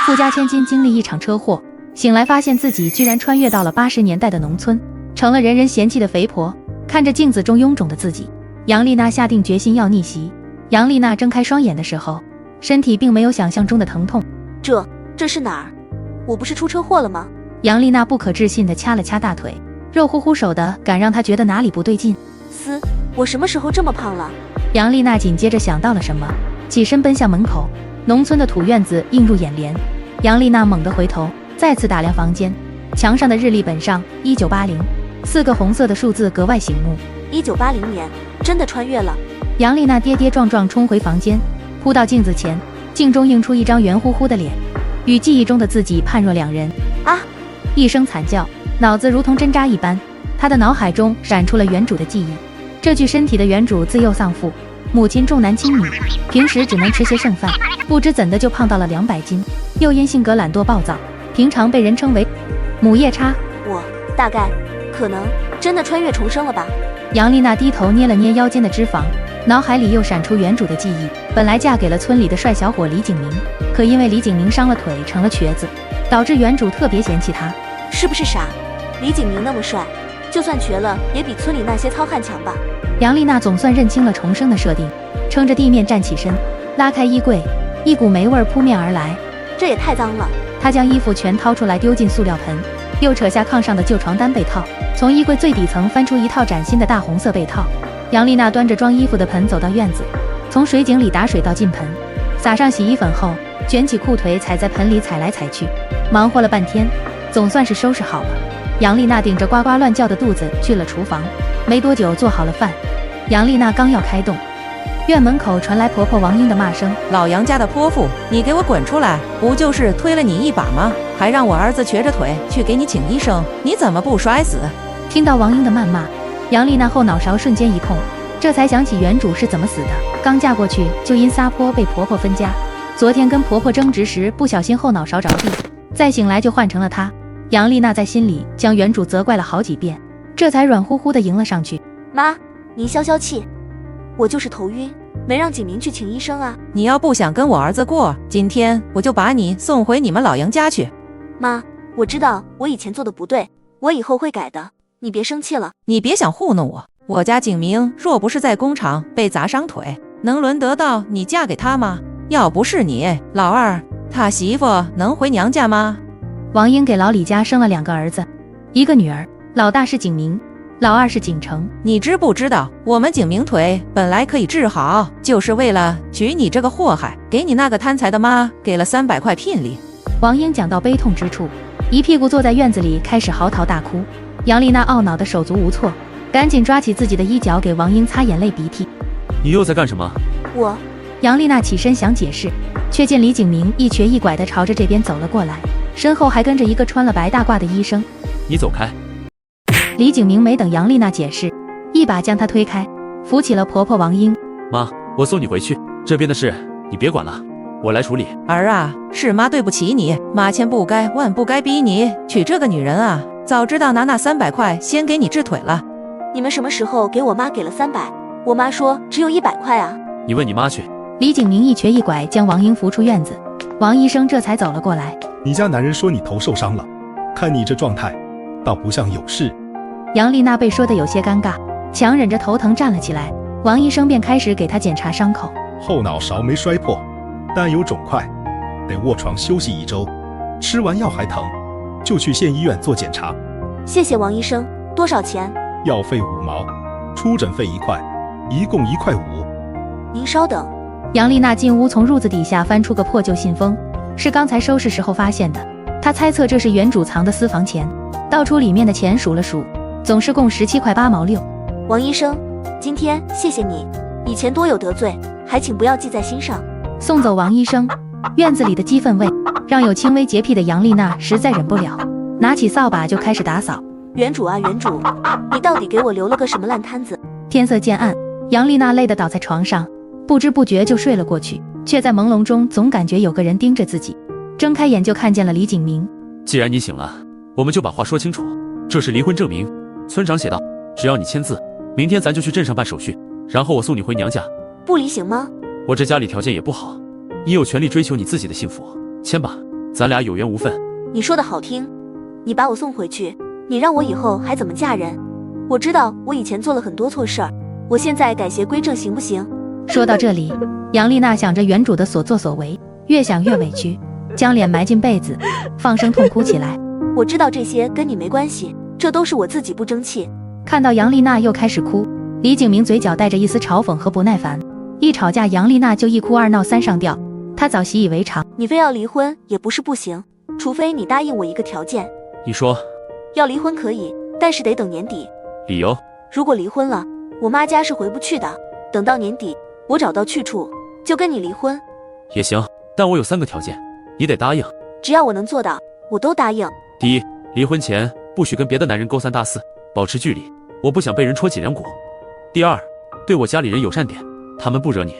富家千金经历一场车祸，醒来发现自己居然穿越到了80年代的农村，成了人人嫌弃的肥婆。看着镜子中臃肿的自己，杨丽娜下定决心要逆袭。杨丽娜睁开双眼的时候，身体并没有想象中的疼痛。这是哪儿？我不是出车祸了吗？杨丽娜不可置信地掐了掐大腿，肉乎乎手的感让她觉得哪里不对劲。我什么时候这么胖了？杨丽娜紧接着想到了什么，起身奔向门口。农村的土院子映入眼帘，杨丽娜猛地回头，再次打量房间。墙上的日历本上1980，4个红色的数字格外醒目。1980年，真的穿越了。杨丽娜跌跌撞撞冲回房间，扑到镜子前，镜中映出一张圆乎乎的脸，与记忆中的自己判若两人。啊！一声惨叫，脑子如同针扎一般，她的脑海中闪出了原主的记忆。这具身体的原主自幼丧父，母亲重男轻女，平时只能吃些剩饭，不知怎的就胖到了200斤，又因性格懒惰暴躁，平常被人称为母夜叉。我大概可能真的穿越重生了吧。杨丽娜低头捏了捏腰间的脂肪，脑海里又闪出原主的记忆。本来嫁给了村里的帅小伙李景明，可因为李景明伤了腿成了瘸子，导致原主特别嫌弃他。是不是傻？李景明那么帅，就算瘸了也比村里那些糙汉强吧。杨丽娜总算认清了重生的设定，撑着地面站起身，拉开衣柜，一股霉味扑面而来。这也太脏了。她将衣服全掏出来丢进塑料盆，又扯下炕上的旧床单被套，从衣柜最底层翻出一套崭新的大红色被套。杨丽娜端着装衣服的盆走到院子，从水井里打水倒进盆，撒上洗衣粉后，卷起裤腿踩在盆里踩来踩去，忙活了半天，总算是收拾好了。杨丽娜顶着呱呱乱叫的肚子去了厨房，没多久做好了饭。杨丽娜刚要开动，院门口传来婆婆王英的骂声：“老杨家的泼妇，你给我滚出来！不就是推了你一把吗？还让我儿子瘸着腿去给你请医生，你怎么不摔死？”听到王英的谩骂，杨丽娜后脑勺瞬间一痛，这才想起原主是怎么死的。刚嫁过去就因撒泼被婆婆分家，昨天跟婆婆争执时不小心后脑勺着地，再醒来就换成了她。杨丽娜在心里将原主责怪了好几遍，这才软乎乎的迎了上去：“妈，您消消气，我就是头晕，没让景明去请医生啊。你要不想跟我儿子过，今天我就把你送回你们老杨家去。”妈，我知道我以前做的不对，我以后会改的，你别生气了。你别想糊弄我，我家景明若不是在工厂被砸伤腿，能轮得到你嫁给他吗？要不是你，老二他媳妇能回娘家吗？王英给老李家生了2个儿子，1个女儿，老大是景明，老二是景成。你知不知道，我们景明腿本来可以治好，就是为了娶你这个祸害，给你那个贪财的妈给了300块聘礼。王英讲到悲痛之处，一屁股坐在院子里开始嚎啕大哭。杨丽娜懊恼的手足无措，赶紧抓起自己的衣角给王英擦眼泪鼻涕。你又在干什么？杨丽娜起身想解释，却见李景明一瘸一拐地朝着这边走了过来，身后还跟着一个穿了白大褂的医生。你走开！李景明没等杨丽娜解释，一把将她推开，扶起了婆婆王英。妈，我送你回去，这边的事你别管了，我来处理。儿啊，是妈对不起你，妈千不该万不该逼你娶这个女人啊，早知道拿那300块先给你治腿了。你们什么时候给我妈给了300？我妈说只有100块啊。你问你妈去。李景明一瘸一拐将王英扶出院子，王医生这才走了过来。你家男人说你头受伤了，看你这状态，倒不像有事。杨丽娜被说得有些尴尬，强忍着头疼站了起来。王医生便开始给她检查伤口。后脑勺没摔破，但有肿块，得卧床休息1周，吃完药还疼，就去县医院做检查。谢谢王医生。多少钱？药费5毛，出诊费1块，一共1块5。您稍等。杨丽娜进屋，从褥子底下翻出个破旧信封，是刚才收拾时候发现的。她猜测这是原主藏的私房钱，倒出里面的钱数了数，总是共17块8毛6。王医生，今天谢谢你，以前多有得罪，还请不要记在心上。送走王医生，院子里的鸡粪味让有轻微洁癖的杨丽娜实在忍不了，拿起扫把就开始打扫。原主啊原主，你到底给我留了个什么烂摊子？天色渐暗，杨丽娜累得倒在床上，不知不觉就睡了过去，却在朦胧中总感觉有个人盯着自己。睁开眼就看见了李景明。既然你醒了，我们就把话说清楚，这是离婚证明，村长写道，只要你签字，明天咱就去镇上办手续，然后我送你回娘家。不离行吗？我这家里条件也不好，你有权利追求你自己的幸福，签吧。咱俩有缘无分。你说的好听，你把我送回去，你让我以后还怎么嫁人？我知道我以前做了很多错事儿，我现在改邪归正行不行？说到这里，杨丽娜想着原主的所作所为，越想越委屈，将脸埋进被子，放声痛哭起来。我知道这些跟你没关系，这都是我自己不争气。看到杨丽娜又开始哭，李景明嘴角带着一丝嘲讽和不耐烦。一吵架，杨丽娜就一哭二闹三上吊，他早习以为常。你非要离婚也不是不行，除非你答应我一个条件。你说。要离婚可以，但是得等年底。理由？如果离婚了，我妈家是回不去的。等到年底，我找到去处，就跟你离婚。也行，但我有3个条件，你得答应。只要我能做到，我都答应。第一，离婚前不许跟别的男人勾三搭四，保持距离，我不想被人戳脊梁骨。第二，对我家里人友善点，他们不惹你，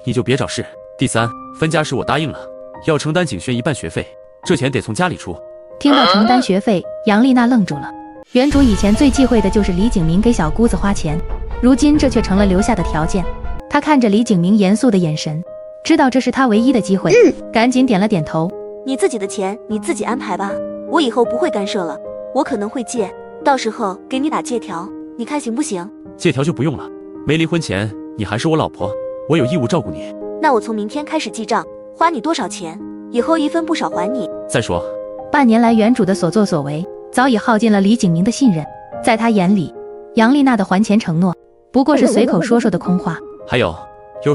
你就别找事。第三，分家时我答应了，要承担景轩1半学费，这钱得从家里出。听到承担学费，杨丽娜愣住了。原主以前最忌讳的就是李景明给小姑子花钱，如今这却成了留下的条件。她看着李景明严肃的眼神，知道这是她唯一的机会，赶紧点了点头。你自己的钱你自己安排吧，我以后不会干涉了。我可能会借，到时候给你打借条，你看行不行？借条就不用了，没离婚前你还是我老婆，我有义务照顾你。那我从明天开始记账，花你多少钱，以后1分不少还你。再说，半年来原主的所作所为早已耗尽了李景明的信任，在他眼里，杨丽娜的还钱承诺不过是随口说说的空话。还有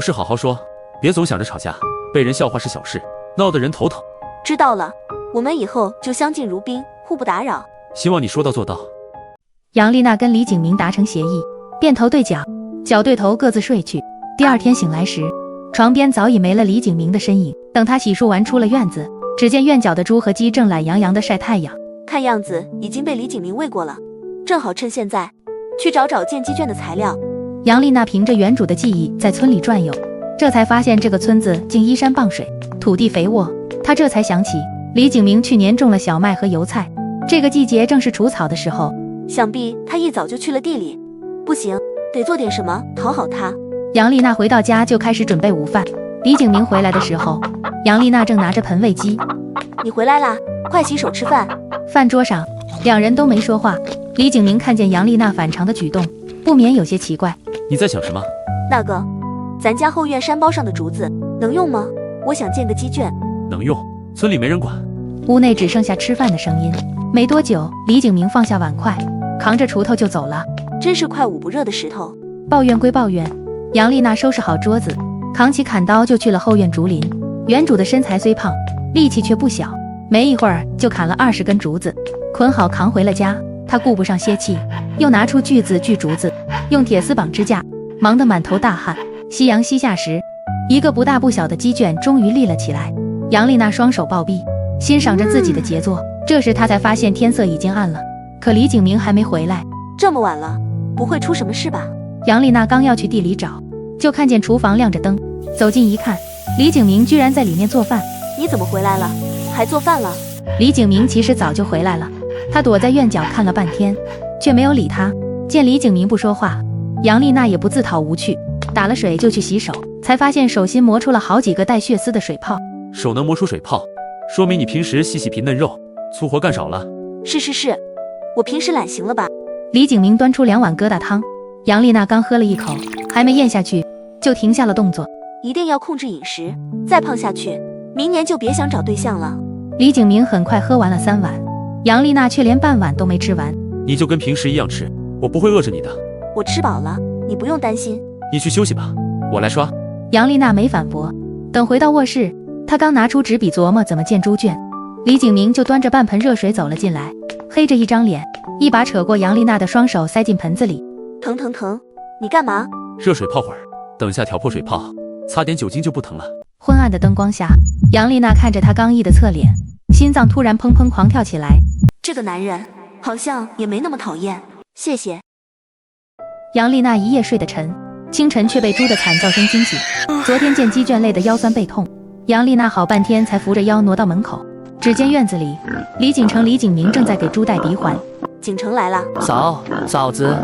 事好好说，别总想着吵架，被人笑话是小事，闹得人头疼。知道了，我们以后就相敬如宾，互不打扰。希望你说到做到。杨丽娜跟李景明达成协议，便头对脚，脚对头各自睡去。第二天醒来时，床边早已没了李景明的身影。等他洗漱完出了院子，只见院角的猪和鸡正懒洋洋地晒太阳，看样子已经被李景明喂过了，正好趁现在去找建鸡圈的材料。杨丽娜凭着原主的记忆在村里转悠，这才发现这个村子竟依山傍水，土地肥沃。她这才想起李景明去年种了小麦和油菜，这个季节正是除草的时候，想必他一早就去了地里。不行，得做点什么讨好他。杨丽娜回到家就开始准备午饭。李景明回来的时候，杨丽娜正拿着盆喂鸡。你回来啦，快洗手吃饭。饭桌上，两人都没说话。李景明看见杨丽娜反常的举动，不免有些奇怪。你在想什么？那个，咱家后院山包上的竹子能用吗？我想建个鸡圈。能用，村里没人管。屋内只剩下吃饭的声音。没多久，李景明放下碗筷，扛着锄头就走了。真是快捂不热的石头。抱怨归抱怨，杨丽娜收拾好桌子，扛起砍刀就去了后院竹林。原主的身材虽胖，力气却不小，没一会儿就砍了20根竹子，捆好扛回了家。她顾不上歇气，又拿出锯子锯竹子，用铁丝绑支架，忙得满头大汗。夕阳西下时，一个不大不小的鸡圈终于立了起来。杨丽娜双手抱臂，欣赏着自己的杰作。这时她才发现天色已经暗了，可李景明还没回来。这么晚了，不会出什么事吧？杨丽娜刚要去地里找，就看见厨房亮着灯，走近一看，李景明居然在里面做饭。你怎么回来了？还做饭了？李景明其实早就回来了，他躲在院角看了半天，却没有理他。见李景明不说话，杨丽娜也不自讨无趣，打了水就去洗手，才发现手心磨出了好几个带血丝的水泡。手能磨出水泡，说明你平时细皮嫩肉，粗活干少了。是，我平时懒行了吧？李景明端出2碗疙瘩汤，杨丽娜刚喝了一口，还没咽下去，就停下了动作。一定要控制饮食，再胖下去，明年就别想找对象了。李景明很快喝完了3碗，杨丽娜却连半碗都没吃完。你就跟平时一样吃，我不会饿着你的。我吃饱了，你不用担心。你去休息吧，我来刷。杨丽娜没反驳。等回到卧室，她刚拿出纸笔琢磨怎么建猪圈，李景明就端着半盆热水走了进来，黑着一张脸，一把扯过杨丽娜的双手塞进盆子里。疼，你干嘛？热水泡会儿，等下挑破水泡，擦点酒精就不疼了。昏暗的灯光下，杨丽娜看着他刚毅的侧脸，心脏突然砰砰狂跳起来。这个男人好像也没那么讨厌。谢谢。杨丽娜一夜睡得沉，清晨却被猪的惨叫声惊醒。昨天见鸡圈累得腰酸背痛，杨丽娜好半天才扶着腰挪到门口。只见院子里，李景成、李景明正在给猪戴鼻环。景成来了。嫂子。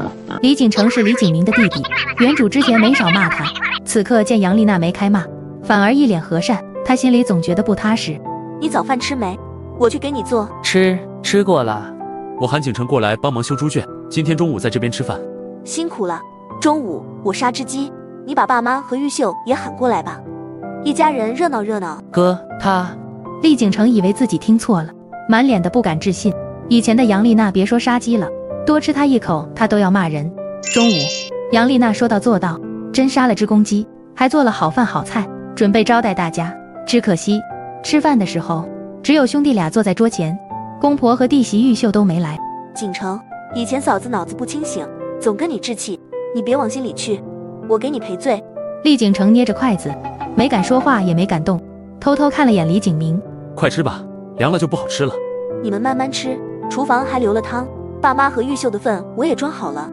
李景成是李景明的弟弟，原主之前没少骂他，此刻见杨丽娜没开骂，反而一脸和善，他心里总觉得不踏实。你早饭吃没？我去给你做。吃过了。我喊景城过来帮忙修猪圈，今天中午在这边吃饭。辛苦了。中午我杀只鸡，你把爸妈和玉秀也喊过来吧，一家人热闹热闹。哥，他……厉景成以为自己听错了，满脸的不敢置信。以前的杨丽娜别说杀鸡了，多吃她一口，她都要骂人。中午，杨丽娜说到做到，真杀了只公鸡，还做了好饭好菜，准备招待大家。只可惜，吃饭的时候，只有兄弟俩坐在桌前，公婆和弟媳玉秀都没来。景成，以前嫂子脑子不清醒，总跟你置气，你别往心里去，我给你赔罪。厉景成捏着筷子，没敢说话，也没敢动，偷偷看了眼李景明。快吃吧，凉了就不好吃了。你们慢慢吃，厨房还留了汤，爸妈和玉秀的份我也装好了，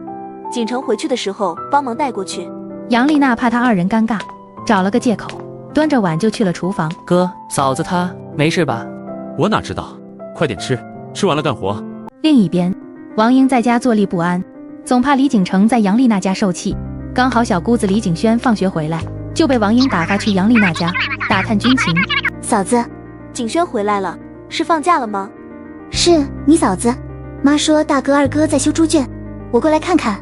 景成回去的时候帮忙带过去。杨丽娜怕他二人尴尬，找了个借口，端着碗就去了厨房。哥，嫂子她没事吧？我哪知道，快点吃，吃完了干活。另一边，王英在家坐立不安，总怕李景成在杨丽娜家受气。刚好小姑子李景轩放学回来，就被王英打发去杨丽娜家打探军情。嫂子，景轩回来了，是放假了吗？是你嫂子，妈说大哥二哥在修猪圈，我过来看看。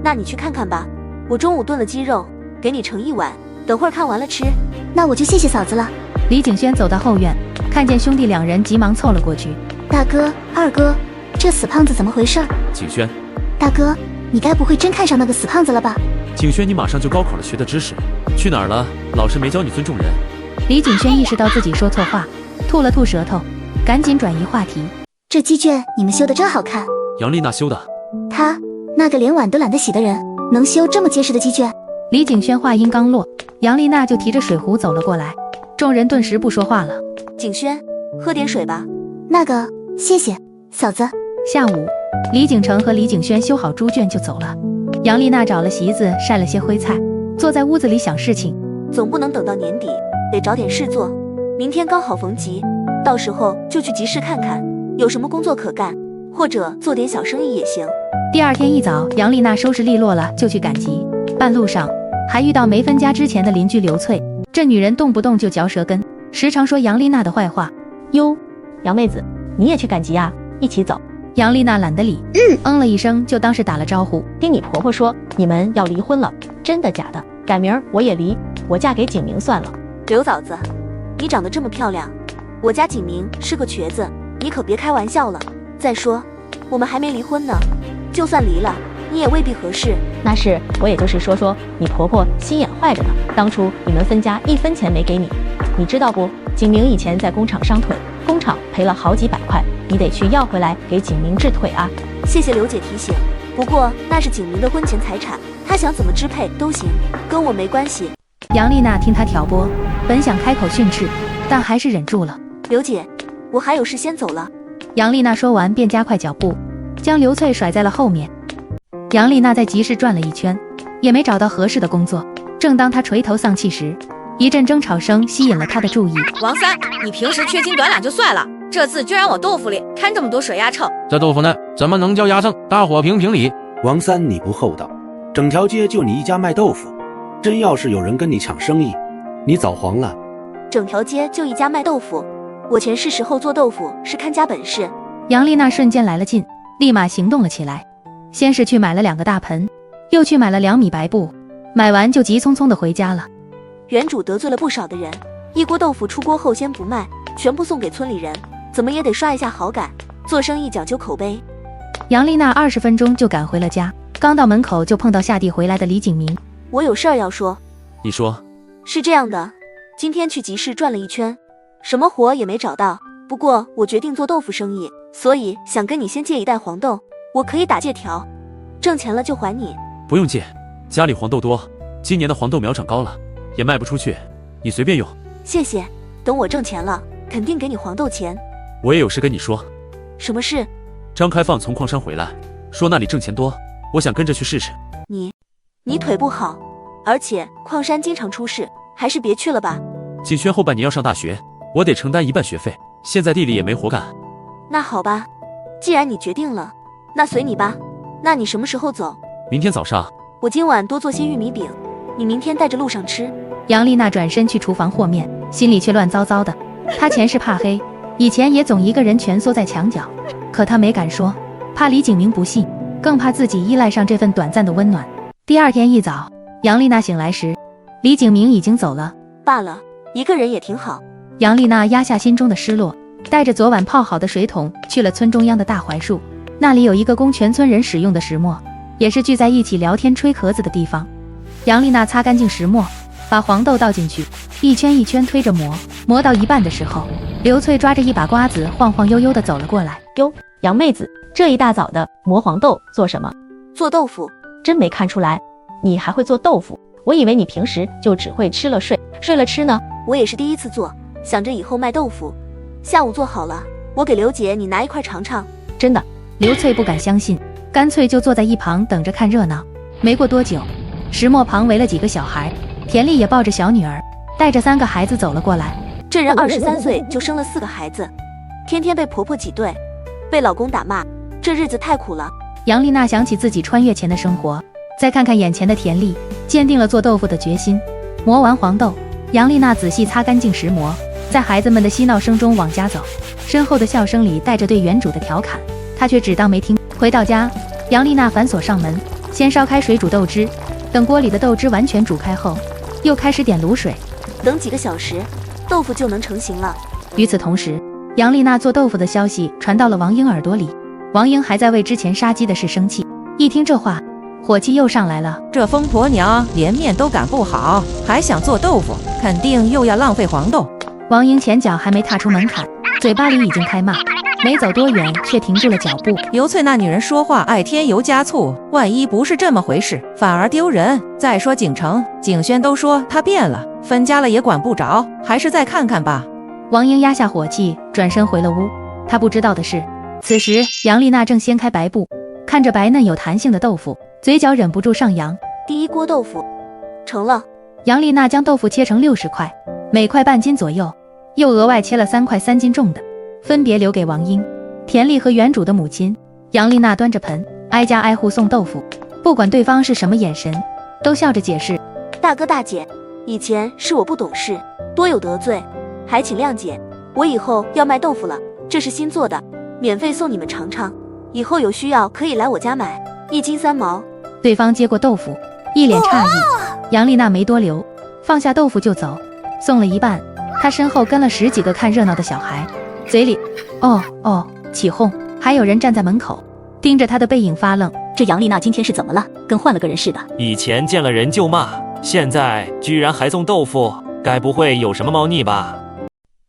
那你去看看吧，我中午炖了鸡肉，给你盛一碗，等会儿看完了吃。那我就谢谢嫂子了。李景轩走到后院，看见兄弟两人，急忙凑了过去。大哥二哥，这死胖子怎么回事？景轩，大哥，你该不会真看上那个死胖子了吧？景轩，你马上就高考了，学的知识去哪儿了？老师没教你尊重人。李景轩意识到自己说错话，吐了吐舌头，赶紧转移话题。这鸡圈你们修的真好看。杨丽娜修的。他那个连碗都懒得洗的人，能修这么结实的鸡圈？李景轩话音刚落，杨丽娜就提着水壶走了过来，众人顿时不说话了。景轩，喝点水吧。那个，谢谢嫂子。下午，李景成和李景轩修好猪圈就走了。杨丽娜找了席子晒了些灰菜，坐在屋子里想事情。总不能等到年底，得找点事做。明天刚好逢集，到时候就去集市看看，有什么工作可干，或者做点小生意也行。第二天一早，杨丽娜收拾利落了就去赶集，半路上还遇到没分家之前的邻居刘翠。这女人动不动就嚼舌根，时常说杨丽娜的坏话。哟，杨妹子，你也去赶集啊？一起走。杨丽娜懒得理，了一声就当是打了招呼。听你婆婆说你们要离婚了，真的假的？改明儿我也离，我嫁给景明算了。刘嫂子，你长得这么漂亮，我家景明是个瘸子，你可别开玩笑了。再说我们还没离婚呢，就算离了你也未必合适。那是，我也就是说你婆婆心眼坏着呢，当初你们分家1分钱没给你，你知道不？景明以前在工厂伤腿，工厂赔了好几百块，你得去要回来给景明治腿啊。谢谢刘姐提醒，不过那是景明的婚前财产，他想怎么支配都行，跟我没关系。杨丽娜听他挑拨，本想开口训斥，但还是忍住了。刘姐，我还有事先走了。杨丽娜说完便加快脚步，将刘翠甩在了后面。杨丽娜在集市转了一圈，也没找到合适的工作。正当她垂头丧气时，一阵争吵声吸引了她的注意。王三，你平时缺斤短两就算了，这次居然往豆腐里看这么多水鸭秤。这豆腐呢，怎么能叫鸭秤？大伙评评理。王三，你不厚道，整条街就你一家卖豆腐，真要是有人跟你抢生意，你早黄了。整条街就一家卖豆腐，我前世时候做豆腐是看家本事。杨丽娜瞬间来了劲，立马行动了起来。先是去买了2个大盆，又去买了2米白布，买完就急匆匆的回家了。原主得罪了不少的人，一锅豆腐出锅后先不卖，全部送给村里人，怎么也得刷一下好感。做生意讲究口碑。杨丽娜20分钟就赶回了家，刚到门口就碰到下地回来的李景明。我有事儿要说。你说。是这样的，今天去集市转了一圈，什么活也没找到，不过我决定做豆腐生意，所以想跟你先借一袋黄豆，我可以打借条，挣钱了就还你。不用借，家里黄豆多，今年的黄豆苗长高了，也卖不出去，你随便用。谢谢，等我挣钱了，肯定给你黄豆钱。我也有事跟你说。什么事？张开放从矿山回来，说那里挣钱多，我想跟着去试试。你腿不好，而且矿山经常出事，还是别去了吧。景轩后半年要上大学，我得承担1半学费，现在地里也没活干。那好吧，既然你决定了，那随你吧。那你什么时候走？明天早上。我今晚多做些玉米饼，你明天带着路上吃。杨丽娜转身去厨房和面，心里却乱糟糟的。她前世怕黑，以前也总一个人蜷缩在墙角，可她没敢说，怕李景明不信，更怕自己依赖上这份短暂的温暖。第二天一早，杨丽娜醒来时，李景明已经走了。罢了，一个人也挺好。杨丽娜压下心中的失落，带着昨晚泡好的水桶去了村中央的大槐树，那里有一个供全村人使用的石磨，也是聚在一起聊天吹壳子的地方。杨丽娜擦干净石磨，把黄豆倒进去，一圈一圈推着磨，磨到一半的时候，刘翠抓着一把瓜子晃晃悠悠地走了过来。哟，杨妹子，这一大早的磨黄豆做什么？做豆腐。真没看出来，你还会做豆腐，我以为你平时就只会吃了睡，睡了吃呢。我也是第一次做，想着以后卖豆腐，下午做好了，我给刘姐你拿一块尝尝。真的？刘翠不敢相信，干脆就坐在一旁等着看热闹。没过多久，石磨旁围了几个小孩，田丽也抱着小女儿，带着3个孩子走了过来。这人23岁就生了4个孩子，天天被婆婆挤兑，被老公打骂，这日子太苦了。杨丽娜想起自己穿越前的生活，再看看眼前的田丽，坚定了做豆腐的决心。磨完黄豆，杨丽娜仔细擦干净石磨，在孩子们的嬉闹声中往家走，身后的笑声里带着对原主的调侃，她却只当没听。回到家，杨丽娜反锁上门，先烧开水煮豆汁，等锅里的豆汁完全煮开后，又开始点卤水，等几个小时，豆腐就能成型了。与此同时，杨丽娜做豆腐的消息传到了王英耳朵里。王英还在为之前杀鸡的事生气，一听这话，火气又上来了。这疯婆娘连面都擀不好，还想做豆腐，肯定又要浪费黄豆。王英前脚还没踏出门槛，嘴巴里已经开骂，没走多远却停住了脚步。刘翠那女人说话爱添油加醋，万一不是这么回事，反而丢人。再说景城、景轩都说她变了，分家了也管不着，还是再看看吧。王英压下火气，转身回了屋。她不知道的是，此时杨丽娜正掀开白布，看着白嫩有弹性的豆腐，嘴角忍不住上扬。第一锅豆腐成了。杨丽娜将豆腐切成60块，每块半斤左右，又额外切了3块3斤重的，分别留给王英、田丽和原主的母亲。杨丽娜端着盆，挨家挨户送豆腐，不管对方是什么眼神，都笑着解释：大哥大姐，以前是我不懂事，多有得罪，还请谅解。我以后要卖豆腐了，这是新做的，免费送你们尝尝，以后有需要可以来我家买，1斤3毛。对方接过豆腐，一脸诧异。杨丽娜没多留，放下豆腐就走，送了一半，她身后跟了10几个看热闹的小孩，嘴里哦起哄，还有人站在门口盯着她的背影发愣。这杨丽娜今天是怎么了？跟换了个人似的。以前见了人就骂，现在居然还送豆腐，该不会有什么猫腻吧？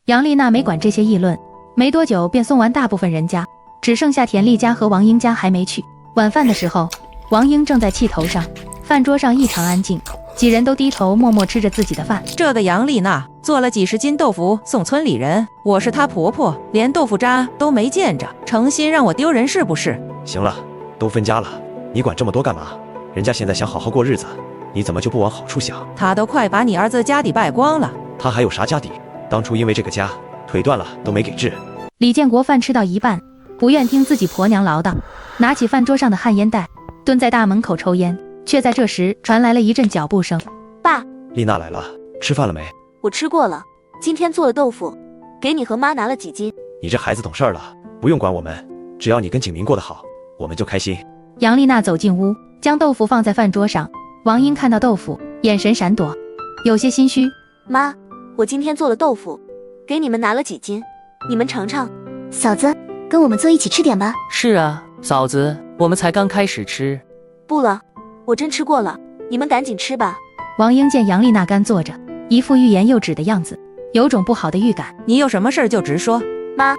杨丽娜没管这些议论，没多久便送完大部分人家，只剩下田丽家和王英家还没去。晚饭的时候，王英正在气头上，饭桌上异常安静，几人都低头默默吃着自己的饭。这个杨丽娜做了几10斤豆腐送村里人，我是她婆婆，连豆腐渣都没见着，诚心让我丢人是不是？行了，都分家了，你管这么多干嘛？人家现在想好好过日子，你怎么就不往好处想？他都快把你儿子家底败光了，他还有啥家底？当初因为这个家腿断了都没给治。李建国饭吃到一半，不愿听自己婆娘唠叨，拿起饭桌上的旱烟袋，蹲在大门口抽烟。却在这时传来了一阵脚步声。爸，丽娜来了，吃饭了没？我吃过了，今天做了豆腐，给你和妈拿了几斤。你这孩子懂事了，不用管我们，只要你跟景明过得好，我们就开心。杨丽娜走进屋，将豆腐放在饭桌上。王英看到豆腐，眼神闪躲，有些心虚。妈，我今天做了豆腐，给你们拿了几斤，你们尝尝。嫂子，跟我们坐一起吃点吧。是啊，嫂子，我们才刚开始吃。不了，我真吃过了，你们赶紧吃吧。王英见杨丽娜干坐着，一副欲言又止的样子，有种不好的预感。你有什么事就直说。妈，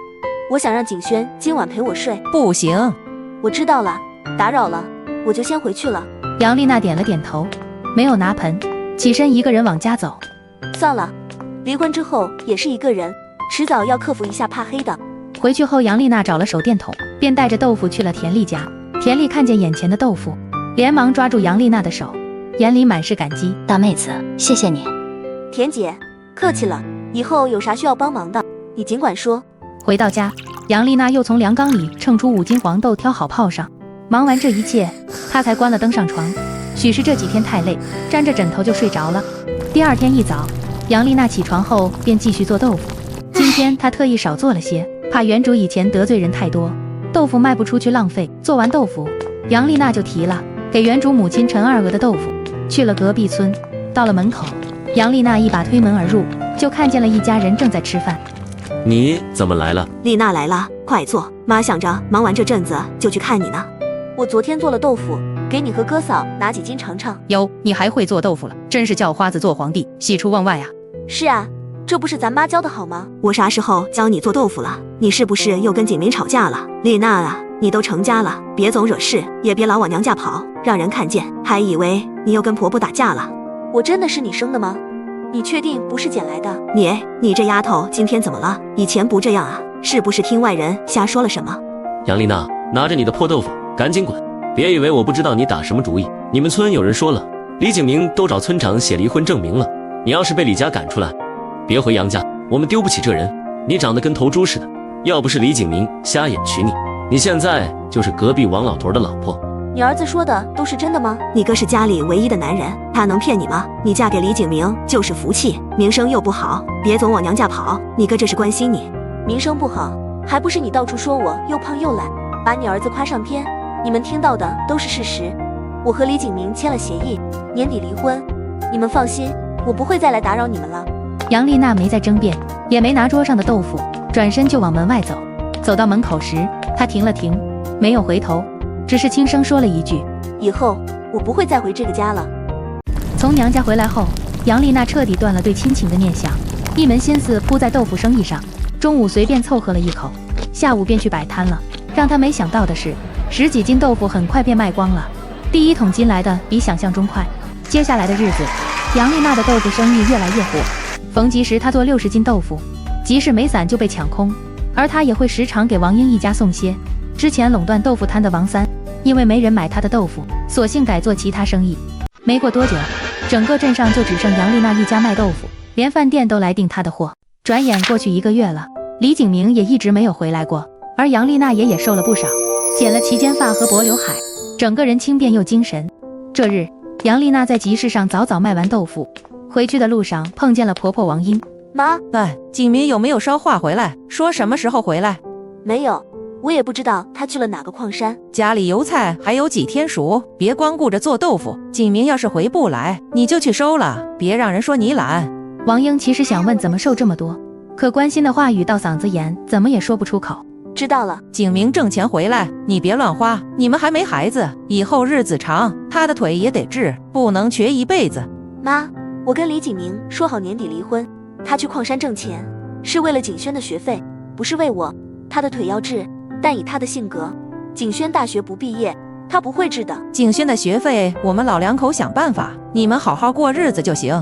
我想让景轩今晚陪我睡。不行。我知道了，打扰了，我就先回去了。杨丽娜点了点头，没有拿盆，起身一个人往家走。算了，离婚之后也是一个人，迟早要克服一下怕黑的。回去后，杨丽娜找了手电筒，便带着豆腐去了田丽家。田丽看见眼前的豆腐，连忙抓住杨丽娜的手，眼里满是感激。大妹子，谢谢你。田姐，客气了，以后有啥需要帮忙的，你尽管说。回到家，杨丽娜又从粮缸里称出5斤黄豆，挑好泡上。忙完这一切，她才关了灯上床。许是这几天太累，沾着枕头就睡着了。第二天一早，杨丽娜起床后便继续做豆腐。今天他特意少做了些，怕原主以前得罪人太多，豆腐卖不出去浪费。做完豆腐，杨丽娜就提了给原主母亲陈二娥的豆腐，去了隔壁村。到了门口，杨丽娜一把推门而入，就看见了一家人正在吃饭。你怎么来了？丽娜来了，快坐。妈想着忙完这阵子就去看你呢。我昨天做了豆腐，给你和哥嫂拿几斤尝尝。哟，你还会做豆腐了，真是叫花子做皇帝，喜出望外啊！是啊，这不是咱妈教的好吗？我啥时候教你做豆腐了？你是不是又跟景明吵架了？丽娜啊，你都成家了，别总惹事，也别老往娘家跑，让人看见还以为你又跟婆婆打架了。我真的是你生的吗？你确定不是捡来的？你这丫头今天怎么了？以前不这样啊？是不是听外人瞎说了什么？杨丽娜，拿着你的破豆腐赶紧滚，别以为我不知道你打什么主意。你们村有人说了，李景明都找村长写离婚证明了，你要是被李家赶出来，别回杨家，我们丢不起这人。你长得跟头猪似的，要不是李景明瞎眼娶你，你现在就是隔壁王老头的老婆。你儿子说的都是真的吗？你哥是家里唯一的男人，他能骗你吗？你嫁给李景明就是福气，名声又不好，别总往娘家跑。你哥这是关心你，名声不好，还不是你到处说我又胖又懒，把你儿子夸上天。你们听到的都是事实。我和李景明签了协议，年底离婚。你们放心，我不会再来打扰你们了。杨丽娜没再争辩，也没拿桌上的豆腐，转身就往门外走。走到门口时，她停了停，没有回头，只是轻声说了一句：以后我不会再回这个家了。从娘家回来后，杨丽娜彻底断了对亲情的念想，一门心思扑在豆腐生意上。中午随便凑合了一口，下午便去摆摊了。让她没想到的是，10几斤豆腐很快便卖光了，第一桶金来的比想象中快。接下来的日子，杨丽娜的豆腐生意越来越火。逢集时她做60斤豆腐，集市没散就被抢空，而她也会时常给王英一家送些。之前垄断豆腐摊的王三，因为没人买他的豆腐，索性改做其他生意。没过多久，整个镇上就只剩杨丽娜一家卖豆腐，连饭店都来订她的货。转眼过去1个月了，李景明也一直没有回来过，而杨丽娜也瘦了不少，剪了齐肩发和薄刘海，整个人轻便又精神。这日，杨丽娜在集市上早早卖完豆腐，回去的路上碰见了婆婆王英。妈，景明有没有捎话回来？说什么时候回来？没有，我也不知道他去了哪个矿山。家里油菜还有几天熟，别光顾着做豆腐。景明要是回不来，你就去收了，别让人说你懒。王英其实想问怎么瘦这么多，可关心的话语到嗓子眼，怎么也说不出口。知道了。景明挣钱回来，你别乱花，你们还没孩子，以后日子长，他的腿也得治，不能瘸一辈子。妈，我跟李景明说好年底离婚，他去矿山挣钱，是为了景轩的学费，不是为我。他的腿要治，但以他的性格，景轩大学不毕业，他不会治的。景轩的学费我们老两口想办法，你们好好过日子就行。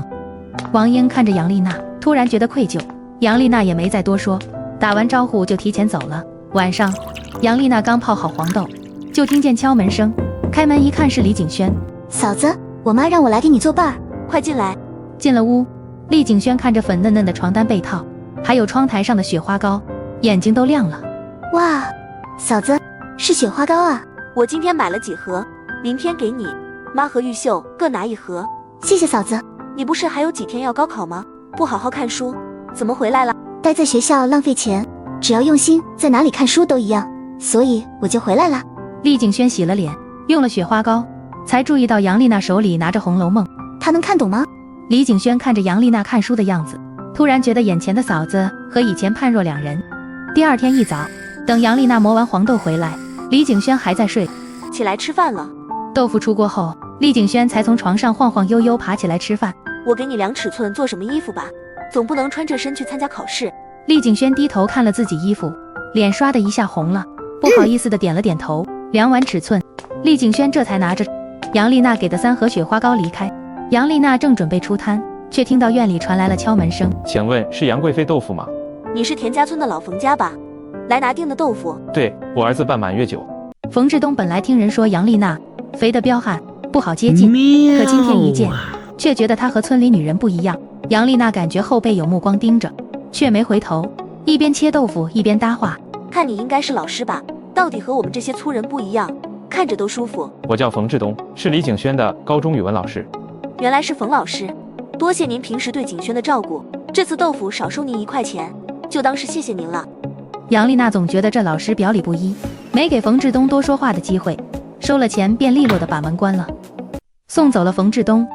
王英看着杨丽娜，突然觉得愧疚。杨丽娜也没再多说，打完招呼就提前走了。晚上，杨丽娜刚泡好黄豆，就听见敲门声。开门一看是李景轩。嫂子，我妈让我来给你做伴儿，快进来。进了屋，厉景轩看着粉嫩嫩的床单被套，还有窗台上的雪花膏，眼睛都亮了。哇，嫂子，是雪花膏啊！我今天买了几盒，明天给你。妈和玉秀各拿1盒。谢谢嫂子。你不是还有几天要高考吗？不好好看书，怎么回来了？待在学校浪费钱，只要用心，在哪里看书都一样，所以我就回来了。厉景轩洗了脸，用了雪花膏，才注意到杨丽娜手里拿着《红楼梦》。她能看懂吗？李景轩看着杨丽娜看书的样子，突然觉得眼前的嫂子和以前判若两人。第二天一早，等杨丽娜磨完黄豆回来，李景轩还在睡。起来吃饭了。豆腐出锅后，厉景轩才从床上晃晃悠悠爬起来吃饭。我给你量尺寸做什么衣服吧，总不能穿这身去参加考试。厉景轩低头看了自己衣服，脸刷的一下红了，不好意思的点了点头。量完尺寸，厉景轩这才拿着杨丽娜给的3盒雪花膏离开。杨丽娜正准备出摊，却听到院里传来了敲门声。请问是杨贵妃豆腐吗？你是田家村的老冯家吧？来拿订的豆腐。对，我儿子办满月酒。冯志东本来听人说杨丽娜肥得彪悍，不好接近，可今天一见，却觉得她和村里女人不一样。杨丽娜感觉后背有目光盯着，却没回头，一边切豆腐一边搭话。看你应该是老师吧？到底和我们这些粗人不一样，看着都舒服。我叫冯志东，是李景轩的高中语文老师。原来是冯老师，多谢您平时对景轩的照顾，这次豆腐少收您1块钱，就当是谢谢您了。杨丽娜总觉得这老师表里不一，没给冯志东多说话的机会，收了钱便利落地把门关了。送走了冯志东，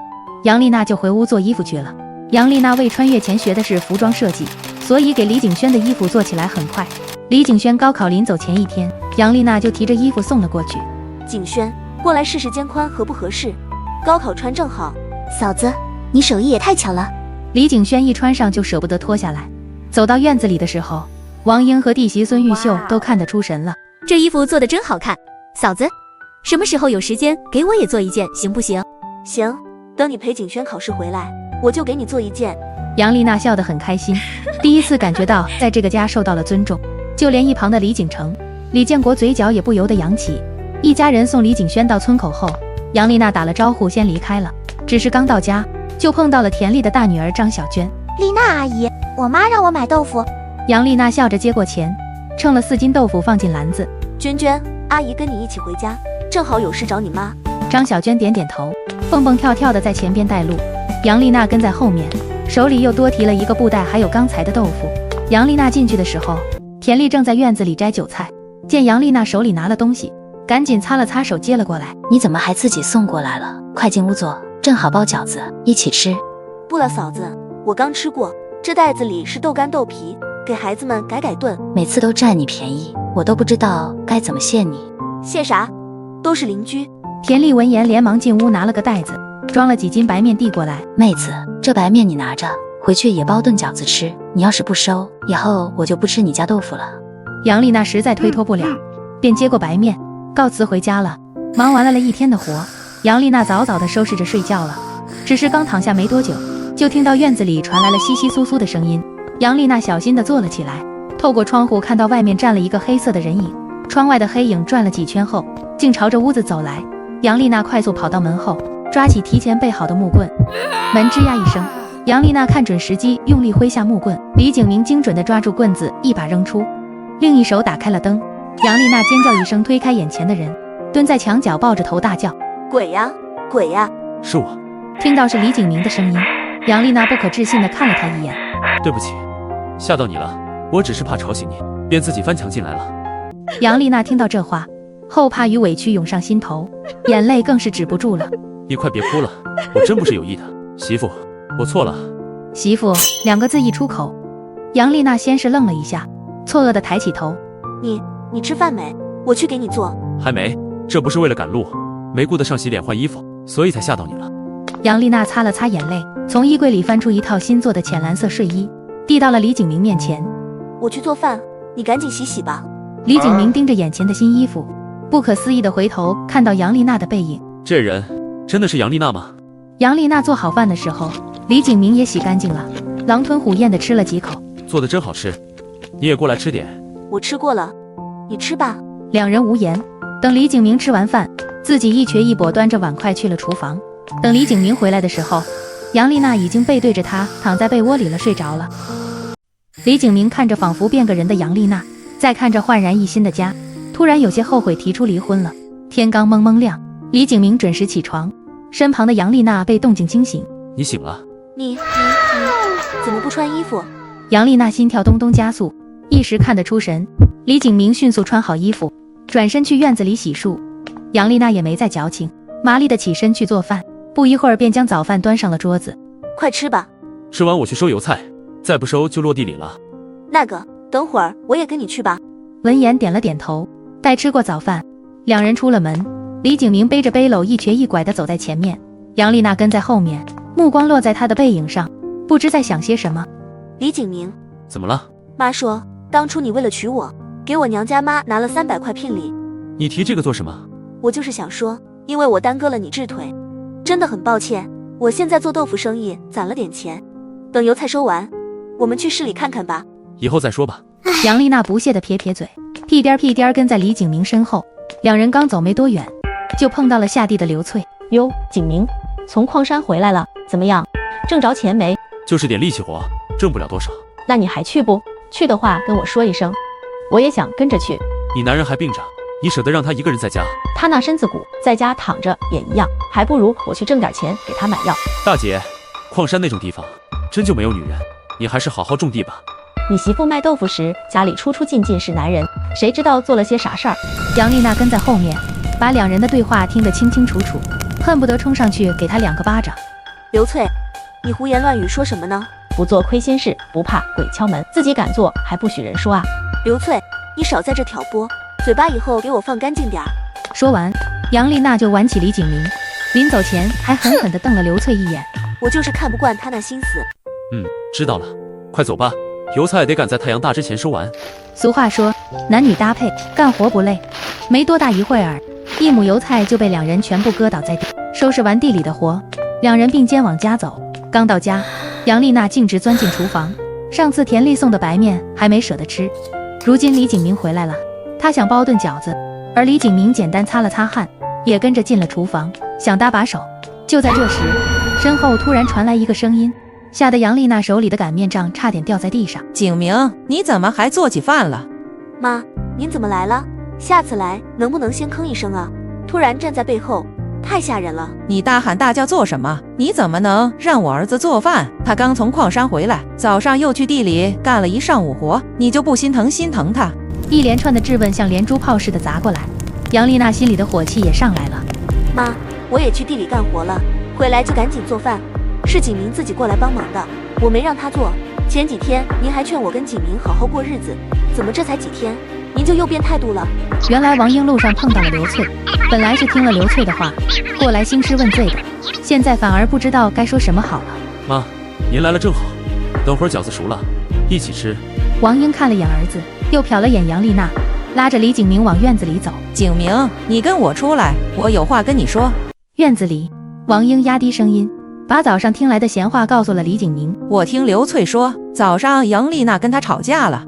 杨丽娜就回屋做衣服去了。杨丽娜为穿越前学的是服装设计，所以给李景轩的衣服做起来很快。李景轩高考临走前一天，杨丽娜就提着衣服送了过去。景轩，过来试试肩宽合不合适，高考穿正好。嫂子，你手艺也太巧了。李景轩一穿上就舍不得脱下来。走到院子里的时候，王英和弟媳孙玉秀都看得出神了。这衣服做得真好看，嫂子，什么时候有时间给我也做一件行不行？行，等你陪景轩考试回来，我就给你做一件。杨丽娜笑得很开心，第一次感觉到在这个家受到了尊重。就连一旁的李景成、李建国嘴角也不由得扬起。一家人送李景轩到村口后，杨丽娜打了招呼先离开了。只是刚到家，就碰到了田丽的大女儿张小娟。丽娜阿姨，我妈让我买豆腐。杨丽娜笑着接过钱，称了4斤豆腐放进篮子。娟娟，阿姨跟你一起回家，正好有事找你妈。张小娟点点头，蹦蹦跳跳的在前边带路。杨丽娜跟在后面，手里又多提了一个布袋，还有刚才的豆腐。杨丽娜进去的时候，田丽正在院子里摘韭菜，见杨丽娜手里拿了东西，赶紧擦了擦手接了过来。你怎么还自己送过来了？快进屋坐，正好包饺子一起吃。不了嫂子，我刚吃过，这袋子里是豆干豆皮，给孩子们改改炖。每次都占你便宜，我都不知道该怎么谢你。谢啥？都是邻居。田丽闻言连忙进屋拿了个袋子，装了几斤白面递过来。妹子，这白面你拿着，回去也包炖饺子吃。你要是不收，以后我就不吃你家豆腐了。杨丽娜实在推脱不了，便接过白面，告辞回家了。忙完了一天的活，杨丽娜早早地收拾着睡觉了。只是刚躺下没多久，就听到院子里传来了窸窸窣窣的声音。杨丽娜小心地坐了起来，透过窗户看到外面站了一个黑色的人影。窗外的黑影转了几圈后，竟朝着屋子走来。杨丽娜快速跑到门后，抓起提前备好的木棍。门吱呀一声，杨丽娜看准时机，用力挥下木棍。李景明精准地抓住棍子，一把扔出，另一手打开了灯。杨丽娜尖叫一声，推开眼前的人，蹲在墙角抱着头大叫：鬼呀，鬼呀！是我。听到是李景明的声音，杨丽娜不可置信地看了他一眼。对不起，吓到你了，我只是怕吵醒你，便自己翻墙进来了。杨丽娜听到这话，后怕与委屈涌上心头，眼泪更是止不住了。你快别哭了，我真不是有意的，媳妇，我错了。媳妇2个字一出口，杨丽娜先是愣了一下，错愕地抬起头。你吃饭没？我去给你做。还没，这不是为了赶路，没顾得上洗脸换衣服，所以才吓到你了。杨丽娜擦了擦眼泪，从衣柜里翻出一套新做的浅蓝色睡衣，递到了李景明面前。我去做饭，你赶紧洗洗吧。李景明盯着眼前的新衣服，不可思议地回头看到杨丽娜的背影。这人真的是杨丽娜吗？杨丽娜做好饭的时候，李景明也洗干净了，狼吞虎咽地吃了几口。做的真好吃，你也过来吃点。我吃过了，你吃吧。2人无言。等李景明吃完饭，自己一瘸一跛端着碗筷去了厨房。等李景明回来的时候，杨丽娜已经背对着他躺在被窝里了，睡着了。李景明看着仿佛变个人的杨丽娜，再看着焕然一新的家，突然有些后悔提出离婚了。天刚蒙蒙亮，李景明准时起床，身旁的杨丽娜被动静惊醒。你醒了？你怎么不穿衣服？杨丽娜心跳咚咚加速，一时看得出神。李景明迅速穿好衣服，转身去院子里洗漱。杨丽娜也没再矫情，麻利地起身去做饭，不一会儿便将早饭端上了桌子。快吃吧。吃完我去收油菜，再不收就落地里了。那个，等会儿我也跟你去吧。闻言点了点头。待吃过早饭，2人出了门。李景明背着背篓一瘸一拐地走在前面，杨丽娜跟在后面，目光落在他的背影上，不知在想些什么。李景明，怎么了？妈说当初你为了娶我，给我娘家妈拿了300块聘礼。你提这个做什么？我就是想说，因为我耽搁了你治腿，真的很抱歉。我现在做豆腐生意攒了点钱，等油菜收完，我们去市里看看吧。以后再说吧。杨丽娜不屑地撇撇嘴，屁颠屁颠跟在李景明身后。2人刚走没多远，就碰到了下地的刘翠。哟，景明，从矿山回来了，怎么样？挣着钱没？就是点力气活，挣不了多少。那你还去不？去的话跟我说一声，我也想跟着去。你男人还病着，你舍得让他一个人在家？他那身子骨在家躺着也一样，还不如我去挣点钱给他买药。大姐，矿山那种地方真就没有女人，你还是好好种地吧。你媳妇卖豆腐时，家里出出进进是男人，谁知道做了些啥事儿？杨丽娜跟在后面，把两人的对话听得清清楚楚，恨不得冲上去给他2个巴掌。刘翠，你胡言乱语说什么呢？不做亏心事，不怕鬼敲门，自己敢做还不许人说啊！刘翠，你少在这挑拨，嘴巴以后给我放干净点儿。说完，杨丽娜就挽起李景明，临走前还狠狠地瞪了刘翠一眼。我就是看不惯他那心思。知道了，快走吧，油菜得赶在太阳大之前收完。俗话说，男女搭配，干活不累。没多大一会儿，1亩油菜就被两人全部搁倒在地。收拾完地里的活，两人并肩往家走。刚到家，杨丽娜径直钻进厨房，上次田丽送的白面还没舍得吃，如今李景明回来了，她想包顿饺子，而李景明简单擦了擦汗，也跟着进了厨房，想搭把手。就在这时，身后突然传来一个声音，吓得杨丽娜手里的擀面杖差点掉在地上。景明，你怎么还做起饭了？妈，您怎么来了？下次来能不能先吭一声啊？突然站在背后，太吓人了。你大喊大叫做什么？你怎么能让我儿子做饭？他刚从矿山回来，早上又去地里干了一上午活，你就不心疼他？一连串的质问像连珠炮似的砸过来，杨丽娜心里的火气也上来了。妈，我也去地里干活了，回来就赶紧做饭，是景明自己过来帮忙的，我没让他做。前几天您还劝我跟景明好好过日子，怎么这才几天，您就又变态度了？原来王英路上碰到了刘翠，本来是听了刘翠的话过来兴师问罪的，现在反而不知道该说什么好了。妈，您来了正好，等会儿饺子熟了，一起吃。王英看了眼儿子，又瞟了眼杨丽娜，拉着李景明往院子里走。景明，你跟我出来，我有话跟你说。院子里，王英压低声音，把早上听来的闲话告诉了李景明。我听刘翠说，早上杨丽娜跟她吵架了。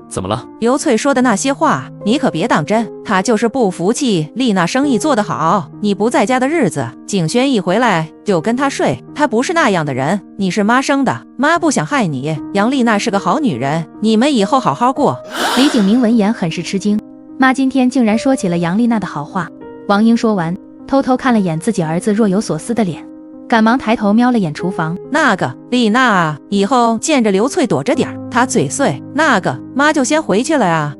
怎么了？刘翠说的那些话，你可别当真。她就是不服气丽娜生意做得好，你不在家的日子，景轩一回来就跟她睡。她不是那样的人，你是妈生的，妈不想害你。杨丽娜是个好女人，你们以后好好过。李景明闻言很是吃惊，妈今天竟然说起了杨丽娜的好话。王英说完，偷偷看了眼自己儿子若有所思的脸，赶忙抬头瞄了眼厨房。那个丽娜啊，以后见着刘翠躲着点，她嘴碎。那个妈就先回去了啊。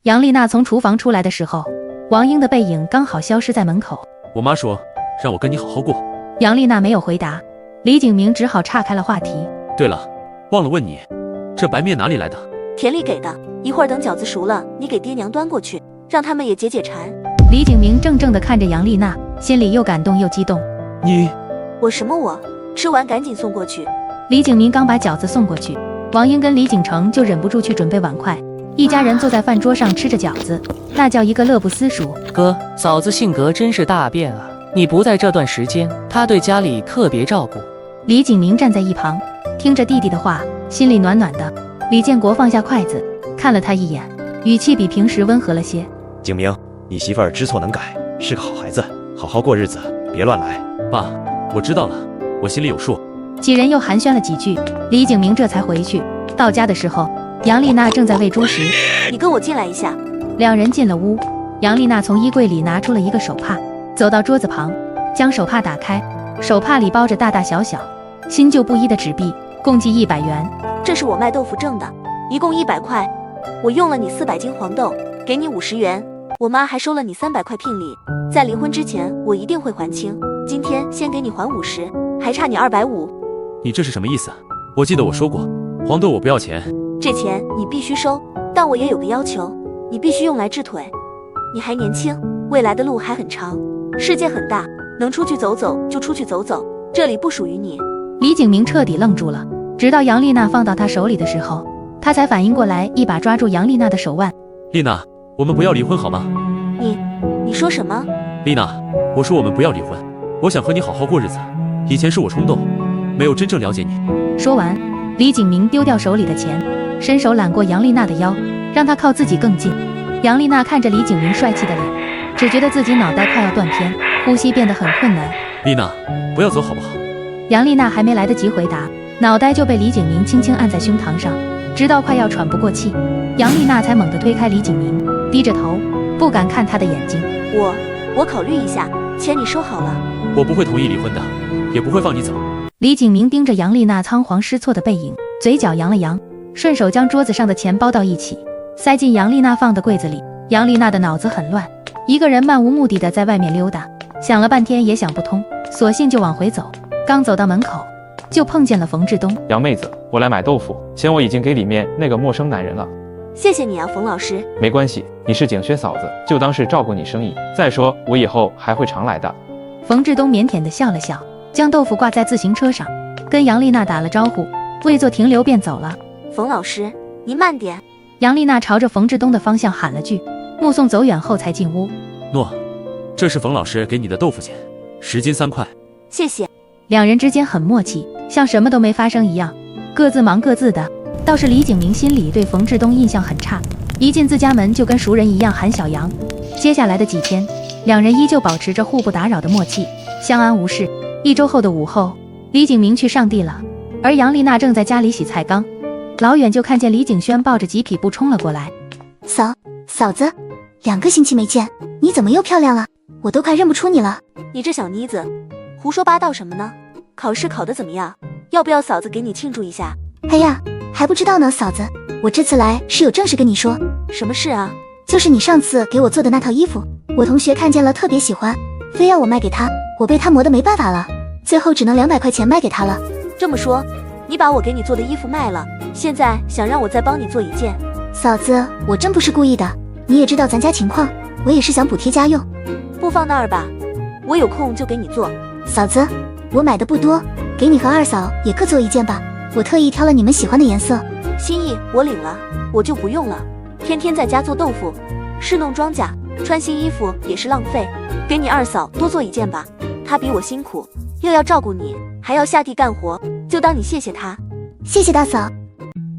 杨丽娜从厨房出来的时候，王英的背影刚好消失在门口。我妈说让我跟你好好过。杨丽娜没有回答，李景明只好岔开了话题。对了，忘了问你，这白面哪里来的？田丽给的，一会儿等饺子熟了，你给爹娘端过去，让他们也解解馋。李景明怔怔地看着杨丽娜，心里又感动又激动。我什么我？吃完赶紧送过去。李景明刚把饺子送过去，王英跟李景成就忍不住去准备碗筷。一家人坐在饭桌上吃着饺子，那叫一个乐不思蜀。哥，嫂子性格真是大变啊！你不在这段时间，她对家里特别照顾。李景明站在一旁，听着弟弟的话，心里暖暖的。李建国放下筷子，看了他一眼，语气比平时温和了些。景明，你媳妇儿知错能改，是个好孩子，好好过日子，别乱来。爸，我知道了，我心里有数。几人又寒暄了几句，李景明这才回去。到家的时候，杨丽娜正在喂猪食。你跟我进来一下。两人进了屋，杨丽娜从衣柜里拿出了一个手帕，走到桌子旁，将手帕打开，手帕里包着大大小小、新旧不一的纸币，共计100元。这是我卖豆腐挣的，一共100块。我用了你400斤黄豆，给你50元。我妈还收了你300块聘礼，在离婚之前我一定会还清。今天先给你还50，还差你250。你这是什么意思？我记得我说过，黄豆我不要钱。这钱你必须收，但我也有个要求，你必须用来治腿。你还年轻，未来的路还很长，世界很大，能出去走走就出去走走，这里不属于你。李景明彻底愣住了，直到杨丽娜放到他手里的时候，他才反应过来，一把抓住杨丽娜的手腕。丽娜，我们不要离婚好吗？你说什么？丽娜，我说我们不要离婚，我想和你好好过日子。以前是我冲动，没有真正了解你。说完，李景明丢掉手里的钱，伸手揽过杨丽娜的腰，让她靠自己更近。杨丽娜看着李景明帅气的脸，只觉得自己脑袋快要断片，呼吸变得很困难。丽娜，不要走好不好？杨丽娜还没来得及回答，脑袋就被李景明轻轻按在胸膛上，直到快要喘不过气，杨丽娜才猛地推开李景明，低着头，不敢看他的眼睛。我考虑一下，钱你收好了。我不会同意离婚的，也不会放你走。李景明盯着杨丽娜仓皇失措的背影，嘴角扬了扬，顺手将桌子上的钱包到一起，塞进杨丽娜放的柜子里。杨丽娜的脑子很乱，一个人漫无目的的在外面溜达，想了半天也想不通，索性就往回走。刚走到门口，就碰见了冯志东。杨妹子，我来买豆腐，钱我已经给里面那个陌生男人了。谢谢你啊，冯老师。没关系，你是景轩嫂子，就当是照顾你生意。再说我以后还会常来的。冯志东腼腆地笑了笑，将豆腐挂在自行车上，跟杨丽娜打了招呼，未做停留便走了。冯老师，您慢点。杨丽娜朝着冯志东的方向喊了句，目送走远后才进屋。诺，这是冯老师给你的豆腐钱，10斤3块。谢谢。两人之间很默契，像什么都没发生一样，各自忙各自的。倒是李景明心里对冯志东印象很差，一进自家门就跟熟人一样喊小杨。接下来的几天，两人依旧保持着互不打扰的默契，相安无事。1周后的午后，李景明去上地了，而杨丽娜正在家里洗菜缸，老远就看见李景轩抱着几匹布冲了过来。嫂子，2个星期没见，你怎么又漂亮了？我都快认不出你了。你这小妮子，胡说八道什么呢？考试考得怎么样？要不要嫂子给你庆祝一下？哎呀，还不知道呢，嫂子，我这次来是有正事跟你说。什么事啊？就是你上次给我做的那套衣服，我同学看见了特别喜欢，非要我卖给他，我被他磨得没办法了，最后只能200块钱卖给他了。这么说，你把我给你做的衣服卖了，现在想让我再帮你做一件？嫂子，我真不是故意的，你也知道咱家情况，我也是想补贴家用。不放那儿吧，我有空就给你做。嫂子，我买的不多，给你和二嫂也各做一件吧，我特意挑了你们喜欢的颜色。心意我领了，我就不用了，天天在家做豆腐，侍弄庄稼，穿新衣服也是浪费，给你二嫂多做一件吧，她比我辛苦，又要照顾你，还要下地干活，就当你谢谢她。谢谢大嫂。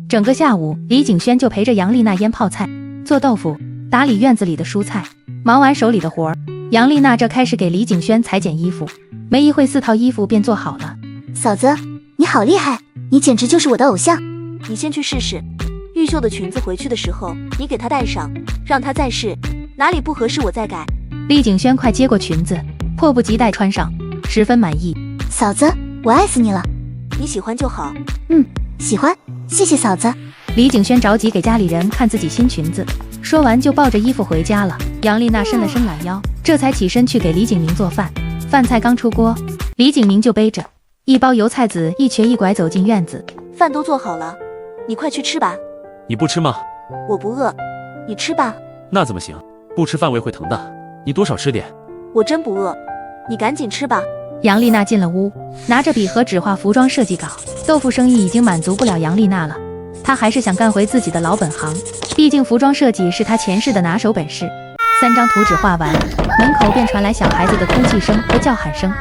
整个下午，李景轩就陪着杨丽娜腌泡菜、做豆腐、打理院子里的蔬菜。忙完手里的活儿，杨丽娜这开始给李景轩裁剪衣服，没一会4套衣服便做好了。嫂子，你好厉害，你简直就是我的偶像。你先去试试，玉秀的裙子回去的时候，你给她带上，让她再试，哪里不合适我再改。李景轩快接过裙子，迫不及待穿上，十分满意。嫂子，我爱死你了。你喜欢就好。喜欢，谢谢嫂子。李景轩着急给家里人看自己新裙子，说完就抱着衣服回家了。杨丽娜伸了伸懒腰，这才起身去给李景明做饭。饭菜刚出锅，李景明就背着一包油菜籽一瘸一拐走进院子。饭都做好了，你快去吃吧。你不吃吗？我不饿，你吃吧。那怎么行？不吃饭胃会疼的，你多少吃点。我真不饿，你赶紧吃吧。杨丽娜进了屋，拿着笔和纸画服装设计稿。豆腐生意已经满足不了杨丽娜了，她还是想干回自己的老本行，毕竟服装设计是她前世的拿手本事。3张图纸画完，门口便传来小孩子的哭泣声和叫喊声。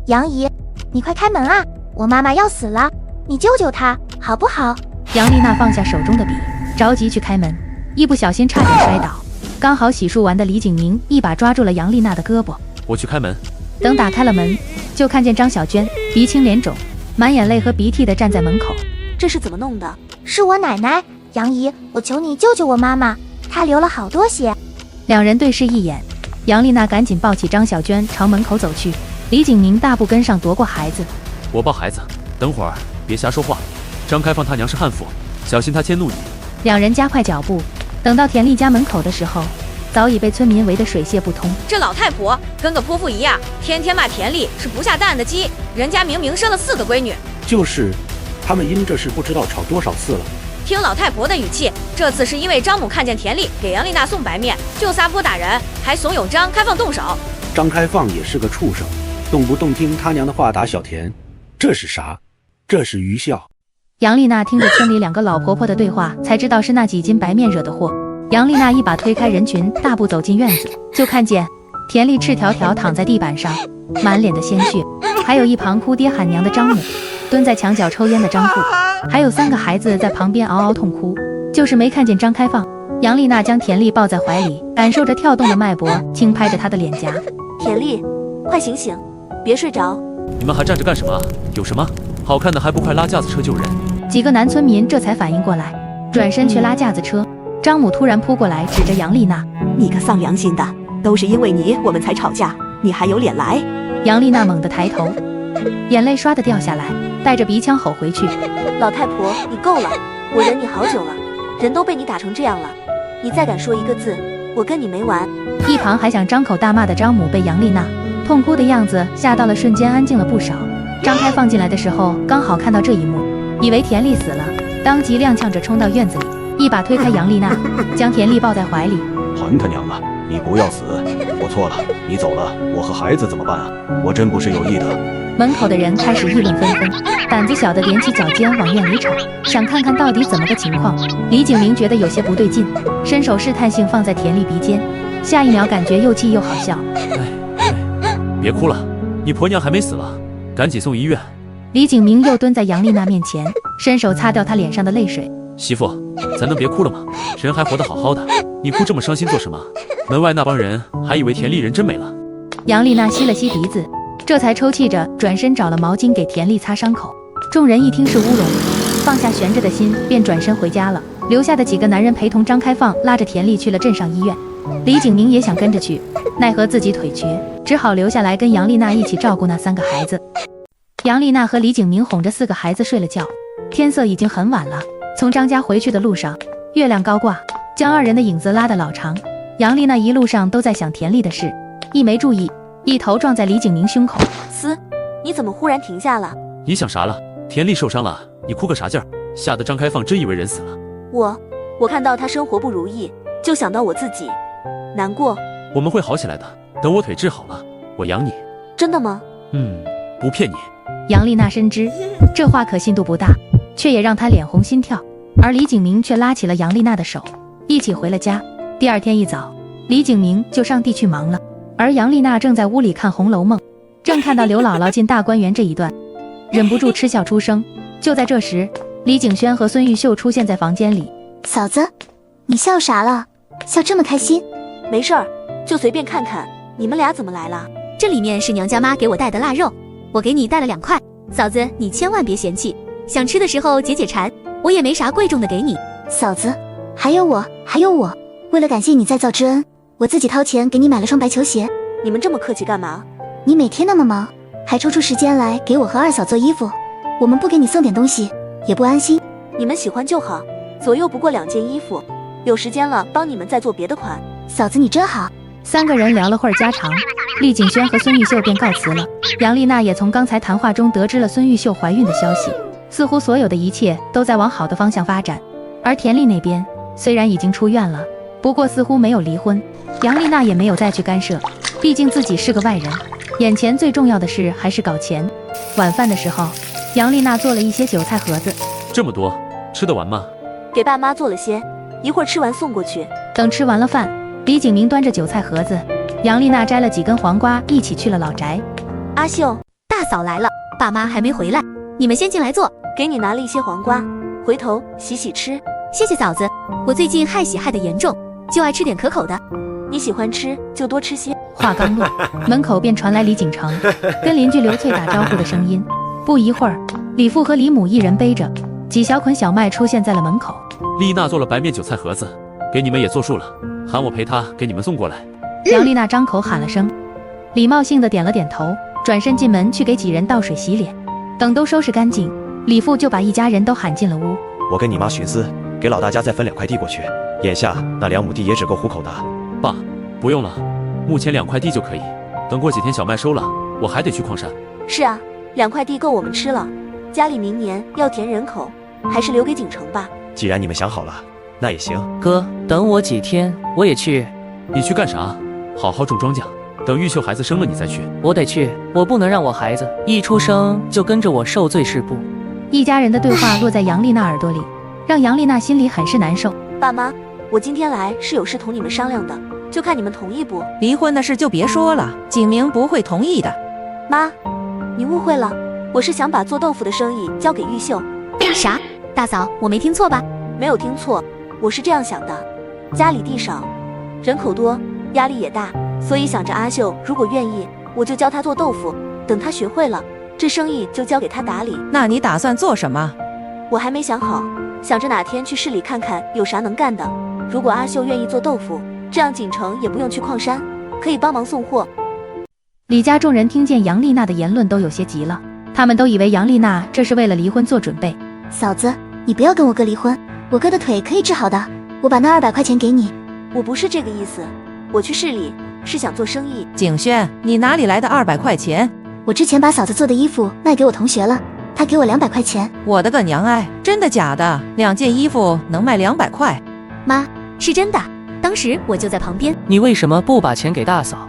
杨姨，你快开门啊，我妈妈要死了，你救救她好不好？杨丽娜放下手中的笔，着急去开门，一不小心差点摔倒。刚好洗漱完的李景明一把抓住了杨丽娜的胳膊。我去开门。等打开了门，就看见张小娟鼻青脸肿，满眼泪和鼻涕的站在门口。这是怎么弄的？是我奶奶，杨姨，我求你救救我妈妈，她流了好多血。两人对视一眼，杨丽娜赶紧抱起张小娟朝门口走去，李景明大步跟上夺过孩子。我抱孩子，等会儿别瞎说话。张开放他娘是悍妇，小心他迁怒你。两人加快脚步，等到田丽家门口的时候，早已被村民围得水泄不通。这老太婆跟个泼妇一样，天天骂田丽是不下蛋的鸡，人家明明生了4个闺女。就是，他们因这事不知道吵多少次了。听老太婆的语气，这次是因为张母看见田丽给杨丽娜送白面，就撒泼打人，还怂恿张开放动手。张开放也是个畜生，动不动听他娘的话打小田，这是啥？这是愚孝。杨丽娜听着村里2个老婆婆的对话，才知道是那几斤白面惹的祸。杨丽娜一把推开人群，大步走进院子，就看见田丽赤条条躺在地板上，满脸的鲜血，还有一旁哭爹喊娘的张母，蹲在墙角抽烟的张父，还有3个孩子在旁边嗷嗷痛哭，就是没看见张开放。杨丽娜将田丽抱在怀里，感受着跳动的脉搏，轻拍着她的脸颊。田丽，快醒醒，别睡着。你们还站着干什么？有什么好看的还不快拉架子车救人？几个男村民这才反应过来，转身去拉架子车。张母突然扑过来，指着杨丽娜：“你个丧良心的，都是因为你我们才吵架，你还有脸来？”杨丽娜猛地抬头，眼泪唰地掉下来，带着鼻腔吼回去：“老太婆，你够了！我忍你好久了，人都被你打成这样了，你再敢说一个字，我跟你没完。一旁还想张口大骂的张母被杨丽娜痛哭的样子吓到了，瞬间安静了不少。张开放进来的时候刚好看到这一幕，以为田丽死了，当即踉跄着冲到院子里，一把推开杨丽娜，将田丽抱在怀里。还他娘的，你不要死，我错了，你走了，我和孩子怎么办啊？我真不是有意的。门口的人开始议论纷纷，胆子小的踮起脚尖往院里瞅，想看看到底怎么个情况。李景明觉得有些不对劲，伸手试探性放在田丽鼻尖，下一秒感觉又气又好笑。别哭了，你婆娘还没死了，赶紧送医院。李景明又蹲在杨丽娜面前，伸手擦掉她脸上的泪水。媳妇，咱能别哭了吗？人还活得好好的，你哭这么伤心做什么？门外那帮人还以为田丽人真没了。杨丽娜吸了吸鼻子，这才抽泣着转身找了毛巾给田丽擦伤口。众人一听是乌龙，放下悬着的心，便转身回家了。留下的几个男人陪同张开放拉着田丽去了镇上医院。李景明也想跟着去，奈何自己腿瘸，只好留下来跟杨丽娜一起照顾那3个孩子。杨丽娜和李景明哄着4个孩子睡了觉，天色已经很晚了。从张家回去的路上，月亮高挂，将2人的影子拉得老长。杨丽娜一路上都在想田丽的事，一没注意，一头撞在李景明胸口。你怎么忽然停下了？你想啥了？田丽受伤了，你哭个啥劲儿？吓得张开放真以为人死了。我看到他生活不如意，就想到我自己，难过。我们会好起来的，等我腿治好了，我养你。真的吗？不骗你。杨丽娜深知这话可信度不大，却也让她脸红心跳。而李景明却拉起了杨丽娜的手，一起回了家。第2天一早，李景明就上地去忙了，而杨丽娜正在屋里看《红楼梦》，正看到刘姥姥进大观园这一段，忍不住嗤笑出声。就在这时，李景轩和孙玉秀出现在房间里。嫂子，你笑啥了？笑这么开心？没事儿，就随便看看。你们俩怎么来了？这里面是娘家妈给我带的腊肉，我给你带了2块，嫂子你千万别嫌弃，想吃的时候解解馋，我也没啥贵重的给你。嫂子，还有我，为了感谢你再造之恩，我自己掏钱给你买了双白球鞋。你们这么客气干嘛？你每天那么忙，还抽出时间来给我和2嫂做衣服，我们不给你送点东西也不安心。你们喜欢就好，左右不过2件衣服，有时间了帮你们再做别的款。嫂子你真好。3个人聊了会儿家常，厉景轩和孙玉秀便告辞了。杨丽娜也从刚才谈话中得知了孙玉秀怀孕的消息，似乎所有的一切都在往好的方向发展。而田丽那边虽然已经出院了，不过似乎没有离婚，杨丽娜也没有再去干涉，毕竟自己是个外人，眼前最重要的事还是搞钱。晚饭的时候，杨丽娜做了一些韭菜盒子。这么多，吃得完吗？给爸妈做了些，一会儿吃完送过去。等吃完了饭，李景明端着韭菜盒子，杨丽娜摘了几根黄瓜，一起去了老宅。阿秀，大嫂来了，爸妈还没回来，你们先进来坐。给你拿了一些黄瓜，回头洗洗吃。谢谢嫂子，我最近害喜害得严重，就爱吃点可口的。你喜欢吃就多吃些。话刚落，门口便传来李景成跟邻居刘翠打招呼的声音。不一会儿，李父和李母一人背着几小捆小麦出现在了门口。丽娜做了白面韭菜盒子，给你们也做数了，喊我陪她给你们送过来。杨丽娜张口喊了声，礼貌性的点了点头，转身进门去给几人倒水洗脸。等都收拾干净，李父就把一家人都喊进了屋。我跟你妈寻思，给老大家再分2块地过去，眼下那2亩地也只够糊口的。爸，不用了，目前2块地就可以，等过几天小麦收了，我还得去矿山。是啊，2块地够我们吃了，家里明年要填人口，还是留给景城吧。既然你们想好了，那也行。哥，等我几天，我也去。你去干啥？好好种庄稼，等玉秀孩子生了你再去。我得去，我不能让我孩子一出生就跟着我受罪是不？一家人的对话落在杨丽娜耳朵里，让杨丽娜心里很是难受。爸妈，我今天来是有事同你们商量的，就看你们同意不？离婚的事就别说了，景明不会同意的。妈，你误会了，我是想把做豆腐的生意交给玉秀。啥？大嫂，我没听错吧？没有听错，我是这样想的，家里地少，人口多，压力也大，所以想着阿秀如果愿意，我就教她做豆腐，等她学会了，这生意就交给她打理。那你打算做什么？我还没想好，想着哪天去市里看看有啥能干的。如果阿秀愿意做豆腐，这样景城也不用去矿山，可以帮忙送货。李家众人听见杨丽娜的言论都有些急了，他们都以为杨丽娜这是为了离婚做准备。嫂子，你不要跟我哥离婚，我哥的腿可以治好的，我把那200块钱给你。我不是这个意思，我去市里是想做生意。景轩，你哪里来的200块钱？我之前把嫂子做的衣服卖给我同学了，他给我200块钱。我的个娘哎，真的假的？2件衣服能卖200块？妈，是真的，当时我就在旁边。你为什么不把钱给大嫂？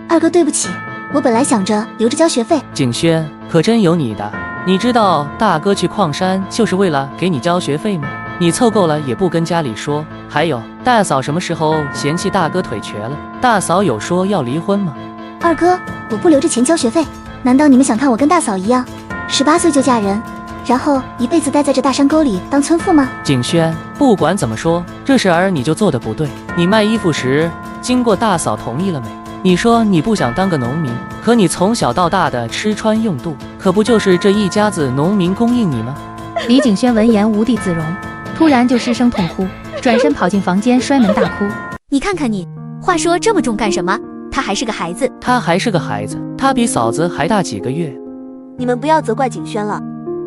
二哥对不起，我本来想着留着交学费。景轩，可真有你的。你知道大哥去矿山就是为了给你交学费吗？你凑够了也不跟家里说。还有，大嫂什么时候嫌弃大哥腿瘸了？大嫂有说要离婚吗？二哥，我不留着钱交学费，难道你们想看我跟大嫂一样，18岁就嫁人，然后一辈子待在这大山沟里当村妇吗？景轩，不管怎么说，这事儿你就做得不对。你卖衣服时，经过大嫂同意了没？你说你不想当个农民，可你从小到大的吃穿用度，可不就是这一家子农民供应你吗？李景轩闻言无地自容，突然就失声痛哭，转身跑进房间摔门大哭。你看看你，话说这么重干什么？他还是个孩子。他还是个孩子，他比嫂子还大几个月。你们不要责怪景轩了，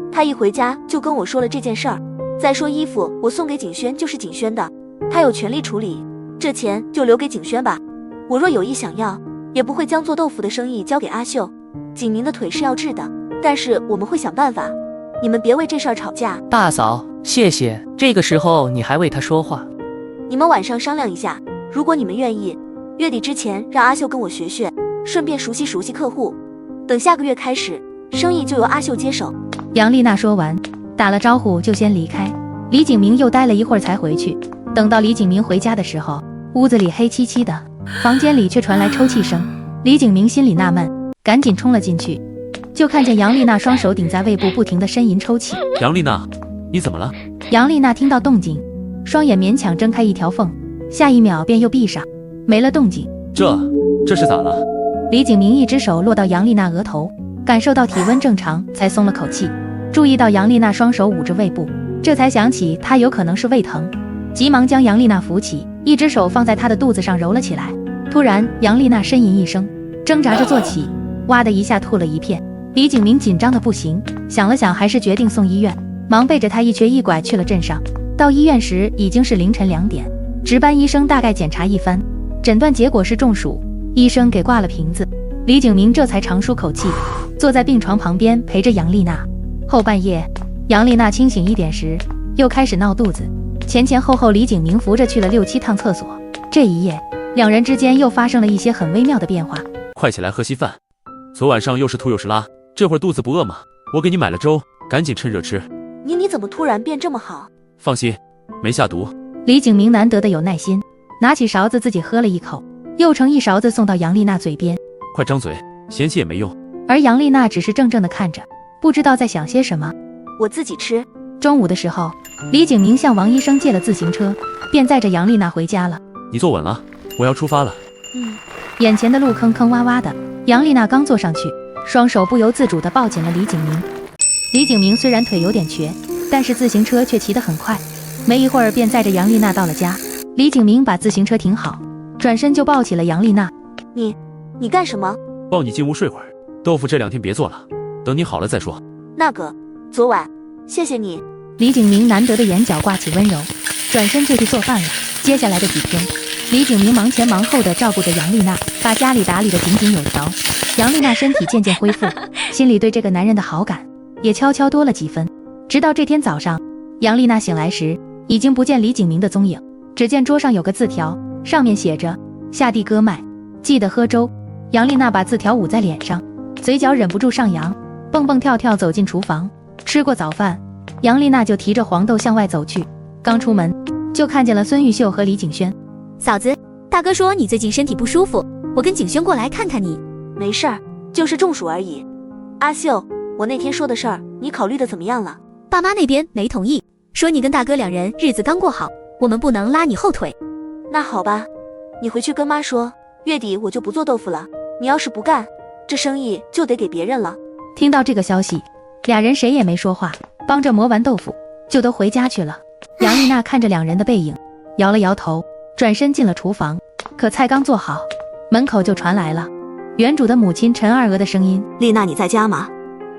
他一回家就跟我说了这件事儿。再说衣服我送给景轩就是景轩的，他有权利处理，这钱就留给景轩吧。我若有意想要，也不会将做豆腐的生意交给阿秀。景明的腿是要治的，但是我们会想办法，你们别为这事儿吵架。大嫂，谢谢。这个时候你还为他说话？你们晚上商量一下，如果你们愿意，月底之前让阿秀跟我学学，顺便熟悉熟悉客户。等下个月开始，生意就由阿秀接手。杨丽娜说完，打了招呼就先离开。李景明又待了一会儿才回去。等到李景明回家的时候，屋子里黑漆漆的，房间里却传来抽泣声。李景明心里纳闷，赶紧冲了进去，就看见杨丽娜双手顶在胃部，不停地呻吟抽泣。杨丽娜，你怎么了？杨丽娜听到动静，双眼勉强睁开一条缝，下一秒便又闭上，没了动静。这是咋了？李景明一只手落到杨丽娜额头，感受到体温正常，才松了口气。注意到杨丽娜双手捂着胃部，这才想起她有可能是胃疼，急忙将杨丽娜扶起，一只手放在她的肚子上揉了起来。突然，杨丽娜呻吟一声，挣扎着坐起，哇的一下吐了一片。李景明紧张的不行，想了想，还是决定送医院，忙背着她一瘸一拐去了镇上。到医院时已经是凌晨2点，值班医生大概检查一番，诊断结果是中暑，医生给挂了瓶子。李景明这才长舒口气，坐在病床旁边陪着杨丽娜。后半夜，杨丽娜清醒一点时，又开始闹肚子，前后李景明扶着去了6、7趟厕所。这一夜，两人之间又发生了一些很微妙的变化。快起来喝稀饭，昨晚上又是吐又是拉，这会儿肚子不饿吗？我给你买了粥，赶紧趁热吃。你怎么突然变这么好？放心，没下毒。李景明难得的有耐心，拿起勺子自己喝了一口，又盛一勺子送到杨丽娜嘴边。快张嘴，嫌弃也没用。而杨丽娜只是怔怔地看着，不知道在想些什么。我自己吃。中午的时候，李景明向王医生借了自行车，便载着杨丽娜回家了。你坐稳了，我要出发了。眼前的路坑坑洼洼的，杨丽娜刚坐上去，双手不由自主地抱紧了李景明。李景明虽然腿有点瘸，但是自行车却骑得很快，没一会儿便载着杨丽娜到了家。李景明把自行车停好，转身就抱起了杨丽娜。你干什么？抱你进屋睡会儿，豆腐这2天别做了，等你好了再说。那个，昨晚谢谢你。李景明难得的眼角挂起温柔，转身就去做饭了。接下来的几天，李景明忙前忙后的照顾着杨丽娜，把家里打理得井井有条。杨丽娜身体渐渐恢复，心里对这个男人的好感也悄悄多了几分。直到这天早上，杨丽娜醒来时，已经不见李景明的踪影，只见桌上有个字条，上面写着：下地割麦，记得喝粥。杨丽娜把字条捂在脸上，嘴角忍不住上扬，蹦蹦跳跳走进厨房。吃过早饭，杨丽娜就提着黄豆向外走去，刚出门就看见了孙玉秀和李景轩。嫂子，大哥说你最近身体不舒服，我跟景轩过来看看你。没事儿，就是中暑而已。阿秀，我那天说的事儿，你考虑的怎么样了？爸妈那边没同意，说你跟大哥2人日子刚过好，我们不能拉你后腿。那好吧，你回去跟妈说，月底我就不做豆腐了。你要是不干，这生意就得给别人了。听到这个消息，俩人谁也没说话，帮着磨完豆腐就都回家去了。杨丽娜看着2人的背影，摇了摇头，转身进了厨房。可菜刚做好，门口就传来了原主的母亲陈二娥的声音：丽娜，你在家吗？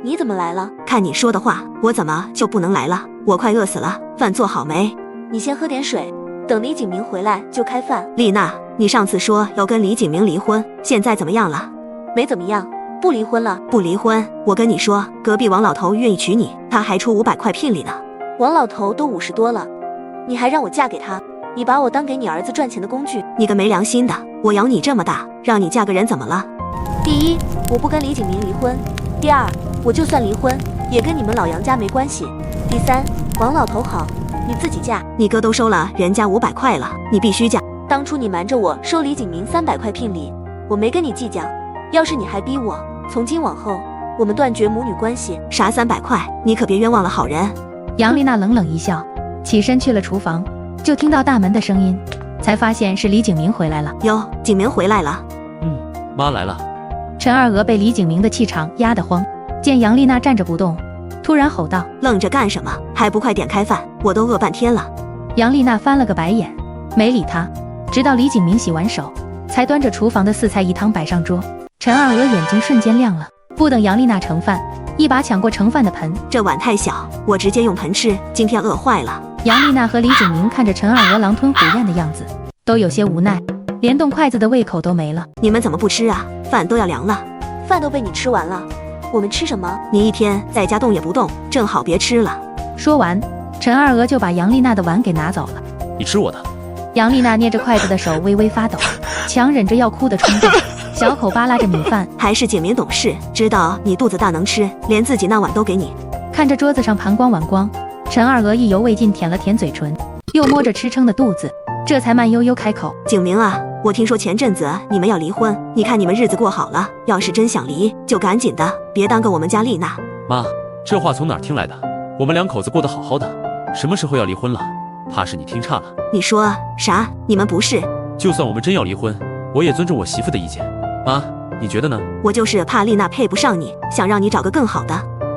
你怎么来了？看你说的话，我怎么就不能来了？我快饿死了，饭做好没？你先喝点水，等李景明回来就开饭。丽娜，你上次说要跟李景明离婚，现在怎么样了？没怎么样，不离婚了。不离婚？我跟你说，隔壁王老头愿意娶你，他还出500块聘礼呢。王老头都50多了，你还让我嫁给他？你把我当给你儿子赚钱的工具？你个没良心的！我养你这么大，让你嫁个人怎么了？第一，我不跟李景明离婚；第二，我就算离婚，也跟你们老杨家没关系；第三，王老头好，你自己嫁。你哥都收了人家500块了，你必须嫁。当初你瞒着我收李景明300块聘礼，我没跟你计较。要是你还逼我，从今往后我们断绝母女关系。啥300块？你可别冤枉了好人。杨丽娜冷冷一笑，起身去了厨房，就听到大门的声音，才发现是李景明回来了。哟，景明回来了。妈来了。陈二娥被李景明的气场压得慌，见杨丽娜站着不动，突然吼道：“愣着干什么？还不快点开饭！我都饿半天了。”杨丽娜翻了个白眼，没理他，直到李景明洗完手，才端着厨房的4菜1汤摆上桌。陈二娥眼睛瞬间亮了，不等杨丽娜盛饭，一把抢过盛饭的盆。这碗太小，我直接用盆吃，今天饿坏了。杨丽娜和李景明看着陈二娥狼吞虎咽的样子，都有些无奈，连动筷子的胃口都没了。你们怎么不吃啊？饭都要凉了。饭都被你吃完了，我们吃什么？你一天在家动也不动，正好别吃了。说完，陈二娥就把杨丽娜的碗给拿走了。你吃我的。杨丽娜捏着筷子的手微微发抖，强忍着要哭的冲动，小口扒拉着米饭。还是景明懂事，知道你肚子大能吃，连自己那碗都给你。看着桌子上盘光碗光，陈二娥意犹未尽舔了舔嘴唇，又摸着吃撑的肚子，这才慢悠悠开口：“景明啊，我听说前阵子你们要离婚，你看你们日子过好了，要是真想离，就赶紧的，别耽搁我们家丽娜。”妈，这话从哪儿听来的？我们2口子过得好好的，什么时候要离婚了？怕是你听差了。你说啥？你们不是？就算我们真要离婚，我也尊重我媳妇的意见。妈，你觉得呢？我就是怕丽娜配不上你，想让你找个更好的。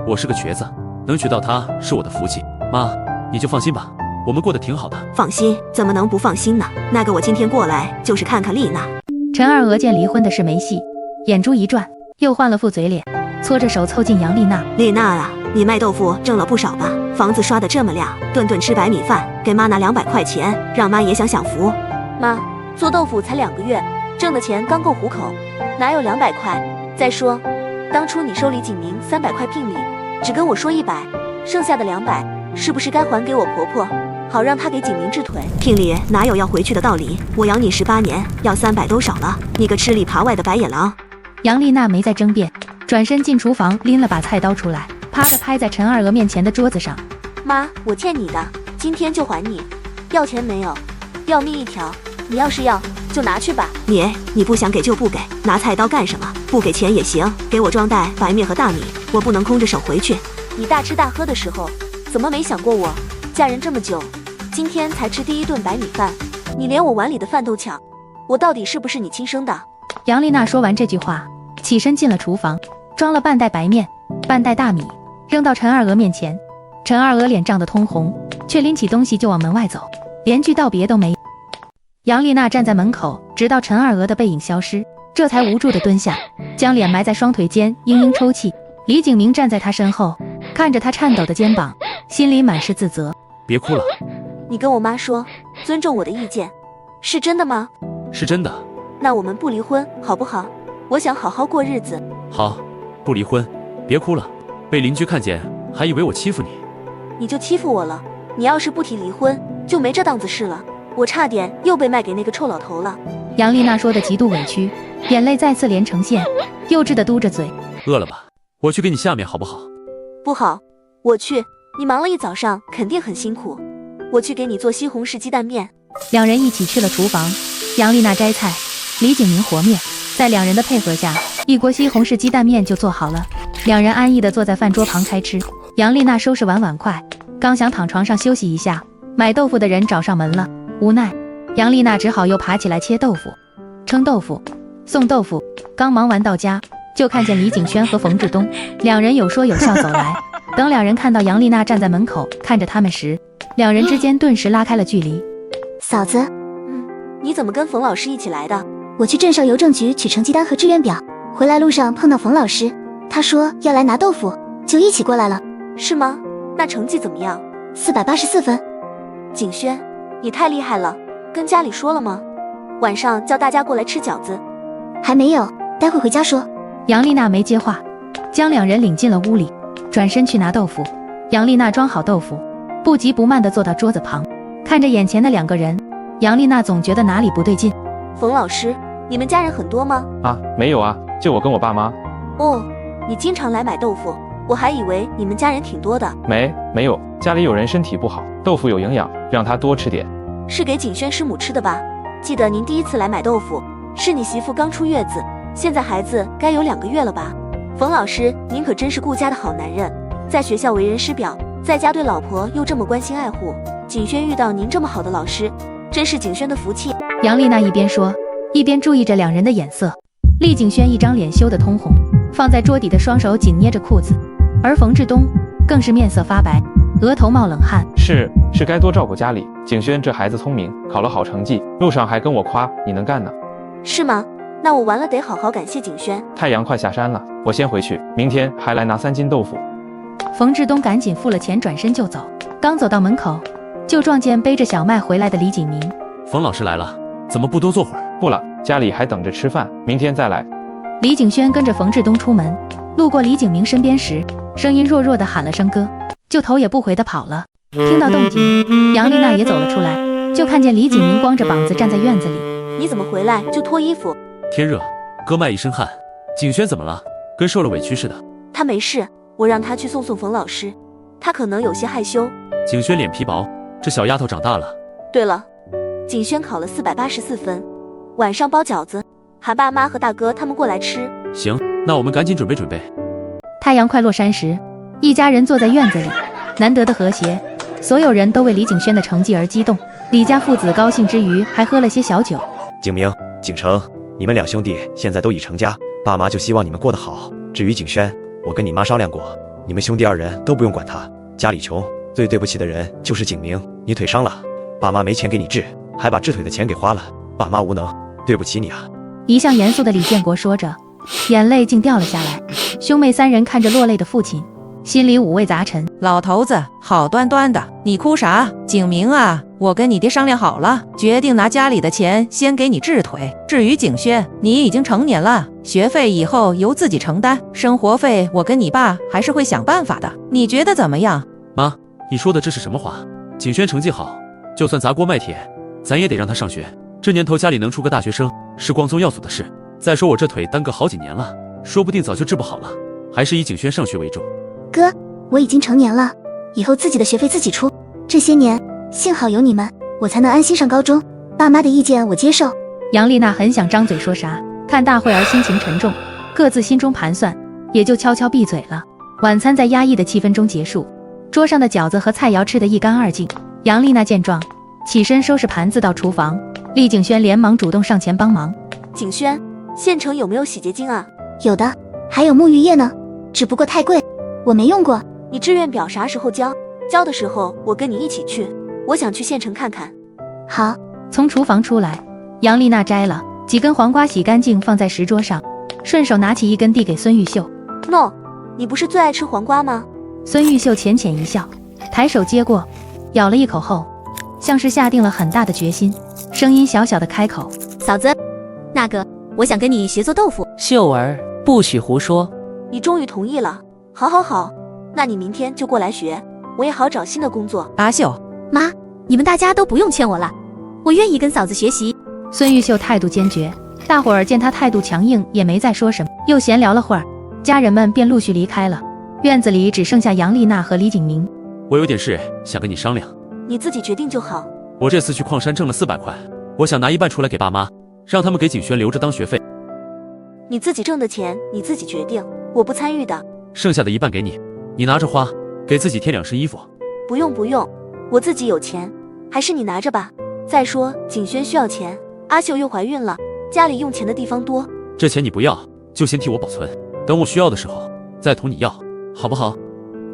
我是个瘸子，能娶到她是我的福气。妈，你就放心吧，我们过得挺好的。放心？怎么能不放心呢？那个我今天过来就是看看丽娜。陈二娥见离婚的事没戏，眼珠一转，又换了副嘴脸，搓着手凑近杨丽娜。丽娜啊，你卖豆腐挣了不少吧？房子刷得这么亮，顿顿吃白米饭，给妈拿200块钱，让妈也享享福。妈，做豆腐才2个月，挣的钱刚够糊口，哪有200块？再说，当初你收李景明300块聘礼，只跟我说100，剩下的200是不是该还给我婆婆，好让她给景明治腿？聘礼哪有要回去的道理？我养你18年，要300都少了，你个吃里扒外的白眼狼！杨丽娜没再争辩，转身进厨房拎了把菜刀出来，啪地拍在陈二娥面前的桌子上。妈，我欠你的，今天就还你。要钱没有？要命一条。你要是要，就拿去吧。你不想给就不给，拿菜刀干什么？不给钱也行，给我装袋白面和大米，我不能空着手回去。你大吃大喝的时候，怎么没想过我？嫁人这么久，今天才吃第1顿白米饭，你连我碗里的饭都抢，我到底是不是你亲生的？杨丽娜说完这句话，起身进了厨房，装了半袋白面，半袋大米，扔到陈二娥面前。陈二娥脸涨得通红，却拎起东西就往门外走，连句道别都没。杨丽娜站在门口，直到陈二娥的背影消失，这才无助地蹲下，将脸埋在双腿间，嘤嘤抽泣。李景明站在她身后，看着她颤抖的肩膀，心里满是自责。别哭了，你跟我妈说，尊重我的意见，是真的吗？是真的。那我们不离婚好不好？我想好好过日子。好，不离婚，别哭了，被邻居看见还以为我欺负你。你就欺负我了，你要是不提离婚，就没这档子事了。我差点又被卖给那个臭老头了。杨丽娜说的极度委屈，眼泪再次连成线，幼稚的嘟着嘴。饿了吧？我去给你下面好不好？不好，我去，你忙了一早上，肯定很辛苦。我去给你做西红柿鸡蛋面。两人一起去了厨房，杨丽娜摘菜，李景明和面，在两人的配合下，一锅西红柿鸡蛋面就做好了。两人安逸地坐在饭桌旁开吃。杨丽娜收拾完碗筷，刚想躺床上休息一下，买豆腐的人找上门了。无奈，杨丽娜只好又爬起来切豆腐、称豆腐、送豆腐。刚忙完到家，就看见李景轩和冯志东两人有说有笑走来。等两人看到杨丽娜站在门口看着他们时，两人之间顿时拉开了距离。嫂子，你怎么跟冯老师一起来的？我去镇上邮政局取成绩单和志愿表，回来路上碰到冯老师，他说要来拿豆腐，就一起过来了。是吗？那成绩怎么样？484分。景轩，你太厉害了，跟家里说了吗？晚上叫大家过来吃饺子。还没有，待会回家说。杨丽娜没接话，将两人领进了屋里，转身去拿豆腐。杨丽娜装好豆腐，不急不慢地坐到桌子旁，看着眼前的两个人，杨丽娜总觉得哪里不对劲。冯老师，你们家人很多吗？啊，没有啊，就我跟我爸妈。哦，你经常来买豆腐，我还以为你们家人挺多的。没有，家里有人身体不好，豆腐有营养，让他多吃点。是给景轩师母吃的吧？记得您第一次来买豆腐，是你媳妇刚出月子，现在孩子该有2个月了吧？冯老师，您可真是顾家的好男人，在学校为人师表，在家对老婆又这么关心爱护。景轩遇到您这么好的老师，真是景轩的福气。杨丽娜一边说，一边注意着两人的眼色。厉景轩一张脸羞得通红，放在桌底的双手紧捏着裤子，而冯志东更是面色发白，额头冒冷汗。是该多照顾家里。景轩这孩子聪明，考了好成绩，路上还跟我夸你能干呢。是吗？那我完了得好好感谢景轩。太阳快下山了，我先回去，明天还来拿3斤豆腐。冯志东赶紧付了钱，转身就走。刚走到门口，就撞见背着小麦回来的李景明。冯老师来了，怎么不多坐会儿？不了，家里还等着吃饭，明天再来。李景轩跟着冯志东出门，路过李景明身边时，声音弱弱的喊了声哥，就头也不回的跑了。听到动静，杨丽娜也走了出来，就看见李景明光着膀子站在院子里。你怎么回来就脱衣服？天热，哥卖一身汗。景轩怎么了？跟受了委屈似的。他没事，我让他去送冯老师，他可能有些害羞。景轩脸皮薄，这小丫头长大了。对了，景轩考了484分，晚上包饺子，喊爸妈和大哥他们过来吃。行，那我们赶紧准备准备。太阳快落山时，一家人坐在院子里，难得的和谐，所有人都为李景轩的成绩而激动。李家父子高兴之余，还喝了些小酒。景明、景成，你们两兄弟现在都已成家，爸妈就希望你们过得好。至于景轩，我跟你妈商量过，你们兄弟2人都不用管他。家里穷，最对不起的人就是景明。你腿伤了，爸妈没钱给你治，还把治腿的钱给花了，爸妈无能，对不起你啊。一向严肃的李建国说着，眼泪竟掉了下来。兄妹3人看着落泪的父亲，心里五味杂陈。老头子，好端端的，你哭啥？景明啊，我跟你爹商量好了，决定拿家里的钱先给你治腿。至于景轩，你已经成年了，学费以后由自己承担，生活费我跟你爸还是会想办法的。你觉得怎么样？妈，你说的这是什么话？景轩成绩好，就算砸锅卖铁，咱也得让他上学。这年头家里能出个大学生，是光宗耀祖的事。再说我这腿耽搁好几年了，说不定早就治不好了，还是以景轩上学为重。哥，我已经成年了，以后自己的学费自己出。这些年幸好有你们，我才能安心上高中。爸妈的意见我接受。杨丽娜很想张嘴说啥，看大慧儿心情沉重，各自心中盘算，也就悄悄闭嘴了。晚餐在压抑的气氛中结束，桌上的饺子和菜肴吃得一干二净。杨丽娜见状，起身收拾盘子到厨房。厉景轩连忙主动上前帮忙。景轩，县城有没有洗洁精啊？有的，还有沐浴液呢，只不过太贵，我没用过。你志愿表啥时候交？交的时候我跟你一起去，我想去县城看看。好。从厨房出来，杨丽娜摘了几根黄瓜，洗干净放在石桌上，顺手拿起一根递给孙玉秀。喏，你不是最爱吃黄瓜吗？孙玉秀浅浅一笑，抬手接过，咬了一口后，像是下定了很大的决心，声音小小的开口：嫂子，那个，我想跟你学做豆腐。秀儿，不许胡说。你终于同意了，好，那你明天就过来学，我也好找新的工作。阿秀，妈，你们大家都不用劝我了，我愿意跟嫂子学习。孙玉秀态度坚决，大伙儿见他态度强硬，也没再说什么。又闲聊了会儿，家人们便陆续离开了。院子里只剩下杨丽娜和李景明。我有点事想跟你商量。你自己决定就好。我这次去矿山挣了400块，我想拿1半出来给爸妈，让他们给景轩留着当学费。你自己挣的钱你自己决定，我不参与的。剩下的1半给你，你拿着花，给自己添2身衣服。不用，我自己有钱，还是你拿着吧。再说景轩需要钱，阿秀又怀孕了，家里用钱的地方多。这钱你不要，就先替我保存，等我需要的时候再同你要，好不好？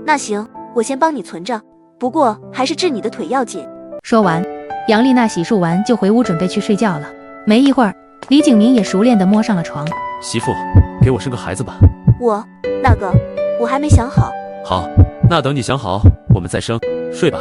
那行，我先帮你存着，不过还是治你的腿要紧。说完，杨丽娜洗漱完就回屋准备去睡觉了。没一会儿，李景明也熟练地摸上了床。媳妇，给我生个孩子吧。那个，我还没想好。好，那等你想好，我们再生。睡吧。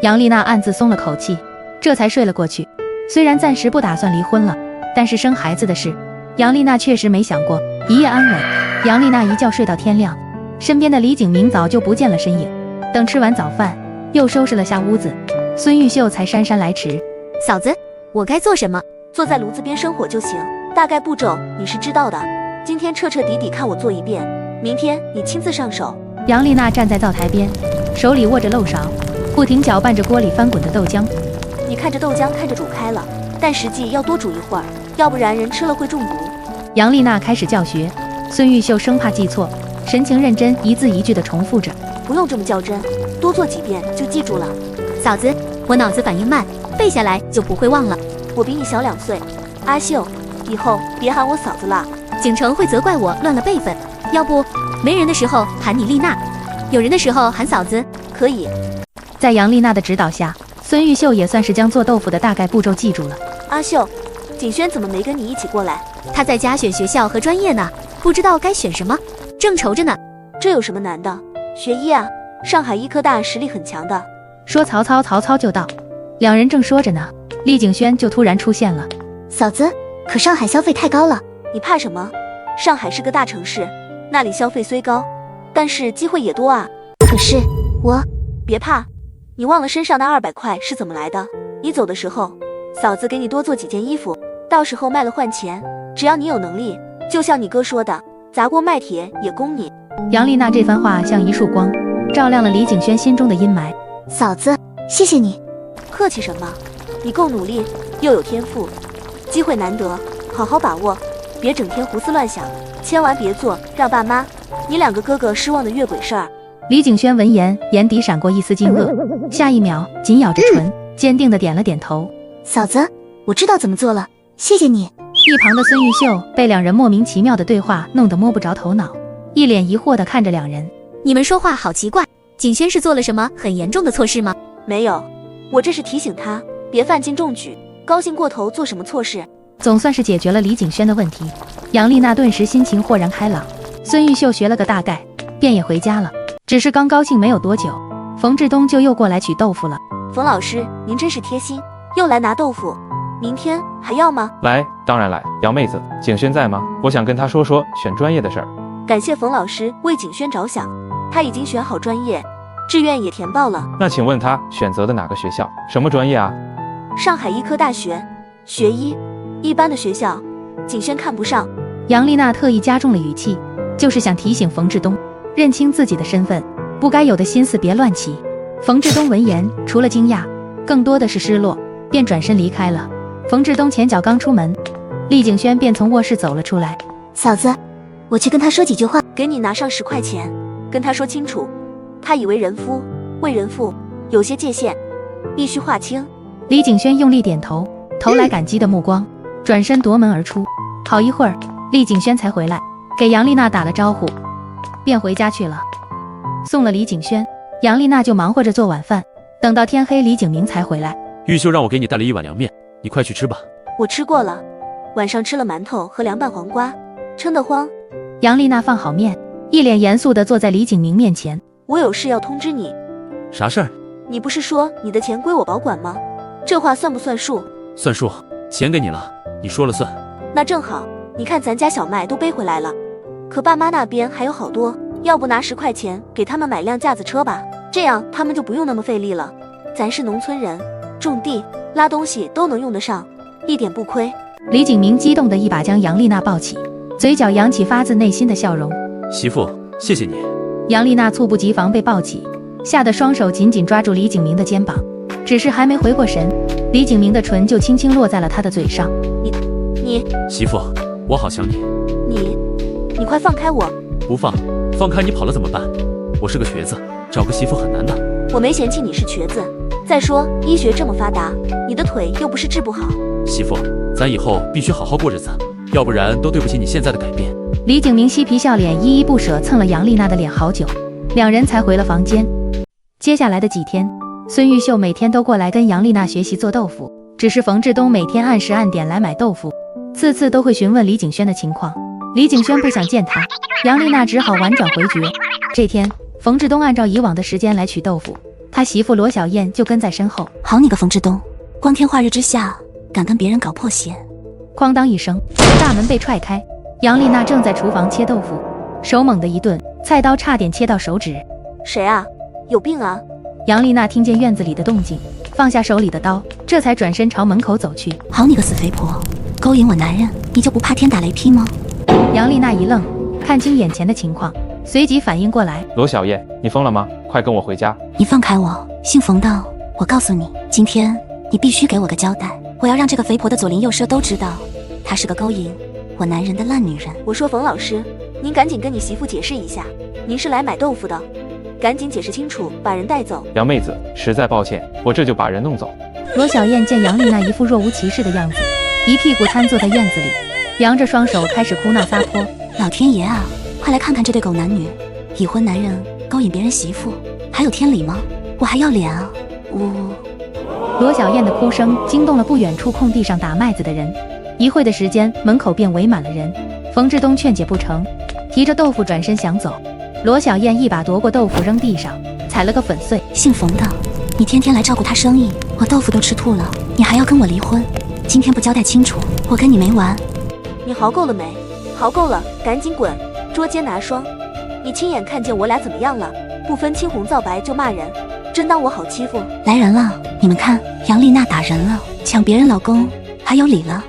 杨丽娜暗自松了口气，这才睡了过去。虽然暂时不打算离婚了，但是生孩子的事，杨丽娜确实没想过。一夜安稳，杨丽娜一觉睡到天亮，身边的李景明早就不见了身影。等吃完早饭，又收拾了下屋子，孙玉秀才姗姗来迟。嫂子，我该做什么？坐在炉子边生火就行，大概步骤你是知道的。今天彻彻底底看我做一遍，明天你亲自上手。杨丽娜站在灶台边，手里握着漏勺，不停搅拌着锅里翻滚的豆浆。你看着豆浆看着煮开了，但实际要多煮一会儿，要不然人吃了会中毒。杨丽娜开始教学，孙玉秀生怕记错，神情认真，一字一句地重复着。不用这么较真，多做几遍就记住了。嫂子，我脑子反应慢，背下来就不会忘了。我比你小2岁，阿秀，以后别喊我嫂子了。景城会责怪我乱了辈分，要不没人的时候喊你丽娜，有人的时候喊嫂子，可以。在杨丽娜的指导下，孙玉秀也算是将做豆腐的大概步骤记住了。阿秀，景轩怎么没跟你一起过来？他在家选学校和专业呢，不知道该选什么，正愁着呢。这有什么难的？学医啊，上海医科大实力很强的。说曹操就到。两人正说着呢，厉景轩就突然出现了。嫂子，可上海消费太高了。你怕什么？上海是个大城市，那里消费虽高，但是机会也多啊。可是我……别怕，你忘了身上那200块是怎么来的？你走的时候，嫂子给你多做几件衣服，到时候卖了换钱。只要你有能力，就像你哥说的，砸锅卖铁也供你。杨丽娜这番话像一束光，照亮了李景轩心中的阴霾。嫂子，谢谢你。客气什么？你够努力，又有天赋，机会难得，好好把握，别整天胡思乱想，千万别做让爸妈、你2个哥哥失望的越轨事儿。李景轩闻言，眼底闪过一丝惊愕，下一秒紧咬着唇，坚定地点了点头。嫂子，我知道怎么做了，谢谢你。一旁的孙玉秀被两人莫名其妙的对话弄得摸不着头脑，一脸疑惑地看着两人。你们说话好奇怪，景轩是做了什么很严重的错事吗？没有，我这是提醒他别犯禁中举，高兴过头做什么错事。总算是解决了李景轩的问题，杨丽娜顿时心情豁然开朗。孙玉秀学了个大概，便也回家了。只是刚高兴没有多久，冯志东就又过来取豆腐了。冯老师，您真是贴心，又来拿豆腐，明天还要吗？来，当然来。杨妹子，景轩在吗？我想跟他说说选专业的事儿。感谢冯老师为景轩着想，他已经选好专业，志愿也填报了。那请问他选择的哪个学校？什么专业啊？上海医科大学，学医。一般的学校，景轩看不上。杨丽娜特意加重了语气，就是想提醒冯志东认清自己的身份，不该有的心思别乱起。冯志东闻言，除了惊讶，更多的是失落，便转身离开了。冯志东前脚刚出门，厉景轩便从卧室走了出来。嫂子，我去跟他说几句话。给你拿上10块钱，跟他说清楚，他以为人夫、为人父有些界限，必须划清。李景轩用力点头，投来感激的目光，转身夺门而出。好一会儿，厉景轩才回来，给杨丽娜打了招呼，便回家去了。送了李景轩，杨丽娜就忙活着做晚饭。等到天黑，李景明才回来。玉秀让我给你带了1碗凉面，你快去吃吧。我吃过了，晚上吃了馒头和凉拌黄瓜，撑得慌。杨丽娜放好面，一脸严肃地坐在李景明面前。我有事要通知你。啥事儿？你不是说你的钱归我保管吗？这话算不算数？算数，钱给你了，你说了算。那正好，你看咱家小麦都背回来了，可爸妈那边还有好多，要不拿10块钱给他们买辆架子车吧，这样他们就不用那么费力了。咱是农村人，种地拉东西都能用得上，一点不亏。李景明激动地一把将杨丽娜抱起，嘴角扬起发自内心的笑容。媳妇，谢谢你。杨丽娜猝不及防被抱起，吓得双手紧紧抓住李景明的肩膀，只是还没回过神，李景明的唇就轻轻落在了她的嘴上。你媳妇，我好想你。你快放开我！不放开你跑了怎么办？我是个瘸子，找个媳妇很难的。我没嫌弃你是瘸子，再说医学这么发达，你的腿又不是治不好。媳妇，咱以后必须好好过日子，要不然都对不起你现在的改变。李景明嬉皮笑脸，依依不舍蹭了杨丽娜的脸好久，两人才回了房间。接下来的几天，孙玉秀每天都过来跟杨丽娜学习做豆腐，只是冯志东每天按时按点来买豆腐，次次都会询问李景轩的情况。李景轩不想见他，杨丽娜只好婉转回绝。这天，冯志东按照以往的时间来取豆腐，他媳妇罗小燕就跟在身后。好你个冯志东，光天化日之下敢跟别人搞破鞋！哐当一声，大门被踹开，杨丽娜正在厨房切豆腐，手猛地一顿，菜刀差点切到手指。谁啊？有病啊！杨丽娜听见院子里的动静，放下手里的刀，这才转身朝门口走去。好你个死肥婆，勾引我男人，你就不怕天打雷劈吗？杨丽娜一愣，看清眼前的情况，随即反应过来。罗小燕，你疯了吗？快跟我回家！你放开我，姓冯的，我告诉你，今天你必须给我个交代，我要让这个肥婆的左邻右舍都知道，她是个勾引我男人的烂女人。我说冯老师，您赶紧跟你媳妇解释一下，您是来买豆腐的，赶紧解释清楚，把人带走。杨妹子，实在抱歉，我这就把人弄走。罗小燕见杨丽娜一副若无其事的样子，一屁股瘫坐在院子里，扬着双手开始哭闹撒泼。老天爷啊，快来看看这对狗男女，已婚男人勾引别人媳妇，还有天理吗？我还要脸啊！呜！罗小燕的哭声惊动了不远处空地上打麦子的人，一会的时间，门口便围满了人。冯志东劝解不成，提着豆腐转身想走，罗小燕一把夺过豆腐扔地上，踩了个粉碎。姓冯的，你天天来照顾他生意，我豆腐都吃吐了，你还要跟我离婚？今天不交代清楚，我跟你没完！你嚎够了没？嚎够了，赶紧滚！捉奸拿双！你亲眼看见我俩怎么样了？不分青红皂白就骂人，真当我好欺负？来人了，你们看，杨丽娜打人了，抢别人老公，还有理了！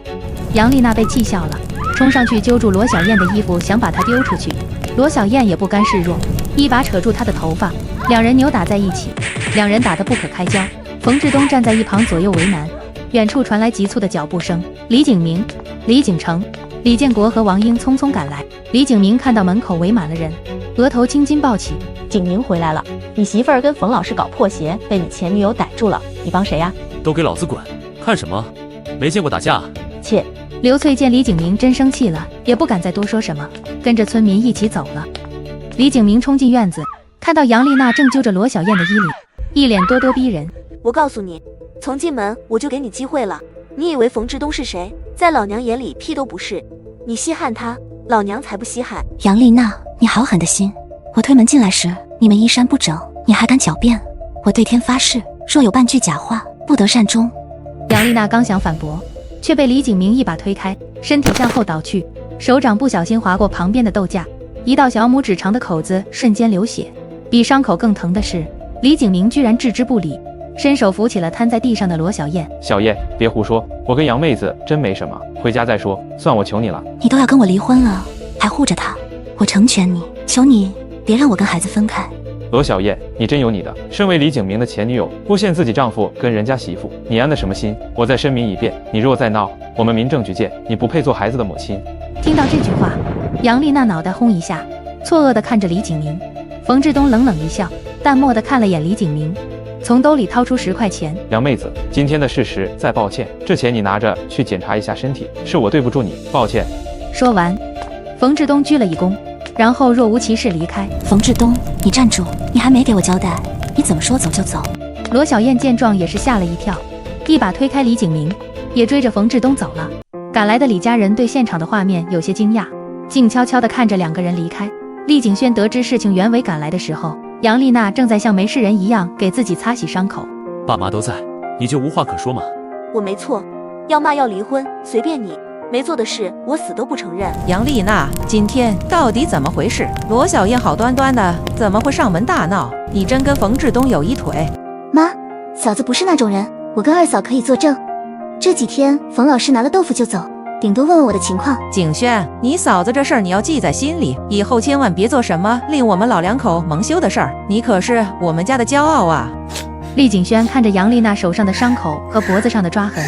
杨丽娜被气笑了，冲上去揪住罗小燕的衣服，想把她丢出去。罗小燕也不甘示弱，一把扯住她的头发，两人扭打在一起，两人打得不可开交。冯志东站在一旁左右为难。远处传来急促的脚步声，李景明、李景成、李建国和王英匆匆赶来。李景明看到门口围满了人，额头青筋暴起。景明回来了，你媳妇儿跟冯老师搞破鞋，被你前女友逮住了，你帮谁呀？都给老子滚！看什么？没见过打架？切！刘翠见李景明真生气了，也不敢再多说什么，跟着村民一起走了。李景明冲进院子，看到杨丽娜正揪着罗小燕的衣领，一脸咄咄逼人。我告诉你，从进门我就给你机会了。你以为冯志东是谁？在老娘眼里屁都不是。你稀罕他，老娘才不稀罕。杨丽娜，你好狠的心！我推门进来时，你们衣衫不整，你还敢狡辩？我对天发誓，若有半句假话，不得善终。杨丽娜刚想反驳，却被李景明一把推开，身体向后倒去，手掌不小心划过旁边的豆架，一道小拇指长的口子瞬间流血。比伤口更疼的是，李景明居然置之不理，伸手扶起了瘫在地上的罗小燕。小燕，别胡说，我跟杨妹子真没什么，回家再说，算我求你了。你都要跟我离婚了，还护着他，我成全你，求你别让我跟孩子分开。罗小燕，你真有你的！身为李景明的前女友，诬陷自己丈夫跟人家媳妇，你安的什么心？我再声明一遍，你若再闹，我们民政局见！你不配做孩子的母亲。听到这句话，杨丽娜脑袋轰一下，错愕地看着李景明。冯志东冷冷一笑，淡漠地看了眼李景明，从兜里掏出10块钱。杨妹子，今天的事实再抱歉，这钱你拿着去检查一下身体，是我对不住你，抱歉。说完，冯志东鞠了一躬，然后若无其事离开。冯志东，你站住！你还没给我交代，你怎么说走就走？罗小燕见状也是吓了一跳，一把推开李景明，也追着冯志东走了。赶来的李家人对现场的画面有些惊讶，静悄悄地看着两个人离开。厉景轩得知事情原委赶来的时候，杨丽娜正在像没事人一样给自己擦洗伤口。爸妈都在，你就无话可说吗？我没错，要骂要离婚随便你，没做的事我死都不承认。杨丽娜，今天到底怎么回事？罗小燕好端端的，怎么会上门大闹？你真跟冯志东有一腿？妈，嫂子不是那种人，我跟二嫂可以作证。这几天冯老师拿了豆腐就走，顶多问问我的情况。景轩，你嫂子这事儿你要记在心里，以后千万别做什么令我们老两口蒙羞的事儿。你可是我们家的骄傲啊！厉景轩看着杨丽娜手上的伤口和脖子上的抓痕，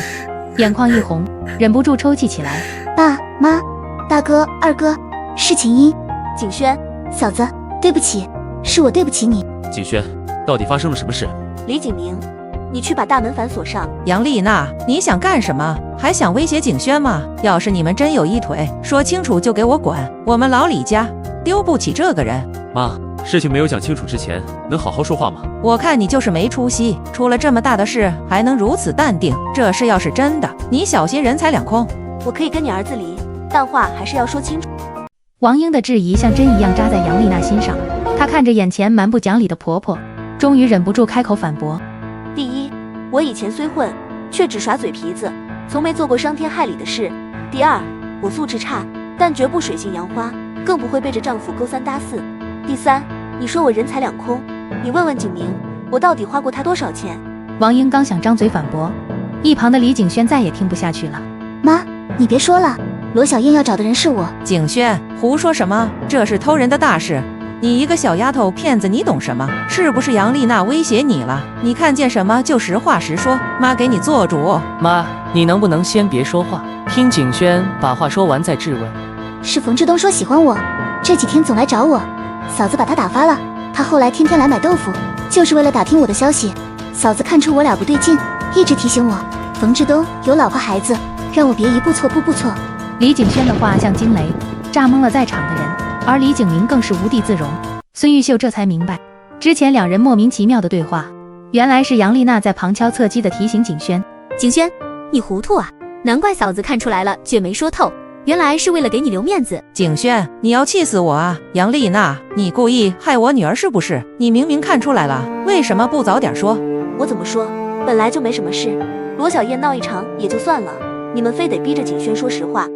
眼眶一红，忍不住抽泣起来。爸妈，大哥二哥，是秦一。景轩，嫂子，对不起，是我对不起你。景轩，到底发生了什么事？李景明，你去把大门反锁上。杨丽娜，你想干什么？还想威胁景轩吗？要是你们真有一腿，说清楚就给我滚！我们老李家丢不起这个人。妈，事情没有讲清楚之前，能好好说话吗？我看你就是没出息，出了这么大的事还能如此淡定。这事要是真的，你小心人财两空。我可以跟你儿子离，但话还是要说清楚。王英的质疑像针一样扎在杨丽娜心上，她看着眼前蛮不讲理的婆婆，终于忍不住开口反驳：第一，我以前虽混，却只耍嘴皮子，从没做过伤天害理的事。第二，我素质差，但绝不水性杨花，更不会背着丈夫勾三搭四。第三，你说我人财两空，你问问景明，我到底花过他多少钱？王英刚想张嘴反驳，一旁的李景轩再也听不下去了。妈，你别说了，罗小燕要找的人是我。景轩，胡说什么？这是偷人的大事，你一个小丫头片子，你懂什么？是不是杨丽娜威胁你了？你看见什么就实话实说，妈给你做主。妈，你能不能先别说话，听景轩把话说完再质问？是冯志东说喜欢我，这几天总来找我，嫂子把他打发了。他后来天天来买豆腐，就是为了打听我的消息。嫂子看出我俩不对劲，一直提醒我，冯志东有老婆孩子，让我别一步错步步错。李景轩的话像惊雷，炸懵了在场的人，而李景明更是无地自容。孙玉秀这才明白，之前两人莫名其妙的对话，原来是杨丽娜在旁敲侧击的提醒景轩。景轩，你糊涂啊，难怪嫂子看出来了却没说透，原来是为了给你留面子。景轩，你要气死我啊！杨丽娜，你故意害我女儿是不是？你明明看出来了，为什么不早点说？我怎么说？本来就没什么事，罗小燕闹一场也就算了，你们非得逼着景轩说实话。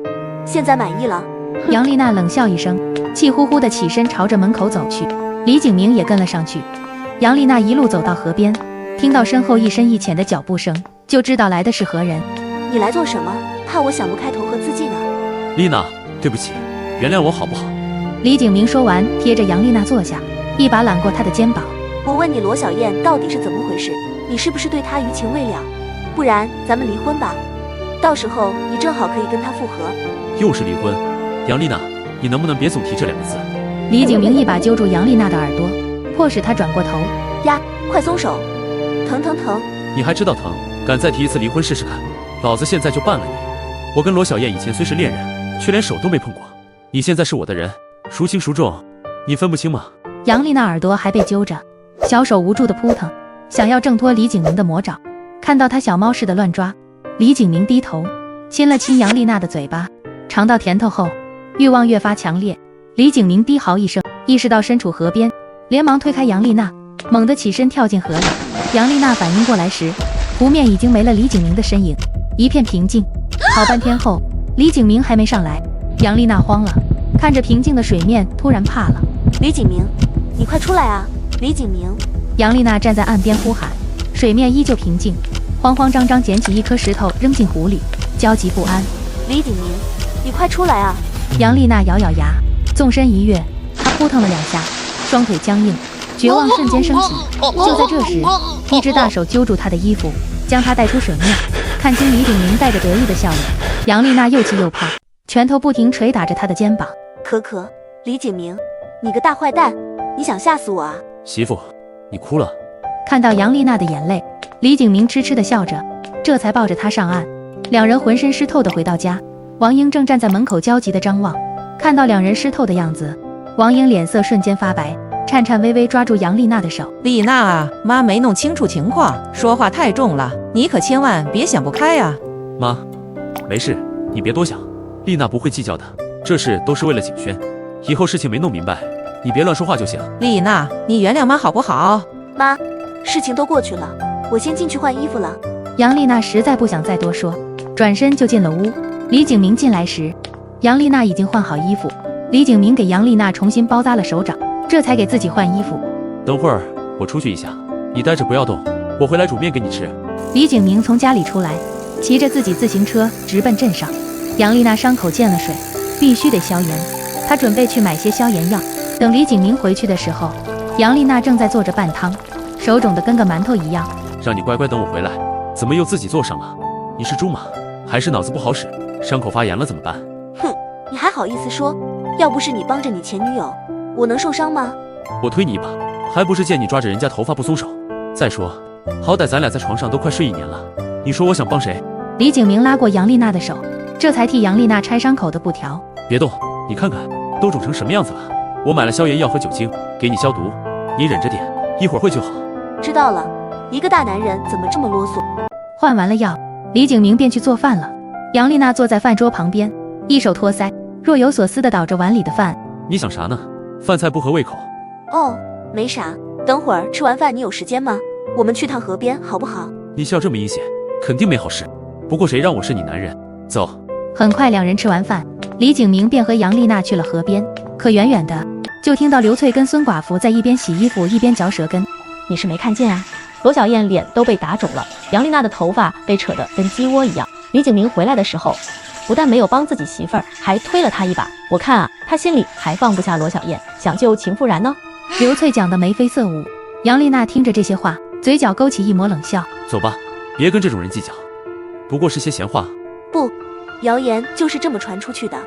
现在满意了？杨丽娜冷笑一声，气呼呼地起身朝着门口走去。李景明也跟了上去。杨丽娜一路走到河边，听到身后一深一浅的脚步声，就知道来的是何人。你来做什么？怕我想不开投河自尽啊？丽娜，对不起，原谅我好不好？李景明说完，贴着杨丽娜坐下，一把揽过她的肩膀。我问你，罗小燕到底是怎么回事？你是不是对她余情未了？不然咱们离婚吧，到时候你正好可以跟她复合。又是离婚？杨丽娜，你能不能别总提这两个字？李景明一把揪住杨丽娜的耳朵，迫使她转过头。呀，快松手！疼疼疼！你还知道疼？敢再提一次离婚试试看，老子现在就办了你！我跟罗小燕以前虽是恋人，却连手都没碰过。你现在是我的人，孰轻孰重，你分不清吗？杨丽娜耳朵还被揪着，小手无助的扑腾，想要挣脱李景明的魔爪。看到他小猫似的乱抓，李景明低头亲了亲杨丽娜的嘴巴，尝到甜头后，欲望越发强烈。李景明低嚎一声，意识到身处河边，连忙推开杨丽娜，猛地起身跳进河里。杨丽娜反应过来时，湖面已经没了李景明的身影，一片平静。好半天后，李景明还没上来，杨丽娜慌了，看着平静的水面，突然怕了。李景明，你快出来啊！李景明！杨丽娜站在岸边呼喊，水面依旧平静，慌慌张张捡起一颗石头扔进湖里，焦急不安。李景明，你快出来啊！杨丽娜咬咬牙，纵身一跃，她扑腾了两下，双腿僵硬，绝望瞬间升起。就在这时，一只大手揪住她的衣服，将她带出水面。看清李景明带着得意的笑脸，杨丽娜又气又怕，拳头不停捶打着她的肩膀。可，李景明，你个大坏蛋，你想吓死我啊！媳妇，你哭了。看到杨丽娜的眼泪，李景明痴痴地笑着，这才抱着她上岸。两人浑身湿透地回到家，王英正站在门口焦急地张望。看到两人湿透的样子，王英脸色瞬间发白，颤颤巍巍抓住杨丽娜的手。丽娜啊，妈没弄清楚情况，说话太重了，你可千万别想不开啊。妈，没事，你别多想，丽娜不会计较的，这事都是为了景轩，以后事情没弄明白，你别乱说话就行。丽娜，你原谅妈好不好？妈，事情都过去了，我先进去换衣服了。杨丽娜实在不想再多说，转身就进了屋。李景明进来时，杨丽娜已经换好衣服，李景明给杨丽娜重新包扎了手掌，这才给自己换衣服。等会儿我出去一下，你待着不要动，我回来煮面给你吃。李景明从家里出来，骑着自己自行车直奔镇上。杨丽娜伤口见了水，必须得消炎，她准备去买些消炎药。等李景明回去的时候，杨丽娜正在做着拌汤，手肿得跟个馒头一样。让你乖乖等我回来，怎么又自己做上了？你是猪吗？还是脑子不好使？伤口发炎了怎么办？哼，你还好意思说？要不是你帮着你前女友，我能受伤吗？我推你一把，还不是见你抓着人家头发不松手。再说，好歹咱俩在床上都快睡1年了，你说我想帮谁？李景明拉过杨丽娜的手，这才替杨丽娜拆伤口的布条。别动，你看看都肿成什么样子了。我买了消炎药和酒精，给你消毒，你忍着点，一会儿会就好。知道了，一个大男人怎么这么啰嗦？换完了药，李景明便去做饭了。杨丽娜坐在饭桌旁边，一手托腮，若有所思地捣着碗里的饭。你想啥呢？饭菜不合胃口，哦，没啥，等会儿吃完饭你有时间吗？我们去趟河边好不好？你笑这么阴险，肯定没好事。不过谁让我是你男人？走。很快两人吃完饭，李景明便和杨丽娜去了河边。可远远的就听到刘翠跟孙寡妇在一边洗衣服一边嚼舌根。你是没看见啊？罗小燕脸都被打肿了，杨丽娜的头发被扯得跟鸡窝一样。李景明回来的时候，不但没有帮自己媳妇儿，还推了她一把。我看啊，他心里还放不下罗小燕，想救秦复然呢。刘翠讲的眉飞色舞，杨丽娜听着这些话，嘴角勾起一抹冷笑。走吧，别跟这种人计较，不过是些闲话。不，谣言就是这么传出去的，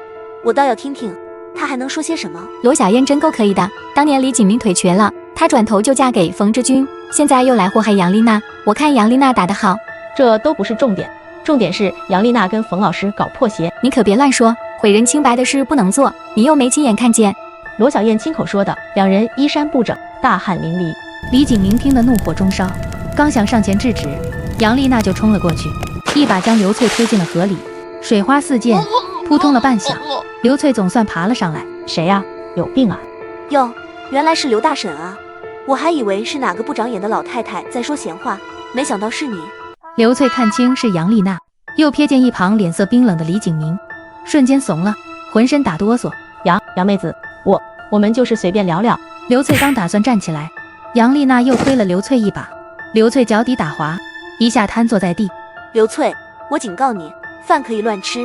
我倒要听听他还能说些什么。罗小燕真够可以的，当年李景明腿瘸了，她转头就嫁给冯之君，现在又来祸害杨丽娜。我看杨丽娜打得好。这都不是重点，重点是杨丽娜跟冯老师搞破鞋。你可别乱说，毁人清白的事不能做，你又没亲眼看见。罗小燕亲口说的，两人衣衫不整，大汗淋漓。李景明听得怒火中烧，刚想上前制止，杨丽娜就冲了过去，一把将刘翠推进了河里，水花四溅，扑通了半响，刘翠总算爬了上来。谁呀？有病啊！哟，原来是刘大婶啊！我还以为是哪个不长眼的老太太在说闲话，没想到是你。刘翠看清是杨丽娜，又瞥见一旁脸色冰冷的李景明，瞬间怂了，浑身打哆嗦。杨妹子，我们就是随便聊聊。刘翠刚打算站起来，杨丽娜又推了刘翠一把，刘翠脚底打滑，一下瘫坐在地。刘翠，我警告你，饭可以乱吃，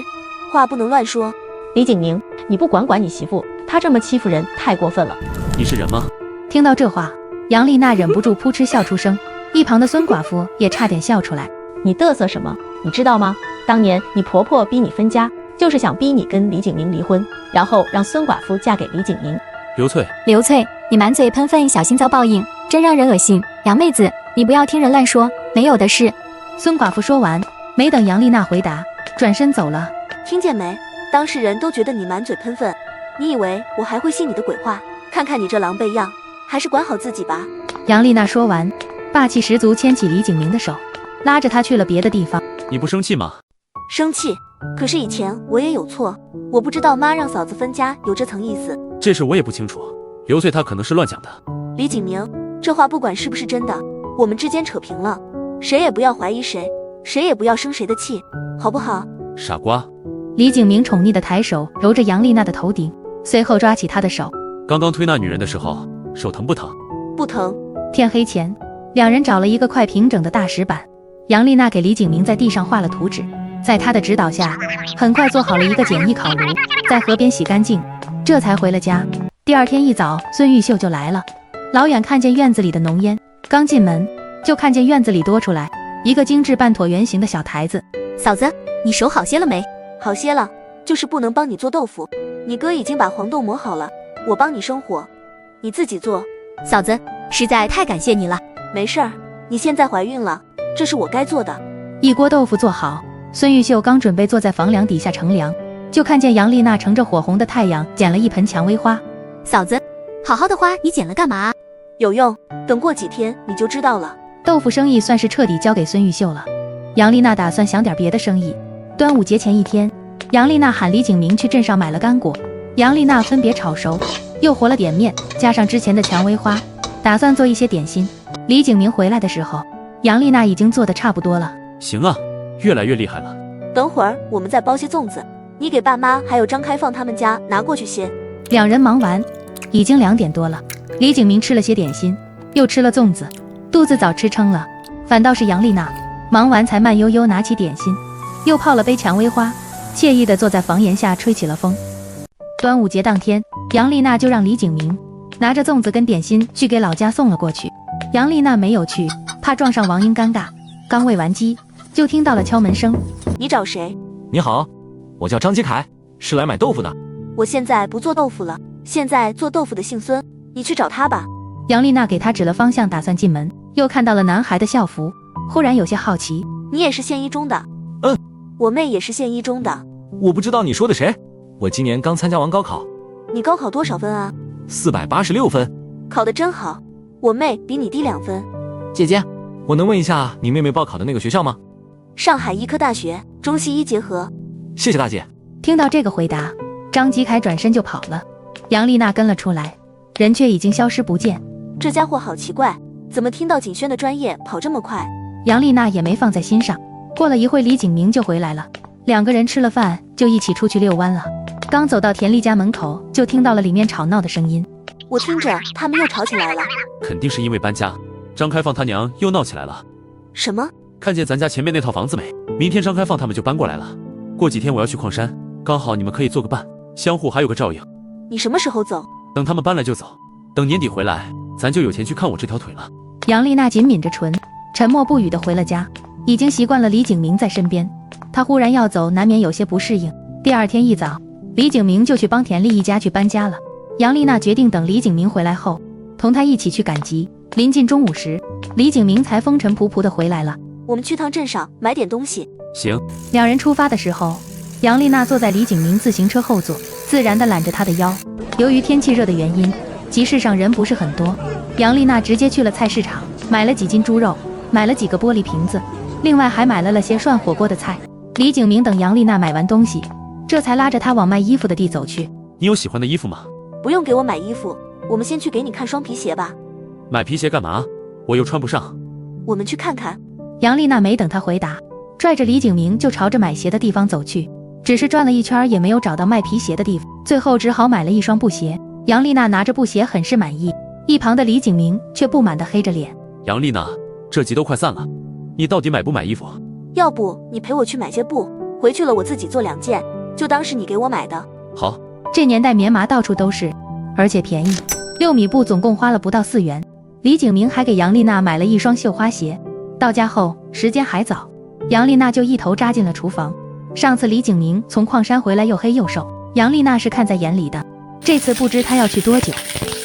话不能乱说。李景明，你不管管你媳妇，她这么欺负人太过分了。你是人吗？听到这话，杨丽娜忍不住扑哧笑出声，一旁的孙寡妇也差点笑出来。你嘚瑟什么？你知道吗？当年你婆婆逼你分家，就是想逼你跟李景明离婚，然后让孙寡妇嫁给李景明。刘翠，你满嘴喷粪，小心遭报应，真让人恶心。杨妹子，你不要听人乱说，没有的事。孙寡妇说完，没等杨丽娜回答，转身走了。听见没？当事人都觉得你满嘴喷粪，你以为我还会信你的鬼话？看看你这狼狈样，还是管好自己吧。杨丽娜说完，霸气十足牵起李景明的手，拉着他去了别的地方。你不生气吗？生气，可是以前我也有错，我不知道妈让嫂子分家有这层意思。这事我也不清楚，刘翠她可能是乱讲的。李景明，这话不管是不是真的，我们之间扯平了，谁也不要怀疑谁，谁也不要生谁的气，好不好？傻瓜。李景明宠溺的抬手揉着杨丽娜的头顶，随后抓起她的手。刚刚推那女人的时候，手疼不疼？不疼。天黑前，两人找了一个块平整的大石板，杨丽娜给李景明在地上画了图纸，在她的指导下，很快做好了一个简易烤炉，在河边洗干净，这才回了家。第二天一早，孙玉秀就来了，老远看见院子里的浓烟，刚进门就看见院子里多出来一个精致半椭圆形的小台子。嫂子，你手好些了没？好些了，就是不能帮你做豆腐。你哥已经把黄豆磨好了，我帮你生火，你自己做。嫂子，实在太感谢你了。没事儿，你现在怀孕了，这是我该做的。一锅豆腐做好，孙玉秀刚准备坐在房梁底下乘凉，就看见杨丽娜乘着火红的太阳捡了一盆蔷薇花。嫂子，好好的花你捡了干嘛？有用，等过几天你就知道了。豆腐生意算是彻底交给孙玉秀了。杨丽娜打算想点别的生意。端午节前一天，杨丽娜喊李景明去镇上买了干果，杨丽娜分别炒熟，又和了点面，加上之前的蔷薇花，打算做一些点心。李景明回来的时候，杨丽娜已经做得差不多了。行啊，越来越厉害了。等会儿我们再包些粽子，你给爸妈还有张开放他们家拿过去些。两人忙完，已经2点多了。李景明吃了些点心，又吃了粽子，肚子早吃撑了。反倒是杨丽娜忙完才慢悠悠拿起点心，又泡了杯蔷薇花，惬意地坐在房檐下吹起了风。端午节当天，杨丽娜就让李景明拿着粽子跟点心去给老家送了过去。杨丽娜没有去，怕撞上王英尴尬。刚喂完鸡，就听到了敲门声。你找谁？你好，我叫张吉凯，是来买豆腐的。我现在不做豆腐了，现在做豆腐的姓孙，你去找他吧。杨丽娜给他指了方向，打算进门，又看到了男孩的校服，忽然有些好奇。你也是县一中的？嗯，我妹也是县一中的。我不知道你说的谁，我今年刚参加完高考。你高考多少分啊？486分。考得真好，我妹比你低2分。姐姐，我能问一下你妹妹报考的那个学校吗？上海医科大学，中西医结合。谢谢大姐。听到这个回答，张吉凯转身就跑了。杨丽娜跟了出来，人却已经消失不见。这家伙好奇怪，怎么听到景轩的专业跑这么快？杨丽娜也没放在心上。过了一会，李景明就回来了，两个人吃了饭就一起出去遛弯了。刚走到田丽家门口，就听到了里面吵闹的声音。我听着他们又吵起来了。肯定是因为搬家，张开放他娘又闹起来了。什么？看见咱家前面那套房子没？明天张开放他们就搬过来了。过几天我要去矿山，刚好你们可以做个伴，相互还有个照应。你什么时候走？等他们搬来就走，等年底回来，咱就有钱去看我这条腿了。杨丽娜紧抿着唇，沉默不语地回了家。已经习惯了李景明在身边，她忽然要走，难免有些不适应。第二天一早，李景明就去帮田丽一家去搬家了。杨丽娜决定等李景明回来后，同他一起去赶集。临近中午时，李景明才风尘仆仆地回来了。我们去趟镇上买点东西。行。两人出发的时候，杨丽娜坐在李景明自行车后座，自然地揽着他的腰。由于天气热的原因，集市上人不是很多。杨丽娜直接去了菜市场，买了几斤猪肉，买了几个玻璃瓶子，另外还买了些涮火锅的菜。李景明等杨丽娜买完东西，这才拉着她往卖衣服的地走去。你有喜欢的衣服吗？不用给我买衣服，我们先去给你看双皮鞋吧。买皮鞋干嘛？我又穿不上。我们去看看。杨丽娜没等他回答，拽着李景明就朝着买鞋的地方走去。只是转了一圈也没有找到卖皮鞋的地方，最后只好买了一双布鞋。杨丽娜拿着布鞋很是满意，一旁的李景明却不满地黑着脸。杨丽娜，这集都快散了，你到底买不买衣服？要不你陪我去买些布，回去了我自己做2件，就当是你给我买的。好。这年代棉麻到处都是，而且便宜，6米布总共花了不到4元。李景明还给杨丽娜买了一双绣花鞋。到家后时间还早，杨丽娜就一头扎进了厨房。上次李景明从矿山回来又黑又瘦，杨丽娜是看在眼里的。这次不知他要去多久，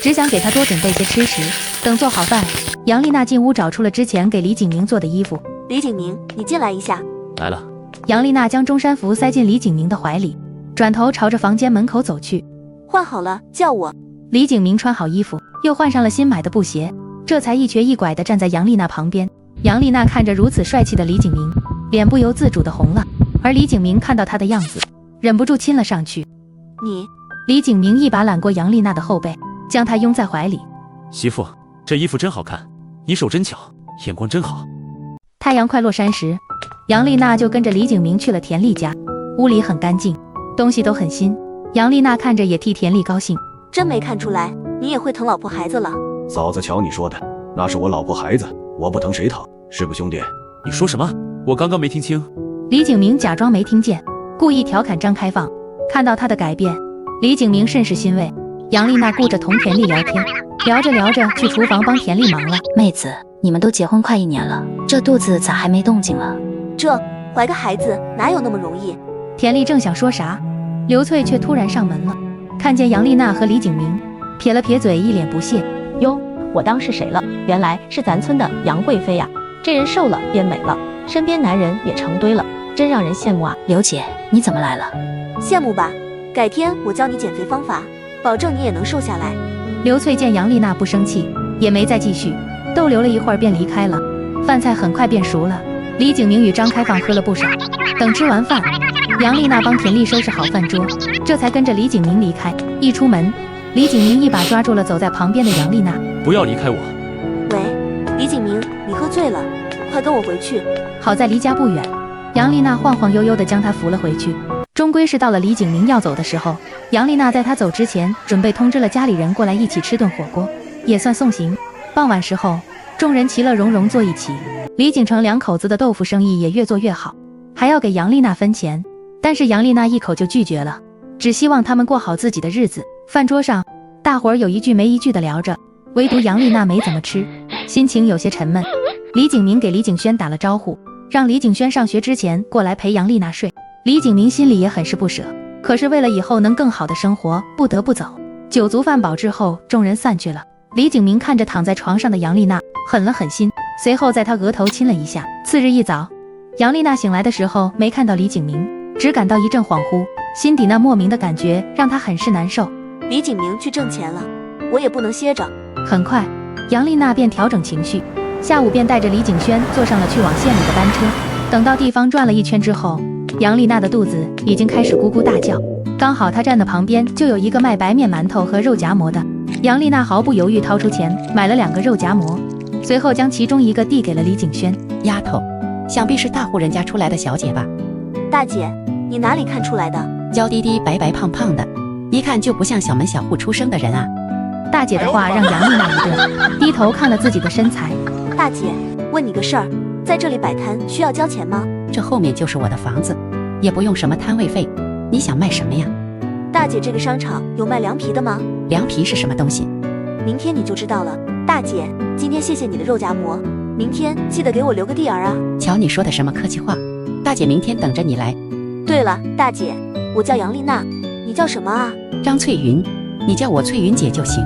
只想给他多准备些吃食。等做好饭，杨丽娜进屋找出了之前给李景明做的衣服。李景明，你进来一下。来了。杨丽娜将中山服塞进李景明的怀里，转头朝着房间门口走去。换好了叫我。李景明穿好衣服，又换上了新买的布鞋，这才一瘸一拐地站在杨丽娜旁边。杨丽娜看着如此帅气的李景明，脸不由自主地红了，而李景明看到她的样子，忍不住亲了上去。你……李景明一把揽过杨丽娜的后背，将她拥在怀里。媳妇，这衣服真好看，你手真巧，眼光真好。太阳快落山时，杨丽娜就跟着李景明去了田丽家。屋里很干净，东西都很新，杨丽娜看着也替田丽高兴。真没看出来，你也会疼老婆孩子了。嫂子，瞧你说的，那是我老婆孩子，我不疼谁疼？是不兄弟？你说什么？我刚刚没听清。李景明假装没听见，故意调侃张开放。看到他的改变，李景明甚是欣慰。杨丽娜顾着同田丽聊天，聊着聊着去厨房帮田丽忙了。妹子，你们都结婚快1年了，这肚子咋还没动静了？这怀个孩子哪有那么容易？田丽正想说啥，刘翠却突然上门了。看见杨丽娜和李景明，撇了撇嘴，一脸不屑。哟，我当是谁了？原来是咱村的杨贵妃呀！这人瘦了变美了，身边男人也成堆了，真让人羡慕啊！刘姐，你怎么来了？羡慕吧？改天我教你减肥方法，保证你也能瘦下来。刘翠见杨丽娜不生气，也没再继续，逗留了一会儿便离开了。饭菜很快变熟了，李景明与张开放喝了不少。等吃完饭，杨丽娜帮田丽收拾好饭桌，这才跟着李景明离开。一出门，李景明一把抓住了走在旁边的杨丽娜。不要离开我。喂，李景明，你喝醉了，快跟我回去。好在离家不远，杨丽娜晃晃悠悠地将他扶了回去。终归是到了李景明要走的时候，杨丽娜在他走之前准备通知了家里人过来一起吃顿火锅，也算送行。傍晚时候，众人其乐融融坐一起，李景成2口子的豆腐生意也越做越好，还要给杨丽娜分钱，但是杨丽娜一口就拒绝了，只希望他们过好自己的日子。饭桌上，大伙儿有一句没一句的聊着，唯独杨丽娜没怎么吃，心情有些沉闷。李景明给李景轩打了招呼，让李景轩上学之前过来陪杨丽娜睡。李景明心里也很是不舍，可是为了以后能更好的生活，不得不走。酒足饭饱之后，众人散去了。李景明看着躺在床上的杨丽娜，狠了狠心，随后在她额头亲了一下。次日一早，杨丽娜醒来的时候没看到李景明，只感到一阵恍惚，心底那莫名的感觉让她很是难受。李景明去挣钱了，我也不能歇着。很快，杨丽娜便调整情绪，下午便带着李景轩坐上了去往县里的班车。等到地方转了一圈之后，杨丽娜的肚子已经开始咕咕大叫，刚好她站的旁边就有一个卖白面馒头和肉夹馍的。杨丽娜毫不犹豫掏出钱买了2个肉夹馍，随后将其中一个递给了李景轩。丫头，想必是大户人家出来的小姐吧？大姐，你哪里看出来的？娇滴滴白白胖胖的，一看就不像小门小户出生的人啊。大姐的话让杨丽娜一顿，低头看了自己的身材。大姐，问你个事儿，在这里摆摊需要交钱吗？这后面就是我的房子，也不用什么摊位费。你想卖什么呀？大姐，这个商场有卖凉皮的吗？凉皮是什么东西？明天你就知道了。大姐，今天谢谢你的肉夹馍，明天记得给我留个地儿啊。瞧你说的什么客气话，大姐明天等着你来。对了，大姐，我叫杨丽娜，你叫什么啊？张翠云，你叫我翠云姐就行。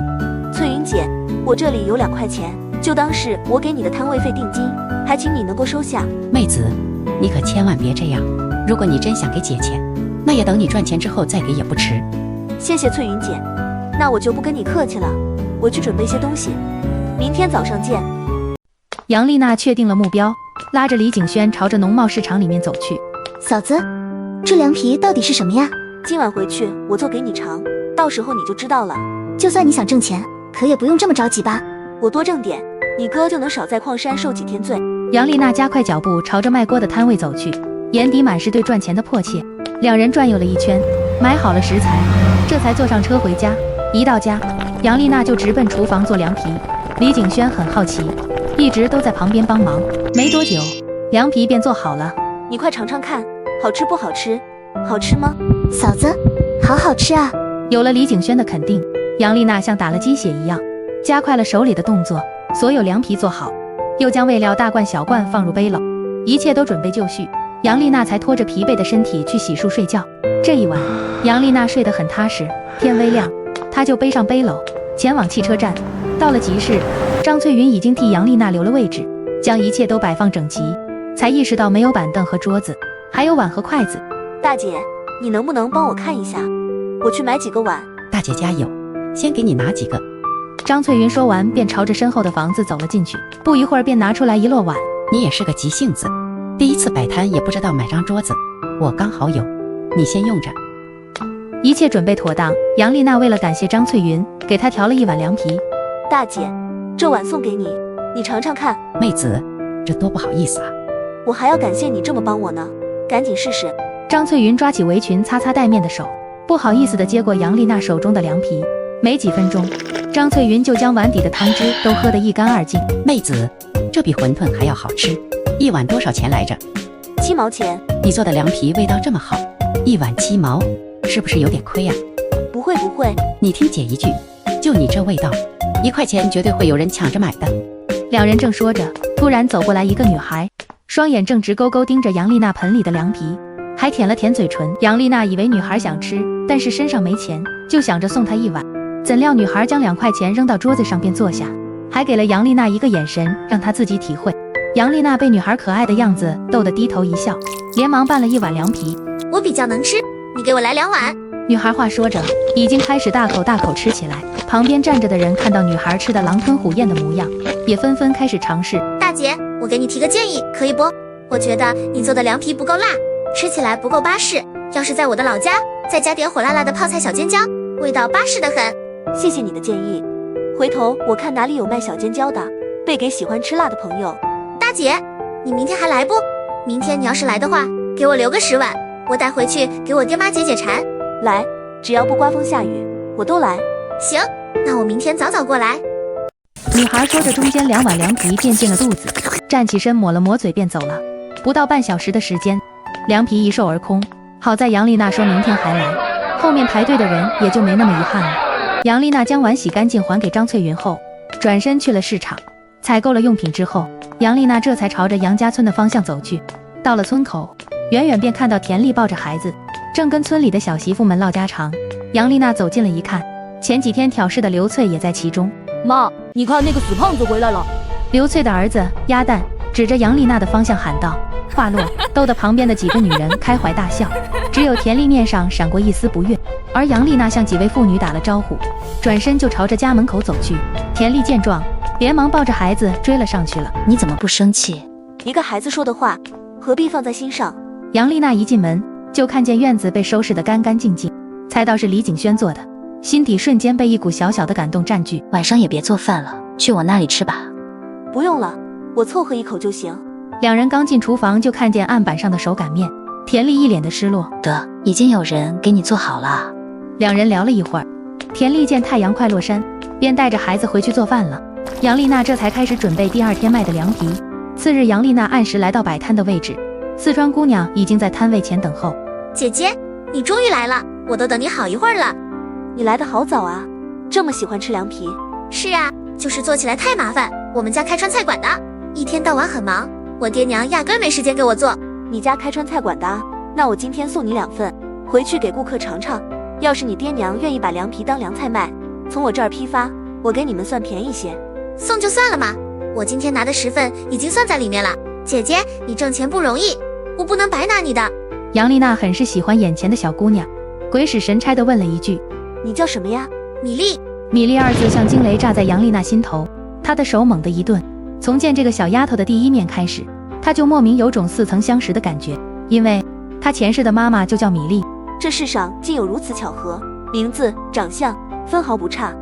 翠云姐，我这里有2块钱，就当是我给你的摊位费定金，还请你能够收下。妹子，你可千万别这样，如果你真想给姐钱，那也等你赚钱之后再给也不迟。谢谢翠云姐，那我就不跟你客气了，我去准备些东西，明天早上见。杨丽娜确定了目标，拉着李景轩朝着农贸市场里面走去。嫂子，这凉皮到底是什么呀？今晚回去我做给你尝，到时候你就知道了。就算你想挣钱，可也不用这么着急吧？我多挣点，你哥就能少在矿山受几天罪。杨丽娜加快脚步朝着卖锅的摊位走去，眼底满是对赚钱的迫切。2人转悠了一圈，买好了食材，这才坐上车回家。一到家，杨丽娜就直奔厨房做凉皮。李景轩很好奇，一直都在旁边帮忙。没多久，凉皮便做好了。你快尝尝看，好吃不好吃？好吃吗？嫂子，好好吃啊！有了李景轩的肯定，杨丽娜像打了鸡血一样，加快了手里的动作。所有凉皮做好，又将味料大罐小罐放入背篓，一切都准备就绪。杨丽娜才拖着疲惫的身体去洗漱睡觉。这一晚，杨丽娜睡得很踏实。天微亮，她就背上背篓，前往汽车站。到了集市，张翠云已经替杨丽娜留了位置，将一切都摆放整齐，才意识到没有板凳和桌子，还有碗和筷子。大姐，你能不能帮我看一下？我去买几个碗。大姐加油，先给你拿几个。张翠云说完，便朝着身后的房子走了进去。不一会儿，便拿出来一摞碗。你也是个急性子，第一次摆摊也不知道买张桌子，我刚好有，你先用着。一切准备妥当，杨丽娜为了感谢张翠云，给她调了一碗凉皮。大姐，这碗送给你，你尝尝看。妹子，这多不好意思啊！我还要感谢你这么帮我呢，赶紧试试。张翠云抓起围裙擦擦带面的手，不好意思地接过杨丽娜手中的凉皮。没几分钟，张翠云就将碗底的汤汁都喝得一干二净。妹子，这比馄饨还要好吃，一碗多少钱来着？7毛钱。你做的凉皮味道这么好，一碗7毛，是不是有点亏啊？不会不会，你听姐一句，就你这味道，1块钱绝对会有人抢着买的。2人正说着，突然走过来一个女孩，双眼正直勾勾盯着杨丽娜盆里的凉皮，还舔了舔嘴唇。杨丽娜以为女孩想吃，但是身上没钱，就想着送她一碗。怎料女孩将2块钱扔到桌子上便坐下，还给了杨丽娜一个眼神，让她自己体会。杨丽娜被女孩可爱的样子逗得低头一笑，连忙拌了一碗凉皮。我比较能吃，你给我来2碗。女孩话说着，已经开始大口大口吃起来。旁边站着的人看到女孩吃的狼吞虎咽的模样，也纷纷开始尝试。大姐，我给你提个建议，可以不？我觉得你做的凉皮不够辣，吃起来不够巴适。要是在我的老家，再加点火辣辣的泡菜小尖椒，味道巴适得很。谢谢你的建议，回头我看哪里有卖小尖椒的，备给喜欢吃辣的朋友。大姐，你明天还来不？明天你要是来的话，给我留个10碗，我带回去给我爹妈解解馋。来，只要不刮风下雨，我都来。行，那我明天早早过来。女孩说着，中间2碗凉皮便进了肚子，站起身抹了抹嘴便走了。不到半小时的时间，凉皮一售而空。好在杨丽娜说明天还来，后面排队的人也就没那么遗憾了。杨丽娜将碗洗干净还给张翠云后，转身去了市场，采购了用品之后，杨丽娜这才朝着杨家村的方向走去。到了村口，远远便看到田丽抱着孩子，正跟村里的小媳妇们唠家常。杨丽娜走近了一看，前几天挑事的刘翠也在其中。妈，你看那个死胖子回来了。刘翠的儿子鸭蛋指着杨丽娜的方向喊道，话落，逗得旁边的几个女人开怀大笑，只有田丽面上闪过一丝不悦。而杨丽娜向几位妇女打了招呼，转身就朝着家门口走去。田丽见状，连忙抱着孩子追了上去了。你怎么不生气？一个孩子说的话，何必放在心上？杨丽娜一进门就看见院子被收拾得干干净净，猜到是李景轩做的，心底瞬间被一股小小的感动占据。晚上也别做饭了，去我那里吃吧。不用了，我凑合一口就行。两人刚进厨房就看见案板上的手擀面，田丽一脸的失落。得，已经有人给你做好了。两人聊了一会儿，田丽见太阳快落山，便带着孩子回去做饭了。杨丽娜这才开始准备第二天卖的凉皮。次日，杨丽娜按时来到摆摊的位置，四川姑娘已经在摊位前等候。姐姐，你终于来了，我都等你好一会儿了。你来得好早啊，这么喜欢吃凉皮？是啊，就是做起来太麻烦，我们家开川菜馆的，一天到晚很忙，我爹娘压根没时间给我做。你家开川菜馆的？那我今天送你2份，回去给顾客尝尝。要是你爹娘愿意把凉皮当凉菜卖，从我这儿批发，我给你们算便宜些。送就算了嘛，我今天拿的10份已经算在里面了。姐姐，你挣钱不容易，我不能白拿你的。杨丽娜很是喜欢眼前的小姑娘，鬼使神差地问了一句：你叫什么呀？米粒。米粒2字像惊雷炸在杨丽娜心头，她的手猛地一顿。从见这个小丫头的第一面开始，她就莫名有种似曾相识的感觉，因为她前世的妈妈就叫米粒。这世上竟有如此巧合，名字、长相分毫不差。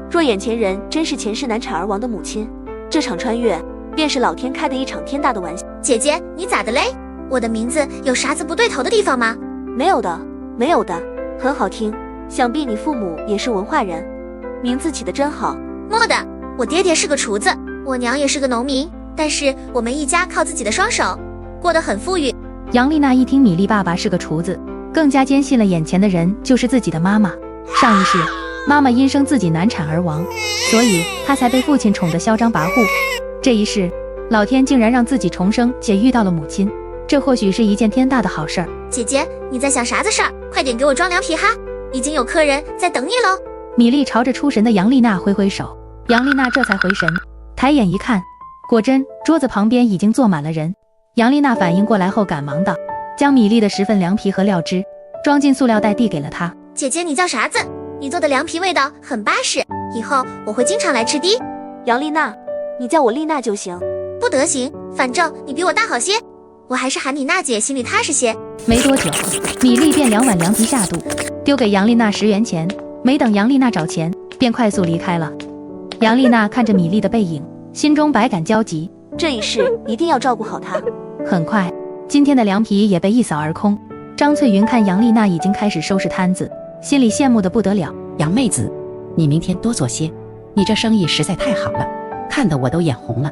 若眼前人真是前世难产而亡的母亲，这场穿越便是老天开的一场天大的玩笑。姐姐，你咋的嘞？我的名字有啥子不对头的地方吗？没有的，没有的，很好听。想必你父母也是文化人，名字起得真好。么的，我爹爹是个厨子，我娘也是个农民，但是我们一家靠自己的双手，过得很富裕。杨丽娜一听米粒爸爸是个厨子，更加坚信了眼前的人就是自己的妈妈。上一世，妈妈因生自己难产而亡，所以她才被父亲宠得嚣张跋扈。这一世，老天竟然让自己重生且遇到了母亲，这或许是一件天大的好事儿。姐姐，你在想啥子事儿？快点给我装凉皮哈，已经有客人在等你喽。米粒朝着出神的杨丽娜挥挥手，杨丽娜这才回神，抬眼一看，果真桌子旁边已经坐满了人。杨丽娜反应过来后，赶忙道：将米粒的10份凉皮和料汁装进塑料袋递给了她。姐姐，你叫啥子？你做的凉皮味道很巴适，以后我会经常来吃的。杨丽娜，你叫我丽娜就行。不得行，反正你比我大好些，我还是喊你娜姐心里踏实些。没多久，米粒便2碗凉皮下肚，丢给杨丽娜10元钱。没等杨丽娜找钱，便快速离开了。杨丽娜看着米粒的背影，心中百感交集。这一世一定要照顾好她。很快，今天的凉皮也被一扫而空。张翠云看杨丽娜已经开始收拾摊子，心里羡慕得不得了。杨妹子，你明天多做些，你这生意实在太好了，看得我都眼红了。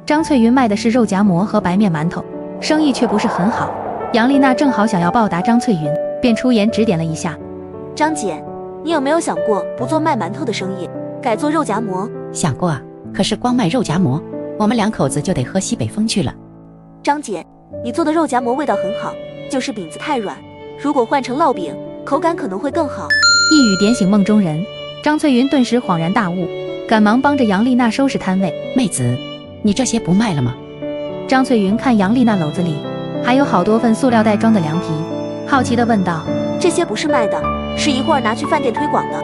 张翠云卖的是肉夹馍和白面馒头，生意却不是很好。杨丽娜正好想要报答张翠云，便出言指点了一下。张姐，你有没有想过不做卖馒头的生意，改做肉夹馍？想过啊，可是光卖肉夹馍，我们2口子就得喝西北风去了。张姐，你做的肉夹馍味道很好，就是饼子太软，如果换成烙饼，口感可能会更好。一语点醒梦中人，张翠云顿时恍然大悟，赶忙帮着杨丽娜收拾摊位。妹子，你这些不卖了吗？张翠云看杨丽娜篓子里还有好多份塑料袋装的凉皮，好奇地问道：这些不是卖的，是一会儿拿去饭店推广的。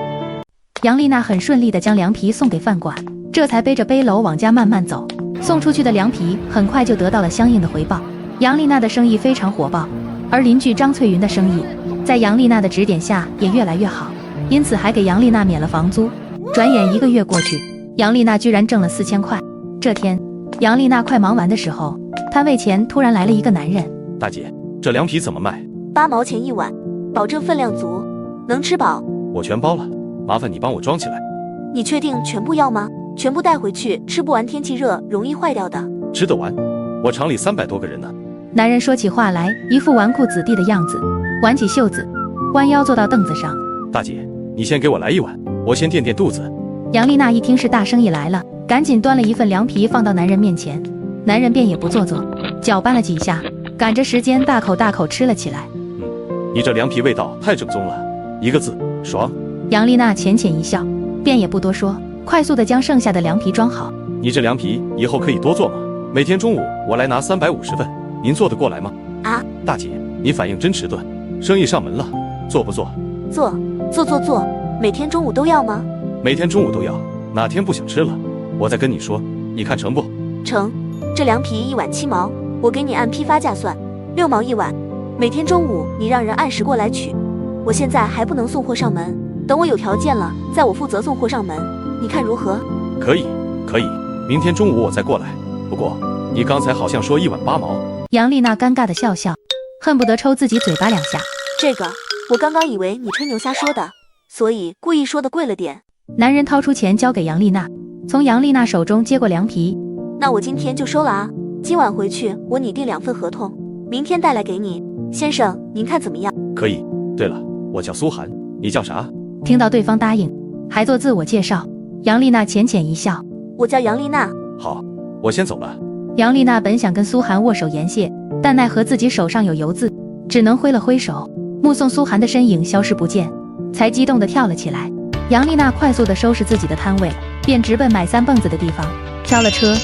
杨丽娜很顺利地将凉皮送给饭馆，这才背着背篓往家慢慢走。送出去的凉皮很快就得到了相应的回报，杨丽娜的生意非常火爆，而邻居张翠云的生意在杨丽娜的指点下也越来越好，因此还给杨丽娜免了房租。转眼1个月过去，杨丽娜居然挣了4000块。这天，杨丽娜快忙完的时候，摊位前突然来了一个男人。大姐，这凉皮怎么卖？8毛钱1碗，保证分量足，能吃饱。我全包了，麻烦你帮我装起来。你确定全部要吗？全部带回去吃不完，天气热容易坏掉的。吃得完，我厂里300多个人呢。男人说起话来一副纨绔子弟的样子，挽起袖子，弯腰坐到凳子上。大姐，你先给我来1碗，我先垫垫肚子。杨丽娜一听是大生意来了，赶紧端了1份凉皮放到男人面前。男人便也不做作，搅拌了几下，赶着时间大口大口吃了起来。你这凉皮味道太正宗了，1个字，爽。杨丽娜浅浅一笑，便也不多说，快速地将剩下的凉皮装好。你这凉皮以后可以多做吗？每天中午我来拿350份，您做得过来吗？啊，大姐，你反应真迟钝，生意上门了，做不做？做，每天中午都要吗？每天中午都要，哪天不想吃了，我再跟你说，你看成不？成。这凉皮1碗7毛，我给你按批发价算，6毛1碗。每天中午你让人按时过来取，我现在还不能送货上门，等我有条件了，再我负责送货上门，你看如何？可以，可以，明天中午我再过来。不过你刚才好像说1碗8毛。杨丽娜尴尬的笑笑，恨不得抽自己嘴巴2下。这个我刚刚以为你吹牛瞎说的，所以故意说的贵了点。男人掏出钱交给杨丽娜，从杨丽娜手中接过凉皮。那我今天就收了啊，今晚回去我拟定2份合同，明天带来给你。先生，您看怎么样？可以。对了，我叫苏涵，你叫啥？听到对方答应，还做自我介绍，杨丽娜浅浅一笑。我叫杨丽娜。好，我先走了。杨丽娜本想跟苏涵握手言谢，但奈何自己手上有油渍，只能挥了挥手，目送苏涵的身影消失不见，才激动地跳了起来。杨丽娜快速地收拾自己的摊位，便直奔买3蹦子的地方，挑了车，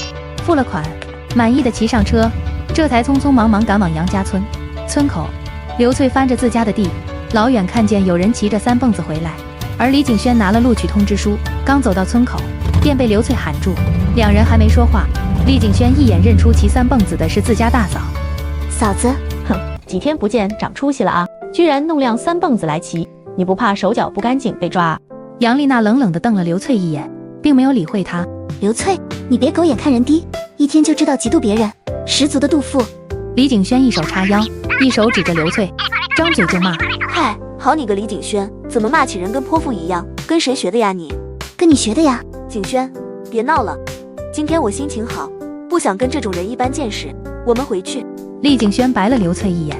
付了款，满意的骑上车，这才匆匆忙忙赶往杨家村。村口，刘翠翻着自家的地，老远看见有人骑着3蹦子回来，而李景轩拿了录取通知书，刚走到村口，便被刘翠喊住。两人还没说话，李景轩一眼认出骑3蹦子的是自家大嫂。嫂子，哼，几天不见，长出息了啊！居然弄辆3蹦子来骑，你不怕手脚不干净被抓啊？杨丽娜冷冷地瞪了刘翠一眼，并没有理会她。刘翠，你别狗眼看人低，一天就知道嫉妒别人，十足的妒妇。李景轩一手叉腰，一手指着刘翠，张嘴就骂。嗨，好你个李景轩，怎么骂起人跟泼妇一样？跟谁学的呀你？跟你学的呀。景轩，别闹了，今天我心情好，不想跟这种人一般见识，我们回去。厉景轩白了刘翠一眼，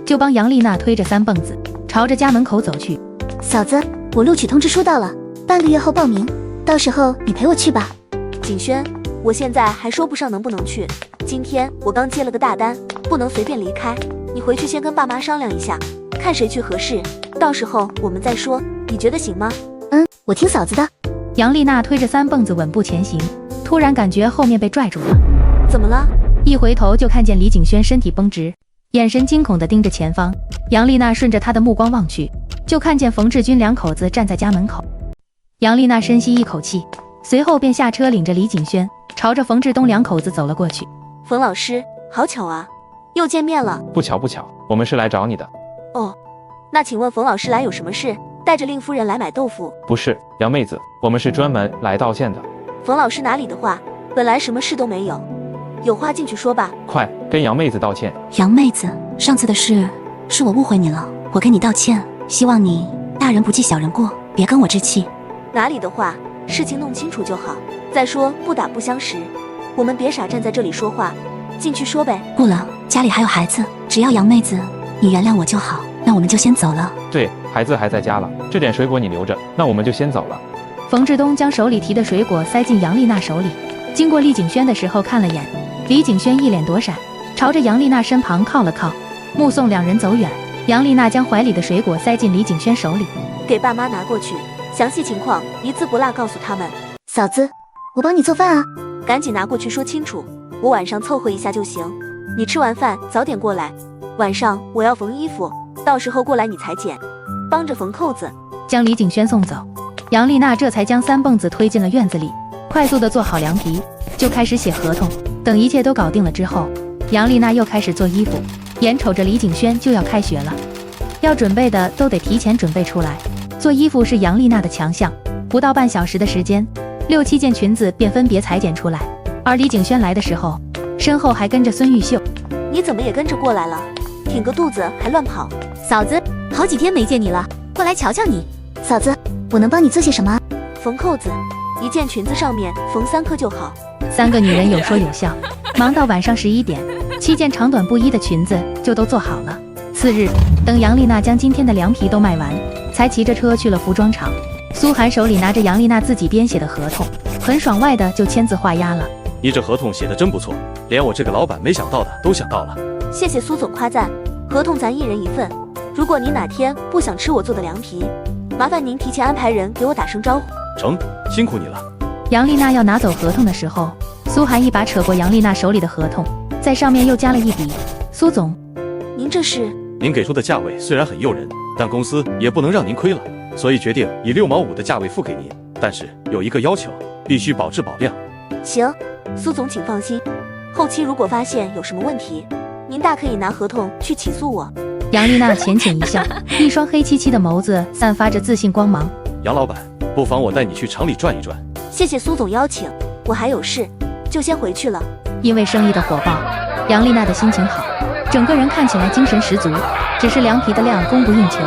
就帮杨丽娜推着3蹦子，朝着家门口走去。嫂子，我录取通知书到了，半个月后报名，到时候你陪我去吧。景轩，我现在还说不上能不能去，今天我刚接了个大单，不能随便离开，你回去先跟爸妈商量一下，看谁去合适，到时候我们再说，你觉得行吗？我听嫂子的。杨丽娜推着3蹦子稳步前行，突然感觉后面被拽住了。怎么了？一回头就看见李景轩身体绷直，眼神惊恐地盯着前方。杨丽娜顺着他的目光望去，就看见冯志军2口子站在家门口。杨丽娜深吸一口气，随后便下车领着李景轩朝着冯志东2口子走了过去。冯老师，好巧啊，又见面了。不巧不巧，我们是来找你的。哦，那请问冯老师来有什么事？带着令夫人来买豆腐？不是，杨妹子，我们是专门来道歉的。冯老师哪里的话，本来什么事都没有，有话进去说吧。快跟杨妹子道歉。杨妹子，上次的事是我误会你了，我跟你道歉，希望你大人不计小人过，别跟我置气。哪里的话，事情弄清楚就好。再说不打不相识，我们别傻站在这里说话，进去说呗。不了，家里还有孩子，只要杨妹子你原谅我就好，那我们就先走了。对，孩子还在家了，这点水果你留着，那我们就先走了。冯志东将手里提的水果塞进杨丽娜手里，经过厉景轩的时候看了眼，李景轩一脸躲闪，朝着杨丽娜身旁靠了靠，目送2人走远。杨丽娜将怀里的水果塞进李景轩手里，给爸妈拿过去，详细情况一字不落告诉他们。嫂子，我帮你做饭啊，赶紧拿过去说清楚，我晚上凑合一下就行。你吃完饭早点过来，晚上我要缝衣服，到时候过来你裁剪，帮着缝扣子。将李景轩送走，杨丽娜这才将3蹦子推进了院子里，快速地做好凉皮，就开始写合同。等一切都搞定了之后，杨丽娜又开始做衣服。眼瞅着李景轩就要开学了，要准备的都得提前准备出来。做衣服是杨丽娜的强项，不到半小时的时间，6、7件裙子便分别裁剪出来。而李景轩来的时候，身后还跟着孙玉秀。你怎么也跟着过来了？挺个肚子还乱跑。嫂子，好几天没见你了，过来瞧瞧你。嫂子，我能帮你做些什么？缝扣子，1件裙子上面缝3颗就好。3个女人有说有笑，忙到晚上11点，7件长短不一的裙子就都做好了。次日，等杨丽娜将今天的凉皮都卖完，才骑着车去了服装厂。苏涵手里拿着杨丽娜自己编写的合同，很爽外的就签字画押了。你这合同写的真不错，连我这个老板没想到的都想到了。谢谢苏总夸赞，合同咱1人1份。如果你哪天不想吃我做的凉皮，麻烦您提前安排人给我打声招呼。成，辛苦你了。杨丽娜要拿走合同的时候，苏涵一把扯过杨丽娜手里的合同，在上面又加了一笔。苏总，您这是？您给出的价位虽然很诱人，但公司也不能让您亏了，所以决定以6毛5的价位付给您，但是有一个要求，必须保质保量。行，苏总请放心，后期如果发现有什么问题，您大可以拿合同去起诉我。杨丽娜浅浅一笑，一双黑漆漆的眸子散发着自信光芒，杨老板，不妨我带你去厂里转一转。谢谢苏总邀请，我还有事，就先回去了。因为生意的火爆，杨丽娜的心情好，整个人看起来精神十足。只是凉皮的量供不应求，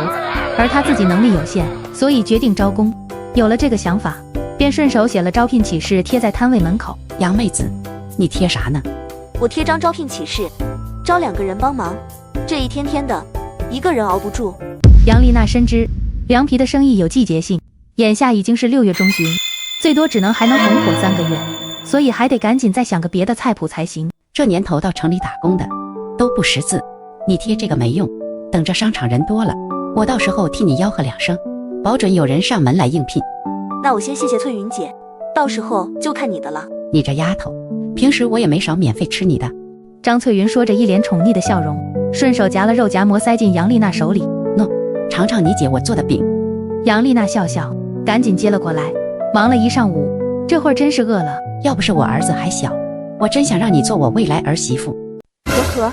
而她自己能力有限，所以决定招工。有了这个想法，便顺手写了招聘启事贴在摊位门口。杨妹子，你贴啥呢？我贴张招聘启事，招2个人帮忙。这一天天的，一个人熬不住。杨丽娜深知凉皮的生意有季节性，眼下已经是6月中旬，最多只能还能红火3个月，所以还得赶紧再想个别的菜谱才行。这年头到城里打工的都不识字，你贴这个没用，等着商场人多了，我到时候替你吆喝2声，保准有人上门来应聘。那我先谢谢翠云姐，到时候就看你的了。你这丫头，平时我也没少免费吃你的。张翠云说着，一脸宠溺的笑容，顺手夹了肉夹馍塞进杨丽娜手里。喏，尝尝你姐我做的饼。杨丽娜笑笑，赶紧接了过来。忙了一上午，这会儿真是饿了。要不是我儿子还小，我真想让你做我未来儿媳妇。呵呵。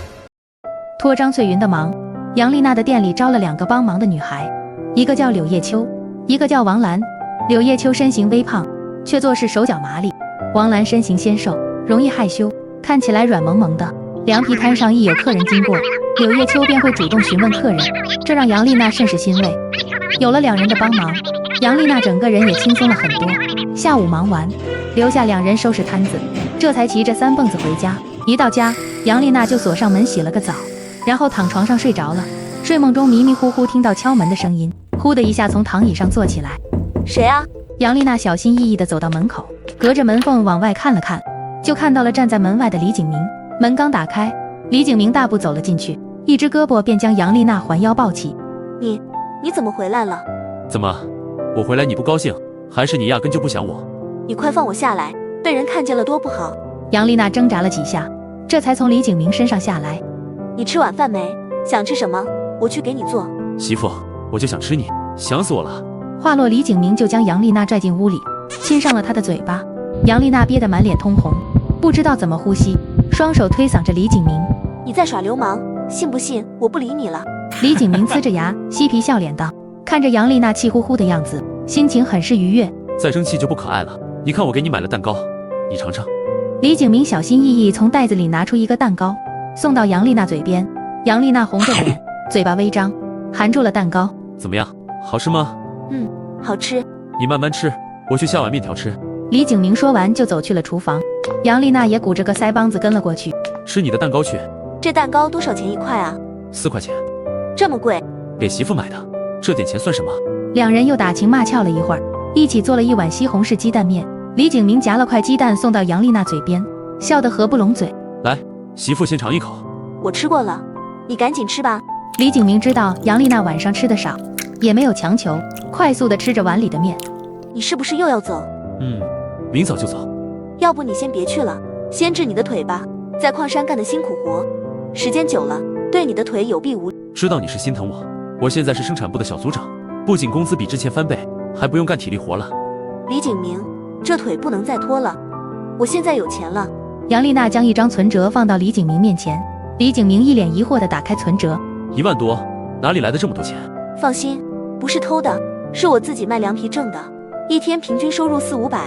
托张翠云的忙，杨丽娜的店里招了2个帮忙的女孩，一个叫柳叶秋，一个叫王兰。柳叶秋身形微胖，却做事手脚麻利；王兰身形纤瘦，容易害羞，看起来软萌萌的。凉皮摊上一有客人经过，柳叶秋便会主动询问客人，这让杨丽娜甚是欣慰。有了2人的帮忙，杨丽娜整个人也轻松了很多。下午忙完，留下2人收拾摊子，这才骑着3蹦子回家。一到家，杨丽娜就锁上门洗了个澡，然后躺床上睡着了。睡梦中迷迷糊糊听到敲门的声音，呼的一下从躺椅上坐起来。谁啊？杨丽娜小心翼翼地走到门口，隔着门缝往外看了看，就看到了站在门外的李景明。门刚打开，李景明大步走了进去，一只胳膊便将杨丽娜环腰抱起。你怎么回来了？怎么，我回来你不高兴，还是你压根就不想我？你快放我下来，被人看见了多不好。杨丽娜挣扎了几下，这才从李景明身上下来。你吃晚饭没？想吃什么？我去给你做。媳妇，我就想吃你，想死我了。话落，李景明就将杨丽娜拽进屋里，亲上了她的嘴巴。杨丽娜憋得满脸通红，不知道怎么呼吸，双手推搡着李景明。你在耍流氓，信不信我不理你了？李景明呲着牙，嬉皮笑脸道，看着杨丽娜气呼呼的样子，心情很是愉悦。再生气就不可爱了。你看我给你买了蛋糕，你尝尝。李景明小心翼翼从袋子里拿出一个蛋糕，送到杨丽娜嘴边。杨丽娜红着脸，嘴巴微张，含住了蛋糕。怎么样，好吃吗？好吃。你慢慢吃，我去下碗面条吃。李景明说完就走去了厨房，杨丽娜也鼓着个腮帮子跟了过去。吃你的蛋糕去。这蛋糕多少钱一块啊？4块钱。这么贵？给媳妇买的，这点钱算什么？2人又打情骂俏了一会儿，一起做了一碗西红柿鸡蛋面。李景明夹了块鸡蛋送到杨丽娜嘴边，笑得合不拢嘴。来，媳妇先尝一口。我吃过了，你赶紧吃吧。李景明知道杨丽娜晚上吃的少，也没有强求，快速地吃着碗里的面。你是不是又要走？明早就走。要不你先别去了，先治你的腿吧，在矿山干的辛苦活，时间久了对你的腿有弊无利。知道你是心疼我，我现在是生产部的小组长，不仅工资比之前翻倍，还不用干体力活了。李景明，这腿不能再拖了，我现在有钱了。杨丽娜将一张存折放到李景明面前，李景明一脸疑惑地打开存折，1万多，哪里来的这么多钱？放心，不是偷的，是我自己卖凉皮挣的，一天平均收入400-500，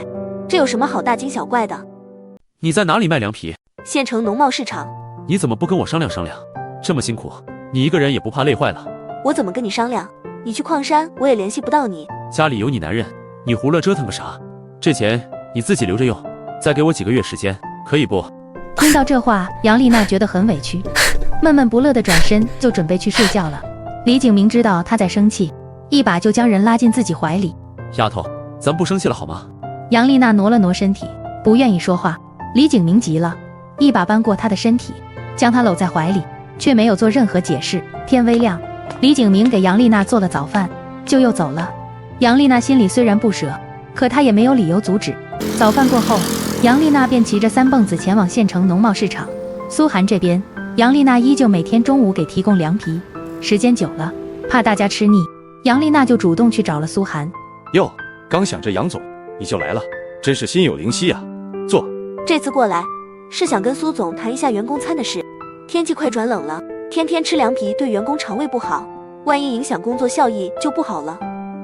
这有什么好大惊小怪的？你在哪里卖凉皮？县城农贸市场。你怎么不跟我商量商量？这么辛苦，你一个人也不怕累坏了？我怎么跟你商量？你去矿山，我也联系不到你。家里有你男人，你胡乱折腾个啥？这钱你自己留着用，再给我几个月时间，可以不？听到这话，杨丽娜觉得很委屈，闷闷不乐地转身就准备去睡觉了。李景明知道她在生气，一把就将人拉进自己怀里。丫头，咱不生气了好吗？杨丽娜挪了挪身体，不愿意说话。李景明急了，一把扳过她的身体，将她搂在怀里，却没有做任何解释。天微亮，李景明给杨丽娜做了早饭，就又走了。杨丽娜心里虽然不舍，可她也没有理由阻止。早饭过后，杨丽娜便骑着3蹦子前往县城农贸市场。苏涵这边，杨丽娜依旧每天中午给提供凉皮，时间久了，怕大家吃腻，杨丽娜就主动去找了苏涵。哟，刚想着杨总你就来了，真是心有灵犀啊。坐。这次过来是想跟苏总谈一下员工餐的事。天气快转冷了，天天吃凉皮对员工肠胃不好，万一影响工作效益就不好了。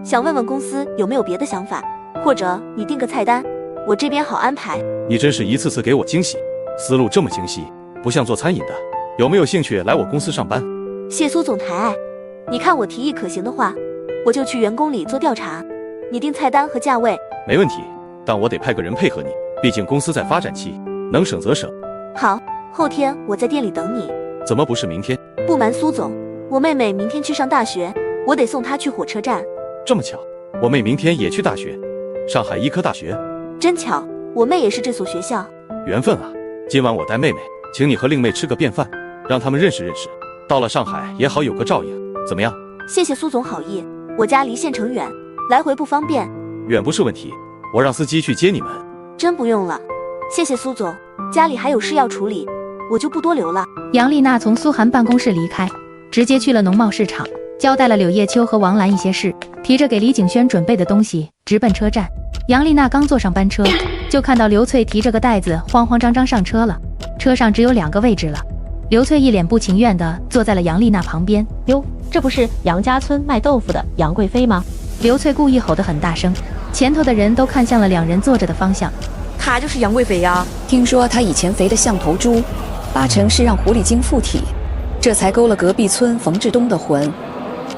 想问问公司有没有别的想法，或者你定个菜单，我这边好安排。你真是一次次给我惊喜，思路这么清晰，不像做餐饮的。有没有兴趣来我公司上班？谢苏总抬爱，你看我提议可行的话，我就去员工里做调查，你定菜单和价位。没问题，但我得派个人配合你，毕竟公司在发展期，能省则省。好，后天我在店里等你。怎么不是明天？不瞒苏总，我妹妹明天去上大学，我得送她去火车站。这么巧，我妹明天也去大学，上海医科大学。真巧，我妹也是这所学校。缘分啊！今晚我带妹妹，请你和令妹吃个便饭，让他们认识认识。到了上海也好有个照应，怎么样？谢谢苏总好意，我家离县城远，来回不方便。远不是问题，我让司机去接你们。真不用了，谢谢苏总，家里还有事要处理，我就不多留了。杨丽娜从苏涵办公室离开，直接去了农贸市场，交代了柳叶秋和王兰一些事，提着给李景轩准备的东西，直奔车站。杨丽娜刚坐上班车，就看到刘翠提着个袋子，慌慌张张上车了。车上只有2个位置了，刘翠一脸不情愿地坐在了杨丽娜旁边。哟，这不是杨家村卖豆腐的杨贵妃吗？刘翠故意吼得很大声，前头的人都看向了2人坐着的方向。她就是杨贵妃呀！听说她以前肥得像头猪，8成是让狐狸精附体，这才勾了隔壁村冯志东的魂。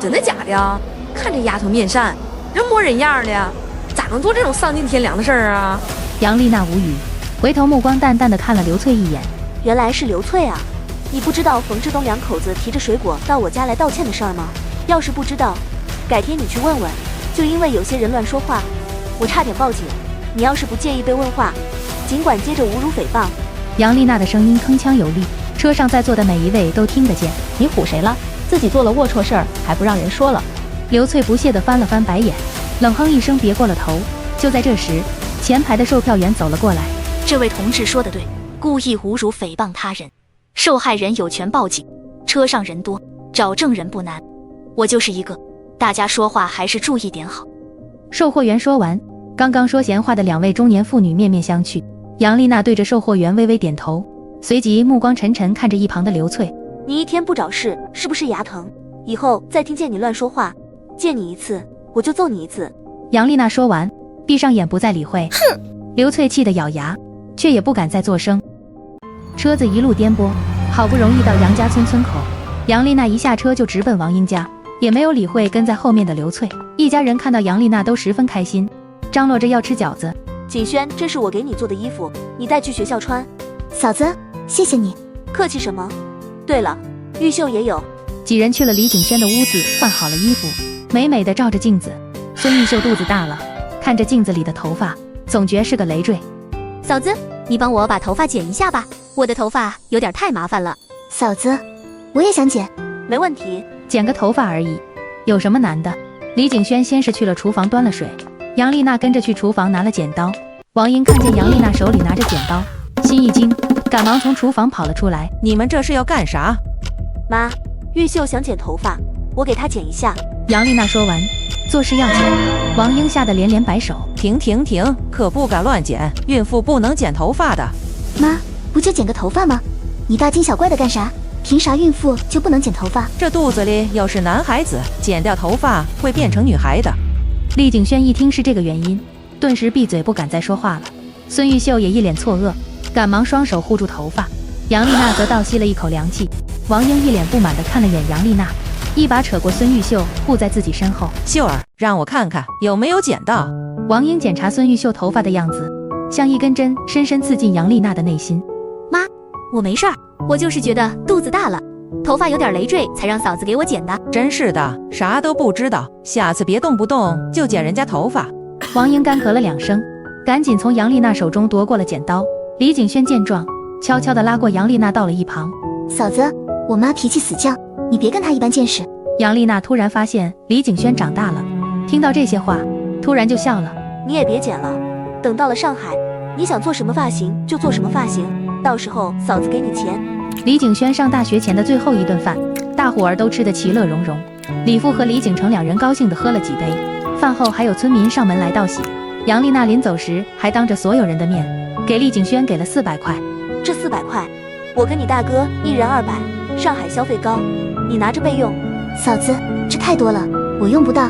真的假的呀？看这丫头面善，人模人样的，咋能做这种丧尽天良的事儿啊？杨丽娜无语，回头目光淡淡的看了刘翠一眼。原来是刘翠啊！你不知道冯志东2口子提着水果到我家来道歉的事儿吗？要是不知道，改天你去问问。就因为有些人乱说话，我差点报警。你要是不介意被问话，尽管接着侮辱诽谤。杨丽娜的声音铿锵有力，车上在座的每一位都听得见。你唬谁了？自己做了龌龊事儿还不让人说了？刘翠不屑地翻了翻白眼，冷哼一声，别过了头。就在这时，前排的售票员走了过来。这位同志说得对，故意侮辱诽谤他人，受害人有权报警。车上人多，找证人不难，我就是一个，大家说话还是注意点好。售货员说完，刚刚说闲话的2位中年妇女面面相觑。杨丽娜对着售货员微微点头，随即目光沉沉看着一旁的刘翠。你一天不找事，是不是牙疼？以后再听见你乱说话，见你一次我就揍你一次。杨丽娜说完，闭上眼不再理会。哼！刘翠气得咬牙，却也不敢再作声。车子一路颠簸，好不容易到杨家村村口，杨丽娜一下车就直奔王英家，也没有理会跟在后面的刘翠。一家人看到杨丽娜都十分开心，张罗着要吃饺子。景轩，这是我给你做的衣服，你带去学校穿。嫂子，谢谢你。客气什么？对了，玉秀也有。几人去了李景轩的屋子，换好了衣服，美美的照着镜子。孙玉秀肚子大了，看着镜子里的头发，总觉是个累赘。嫂子，你帮我把头发剪一下吧，我的头发有点太麻烦了。嫂子，我也想剪。没问题，剪个头发而已，有什么难的？李景轩先是去了厨房端了水，杨丽娜跟着去厨房拿了剪刀。王英看见杨丽娜手里拿着剪刀，心一惊，赶忙从厨房跑了出来。你们这是要干啥？妈，玉秀想剪头发，我给她剪一下。杨丽娜说完，做事要紧。王英吓得连连摆手。停，可不敢乱剪，孕妇不能剪头发的。妈，不就剪个头发吗？你大惊小怪的干啥？凭啥孕妇就不能剪头发？这肚子里要是男孩子，剪掉头发会变成女孩的。厉景轩一听是这个原因，顿时闭嘴不敢再说话了。孙玉秀也一脸错愕，赶忙双手护住头发。杨丽娜则倒吸了一口凉气。王英一脸不满地看了眼杨丽娜，一把扯过孙玉秀，护在自己身后。秀儿，让我看看有没有剪到。王英检查孙玉秀头发的样子，像一根针深深刺进杨丽娜的内心。妈，我没事儿，我就是觉得肚子大了，头发有点累赘，才让嫂子给我剪的。真是的，啥都不知道，下次别动不动就剪人家头发。王英干咳了2声，赶紧从杨丽娜手中夺过了剪刀。李景轩见状，悄悄地拉过杨丽娜到了一旁。嫂子，我妈脾气死犟，你别跟她一般见识。杨丽娜突然发现李景轩长大了，听到这些话，突然就笑了。你也别剪了，等到了上海，你想做什么发型就做什么发型，到时候嫂子给你钱。李景轩上大学前的最后一顿饭，大伙儿都吃得其乐融融。李父和李景成2人高兴地喝了几杯，饭后还有村民上门来道喜。杨丽娜临走时还当着所有人的面给李景轩给了400块。这400块，我跟你大哥1人200，上海消费高，你拿着备用。嫂子，这太多了，我用不到。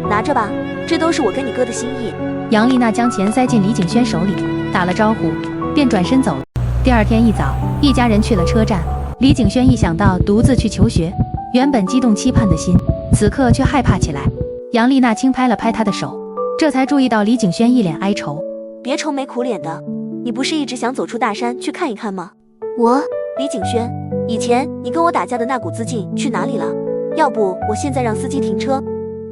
拿着吧，这都是我跟你哥的心意。杨丽娜将钱塞进李景轩手里，打了招呼，便转身走了。第二天一早，一家人去了车站。李景轩一想到独自去求学，原本激动期盼的心，此刻却害怕起来。杨丽娜轻拍了拍他的手，这才注意到李景轩一脸哀愁。别愁眉苦脸的，你不是一直想走出大山去看一看吗？我，李景轩，以前你跟我打架的那股资劲去哪里了？要不我现在让司机停车，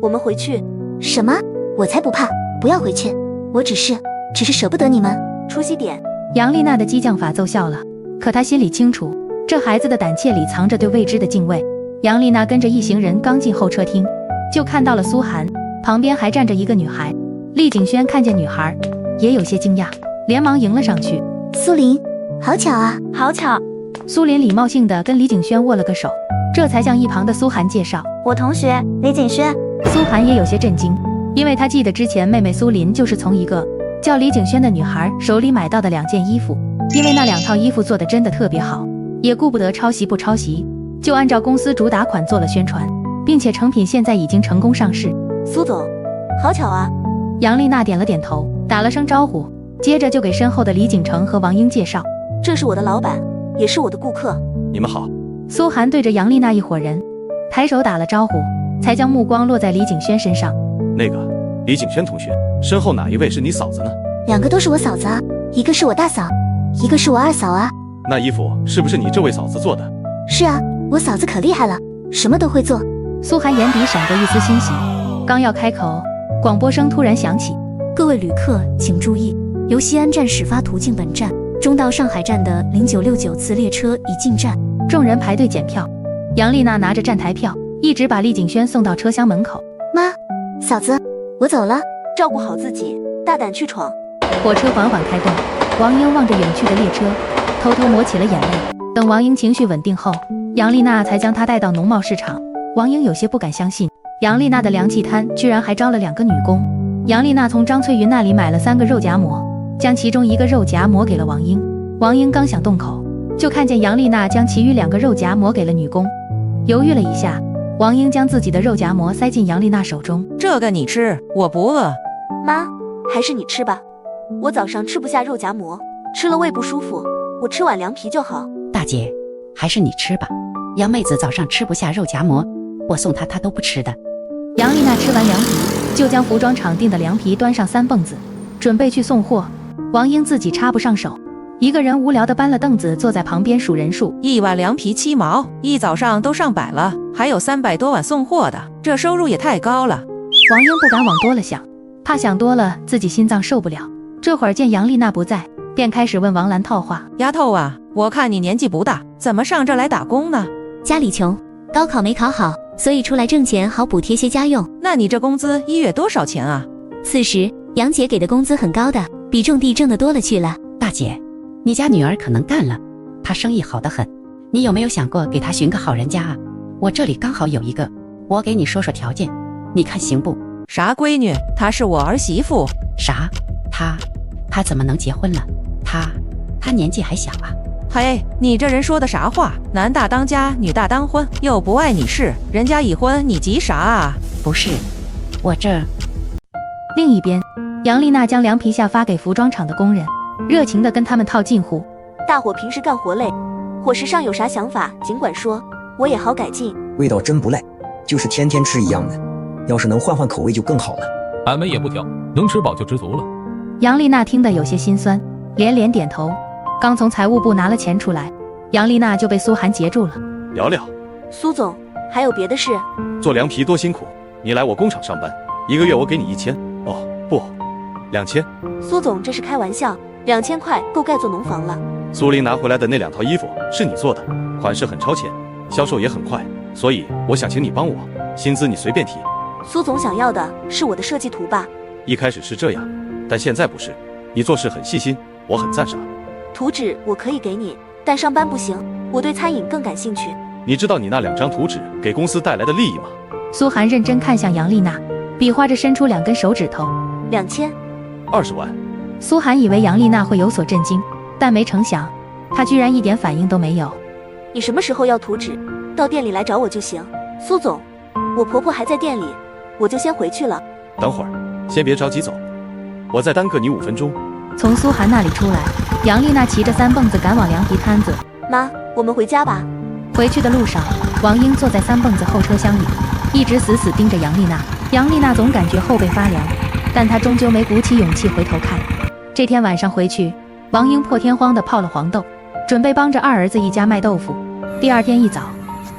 我们回去。什么？我才不怕，不要回去，我只是舍不得你们。出息点。杨丽娜的激将法奏效了，可她心里清楚，这孩子的胆怯里藏着对未知的敬畏。杨丽娜跟着一行人刚进候车厅，就看到了苏涵，旁边还站着一个女孩。厉景轩看见女孩，也有些惊讶，连忙迎了上去。苏林，好巧啊，好巧。苏林礼貌性地跟李景轩握了个手，这才向一旁的苏涵介绍，我同学李景轩。苏涵也有些震惊，因为她记得之前妹妹苏林就是从一个叫李景轩的女孩手里买到的2件衣服，因为那2套衣服做的真的特别好，也顾不得抄袭不抄袭，就按照公司主打款做了宣传，并且成品现在已经成功上市。苏总，好巧啊。杨丽娜点了点头，打了声招呼，接着就给身后的李景成和王英介绍，这是我的老板，也是我的顾客。你们好。苏涵对着杨丽娜一伙人抬手打了招呼，才将目光落在李景轩身上。那个李景轩同学，身后哪一位是你嫂子呢？2个都是我嫂子啊，一个是我大嫂，一个是我二嫂啊。那衣服是不是你这位嫂子做的？是啊，我嫂子可厉害了，什么都会做。苏涵眼底闪过一丝欣喜，刚要开口，广播声突然响起，各位旅客请注意，由西安站始发途径本站，中到上海站的0969次列车已进站。众人排队检票，杨丽娜拿着站台票，一直把厉景轩送到车厢门口。妈，嫂子，我走了，照顾好自己，大胆去闯。火车缓缓开动，王英望着远去的列车，偷偷抹起了眼泪。等王英情绪稳定后，杨丽娜才将她带到农贸市场。王英有些不敢相信，杨丽娜的凉气摊居然还招了2个女工。杨丽娜从张翠云那里买了3个肉夹馍，将其中1个肉夹馍给了王英。王英刚想动口，就看见杨丽娜将其余2个肉夹馍给了女工。犹豫了一下，王英将自己的肉夹馍塞进杨丽娜手中。这个你吃，我不饿。妈，还是你吃吧，我早上吃不下肉夹馍，吃了胃不舒服，我吃碗凉皮就好。大姐，还是你吃吧，杨妹子早上吃不下肉夹馍，我送她都不吃的。杨丽娜吃完凉皮，就将服装厂订的凉皮端上3蹦子，准备去送货。王英自己插不上手，一个人无聊地搬了凳子坐在旁边数人数。1碗凉皮7毛，一早上都上百了，还有300多碗送货的，这收入也太高了。王英不敢往多了想，怕想多了自己心脏受不了。这会儿见杨丽娜不在，便开始问王兰套话。丫头啊，我看你年纪不大，怎么上这来打工呢？家里穷，高考没考好，所以出来挣钱好补贴些家用。那你这工资1月多少钱啊？40，杨姐给的工资很高的，比种地挣得多了去了。大姐，你家女儿可能干了，她生意好得很，你有没有想过给她寻个好人家啊？我这里刚好有一个，我给你说说条件，你看行不？啥闺女？她是我儿媳妇。啥？她怎么能结婚了？她年纪还小啊。嘿，你这人说的啥话？男大当家，女大当婚，又不碍你事，人家已婚，你急啥啊？不是，我这……另一边，杨丽娜将凉皮下发给服装厂的工人，热情地跟他们套近乎。大伙平时干活累，伙食上有啥想法尽管说，我也好改进。味道真不赖，就是天天吃一样的，要是能换换口味就更好了。俺们也不挑，能吃饱就知足了。杨丽娜听得有些心酸，连连点头。刚从财务部拿了钱出来，杨丽娜就被苏涵截住了。聊聊。苏总，还有别的事？做凉皮多辛苦，你来我工厂上班，1个月我给你1000，哦不，2000。苏总这是开玩笑，2000块够盖座农房了。苏林拿回来的那2套衣服是你做的，款式很超前，销售也很快，所以我想请你帮我，薪资你随便提。苏总想要的是我的设计图吧？一开始是这样，但现在不是。你做事很细心，我很赞赏。图纸我可以给你，但上班不行，我对餐饮更感兴趣。你知道你那2张图纸给公司带来的利益吗？苏涵认真看向杨丽娜，比划着伸出2根手指头。2000，20万。苏涵以为杨丽娜会有所震惊，但没成想，她居然一点反应都没有。你什么时候要图纸？到店里来找我就行。苏总，我婆婆还在店里，我就先回去了。等会儿，先别着急走，我再耽搁你5分钟。从苏涵那里出来，杨丽娜骑着3蹦子赶往凉皮摊子。妈，我们回家吧。回去的路上，王英坐在3蹦子后车厢里，一直死死盯着杨丽娜。杨丽娜总感觉后背发凉，但她终究没鼓起勇气回头看。这天晚上回去，王英破天荒地泡了黄豆，准备帮着二儿子一家卖豆腐。第二天一早，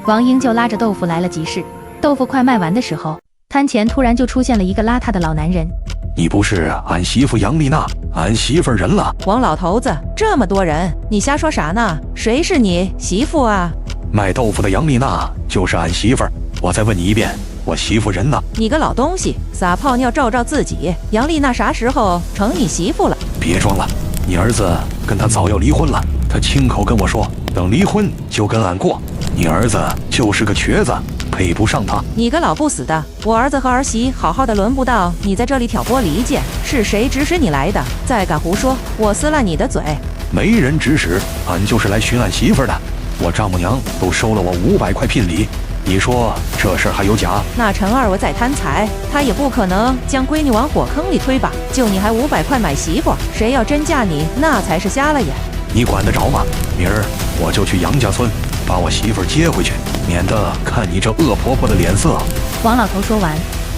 王英就拉着豆腐来了集市。豆腐快卖完的时候，摊前突然就出现了一个邋遢的老男人。你不是俺媳妇杨丽娜，俺媳妇人了。王老头子，这么多人，你瞎说啥呢？谁是你媳妇啊？卖豆腐的杨丽娜就是俺媳妇儿。我再问你一遍，我媳妇人呢？你个老东西，撒泡尿照照自己。杨丽娜啥时候成你媳妇了？别装了，你儿子跟她早要离婚了，他亲口跟我说，等离婚就跟俺过。你儿子就是个瘸子，配不上他。你个老不死的，我儿子和儿媳好好的，轮不到你在这里挑拨离间。是谁指使你来的？再敢胡说，我撕烂你的嘴！没人指使，俺就是来寻俺媳妇的。我丈母娘都收了我500块聘礼，你说这事儿还有假？那陈二我在贪财，他也不可能将闺女往火坑里推吧？就你还500块买媳妇，谁要真嫁你，那才是瞎了眼。你管得着吗？明儿我就去杨家村把我媳妇接回去，免得看你这恶婆婆的脸色。王老头说完，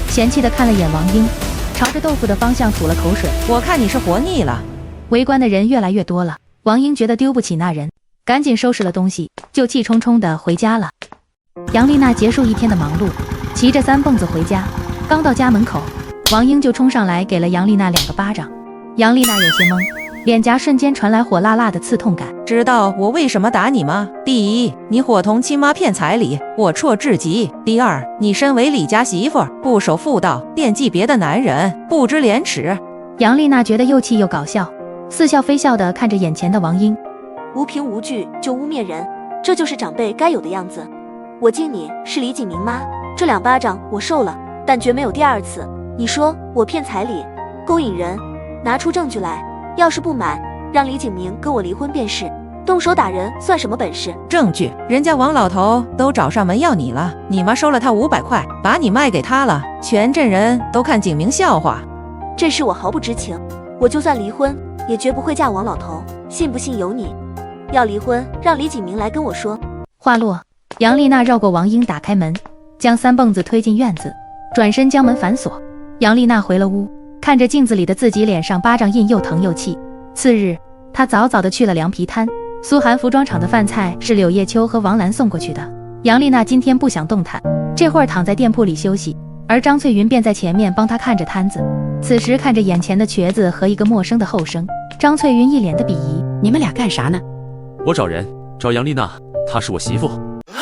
嫌弃地看了眼王英，朝着豆腐的方向吐了口水。我看你是活腻了。围观的人越来越多了，王英觉得丢不起那人，赶紧收拾了东西，就气冲冲地回家了。杨丽娜结束一天的忙碌，骑着3蹦子回家。刚到家门口，王英就冲上来给了杨丽娜2个巴掌。杨丽娜有些懵，脸颊瞬间传来火辣辣的刺痛感。知道我为什么打你吗？第一，你伙同亲妈骗彩礼，我错至极；第二，你身为李家媳妇，不守妇道，惦记别的男人，不知廉耻。杨丽娜觉得又气又搞笑，似笑非笑地看着眼前的王英。无凭无据就污蔑人，这就是长辈该有的样子。我敬你是李景明妈，这2巴掌我受了，但绝没有第2次。你说我骗彩礼，勾引人，拿出证据来。要是不满，让李景明跟我离婚便是。动手打人算什么本事？证据，人家王老头都找上门要你了，你妈收了他500块，把你卖给他了，全镇人都看景明笑话。这事我毫不知情，我就算离婚，也绝不会嫁王老头，信不信由你。要离婚，让李景明来跟我说。话落，杨丽娜绕过王英，打开门，将3蹦子推进院子，转身将门反锁。杨丽娜回了屋，看着镜子里的自己，脸上巴掌印又疼又气。次日，她早早地去了凉皮摊。苏涵服装厂的饭菜是柳叶秋和王兰送过去的。杨丽娜今天不想动弹，这会儿躺在店铺里休息，而张翠云便在前面帮她看着摊子。此时看着眼前的瘸子和一个陌生的后生，张翠云一脸的鄙夷：“你们俩干啥呢？”“我找人，找杨丽娜，她是我媳妇。”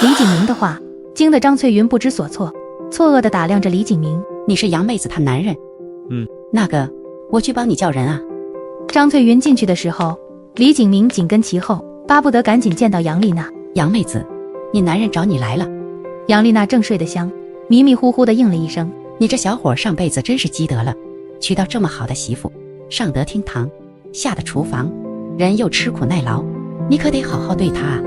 李景明的话惊得张翠云不知所措，错愕地打量着李景明：“你是杨妹子她男人？”“嗯。”“那个，我去帮你叫人啊。”张翠云进去的时候，李景明紧跟其后，巴不得赶紧见到杨丽娜。“杨妹子，你男人找你来了。”杨丽娜正睡得香，迷迷糊糊地应了一声：“你这小伙上辈子真是积德了，娶到这么好的媳妇，上得厅堂，下得厨房，人又吃苦耐劳，你可得好好对她啊。”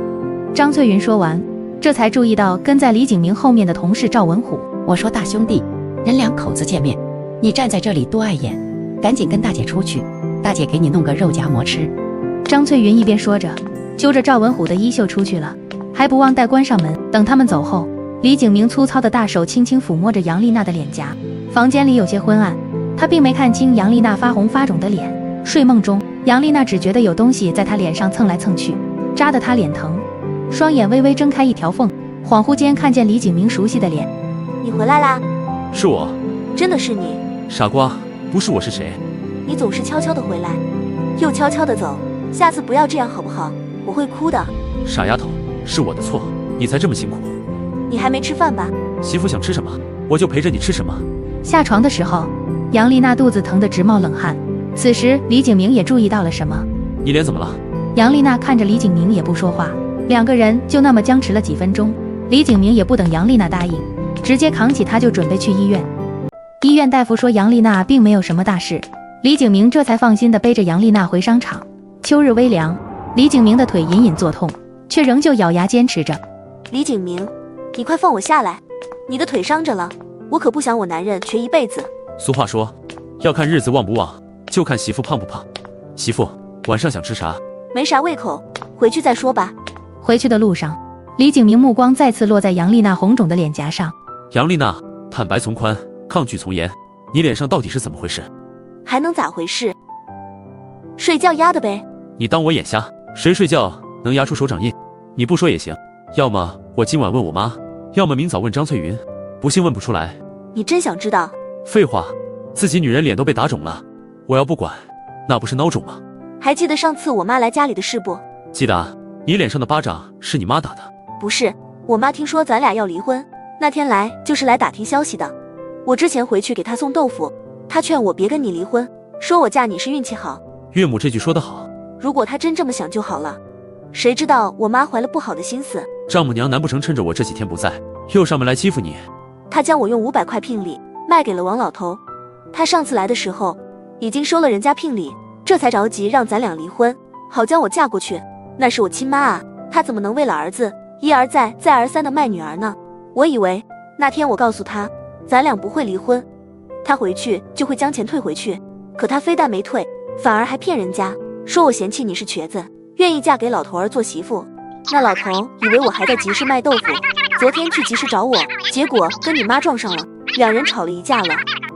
张翠云说完，这才注意到跟在李景明后面的同事赵文虎。“我说大兄弟，人2口子见面，你站在这里多碍眼，赶紧跟大姐出去，大姐给你弄个肉夹馍吃。”张翠云一边说着，揪着赵文虎的衣袖出去了，还不忘带关上门。等他们走后，李景明粗糙的大手轻轻抚摸着杨丽娜的脸颊。房间里有些昏暗，他并没看清杨丽娜发红发肿的脸。睡梦中，杨丽娜只觉得有东西在她脸上蹭来蹭去，扎得她脸疼，双眼微微睁开一条缝，恍惚间看见李景明熟悉的脸。“你回来啦？”“是我。”“真的是你？”“傻瓜，不是我是谁？”“你总是悄悄地回来，又悄悄地走，下次不要这样好不好？我会哭的。”“傻丫头，是我的错，你才这么辛苦。”“你还没吃饭吧？”“媳妇想吃什么，我就陪着你吃什么。”下床的时候，杨丽娜肚子疼得直冒冷汗。此时李景明也注意到了什么。“你脸怎么了？”杨丽娜看着李景明也不说话，2个人就那么僵持了几分钟。李景明也不等杨丽娜答应，直接扛起她就准备去医院。医院大夫说杨丽娜并没有什么大事，李景明这才放心地背着杨丽娜回商场。秋日微凉，李景明的腿隐隐作痛，却仍旧咬牙坚持着。“李景明，你快放我下来，你的腿伤着了。”我可不想我男人瘸一辈子。俗话说，要看日子旺不旺，就看媳妇胖不胖。媳妇，晚上想吃啥？没啥胃口，回去再说吧。回去的路上，李景明目光再次落在杨丽娜红肿的脸颊上。杨丽娜，坦白从宽，抗拒从严，你脸上到底是怎么回事？还能咋回事？睡觉压的呗。你当我眼瞎？谁睡觉能压出手掌印？你不说也行，要么我今晚问我妈，要么明早问张翠云，不信问不出来。你真想知道？废话，自己女人脸都被打肿了，我要不管，那不是孬种吗？还记得上次我妈来家里的事不？记得啊，你脸上的巴掌是你妈打的？不是，我妈听说咱俩要离婚，那天来就是来打听消息的。我之前回去给她送豆腐，她劝我别跟你离婚，说我嫁你是运气好。岳母这句说得好，如果她真这么想就好了。谁知道我妈怀了不好的心思，丈母娘难不成趁着我这几天不在，又上门来欺负你？她将我用500块聘礼卖给了王老头，她上次来的时候已经收了人家聘礼，这才着急让咱俩离婚，好将我嫁过去。那是我亲妈啊，她怎么能为了儿子一而再再而三的卖女儿呢？我以为那天我告诉她咱俩不会离婚，她回去就会将钱退回去，可她非但没退，反而还骗人家说我嫌弃你是瘸子，愿意嫁给老头儿做媳妇。那老头以为我还在集市卖豆腐，昨天去集市找我，结果跟你妈撞上了，两人吵了一架了，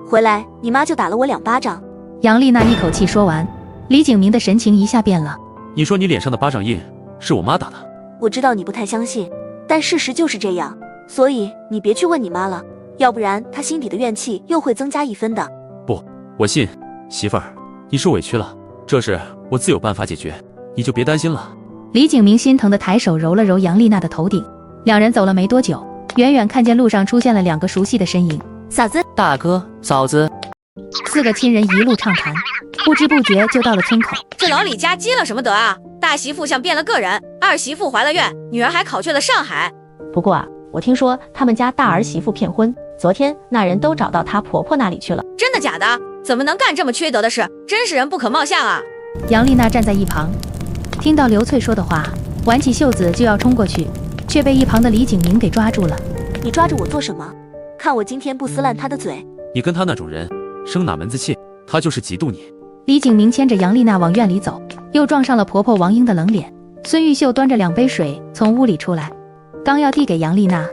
回来你妈就打了我2巴掌。杨丽娜一口气说完，李景明的神情一下变了。你说你脸上的巴掌印是我妈打的？我知道你不太相信，但事实就是这样，所以你别去问你妈了，要不然她心底的怨气又会增加1分的。不，我信。媳妇儿，你受委屈了，这事我自有办法解决，你就别担心了。李景明心疼的抬手揉了揉杨丽娜的头顶，两人走了没多久，远远看见路上出现了2个熟悉的身影。嫂子、大哥、嫂子，4个亲人一路畅谈，不知不觉就到了村口。这老李家积了什么德啊？大媳妇像变了个人，二媳妇怀了孕，女儿还考去了上海。不过啊，我听说他们家大儿媳妇骗婚，昨天那人都找到她婆婆那里去了。真的假的？怎么能干这么缺德的事？真是人不可貌相啊！杨丽娜站在一旁，听到刘翠说的话，挽起袖子就要冲过去，却被一旁的李景明给抓住了。你抓着我做什么？看我今天不撕烂他的嘴！你跟他那种人生哪门子气？他就是嫉妒你。李景明牵着杨丽娜往院里走，又撞上了婆婆王英的冷脸。孙玉秀端着2杯水从屋里出来，刚要递给杨丽娜，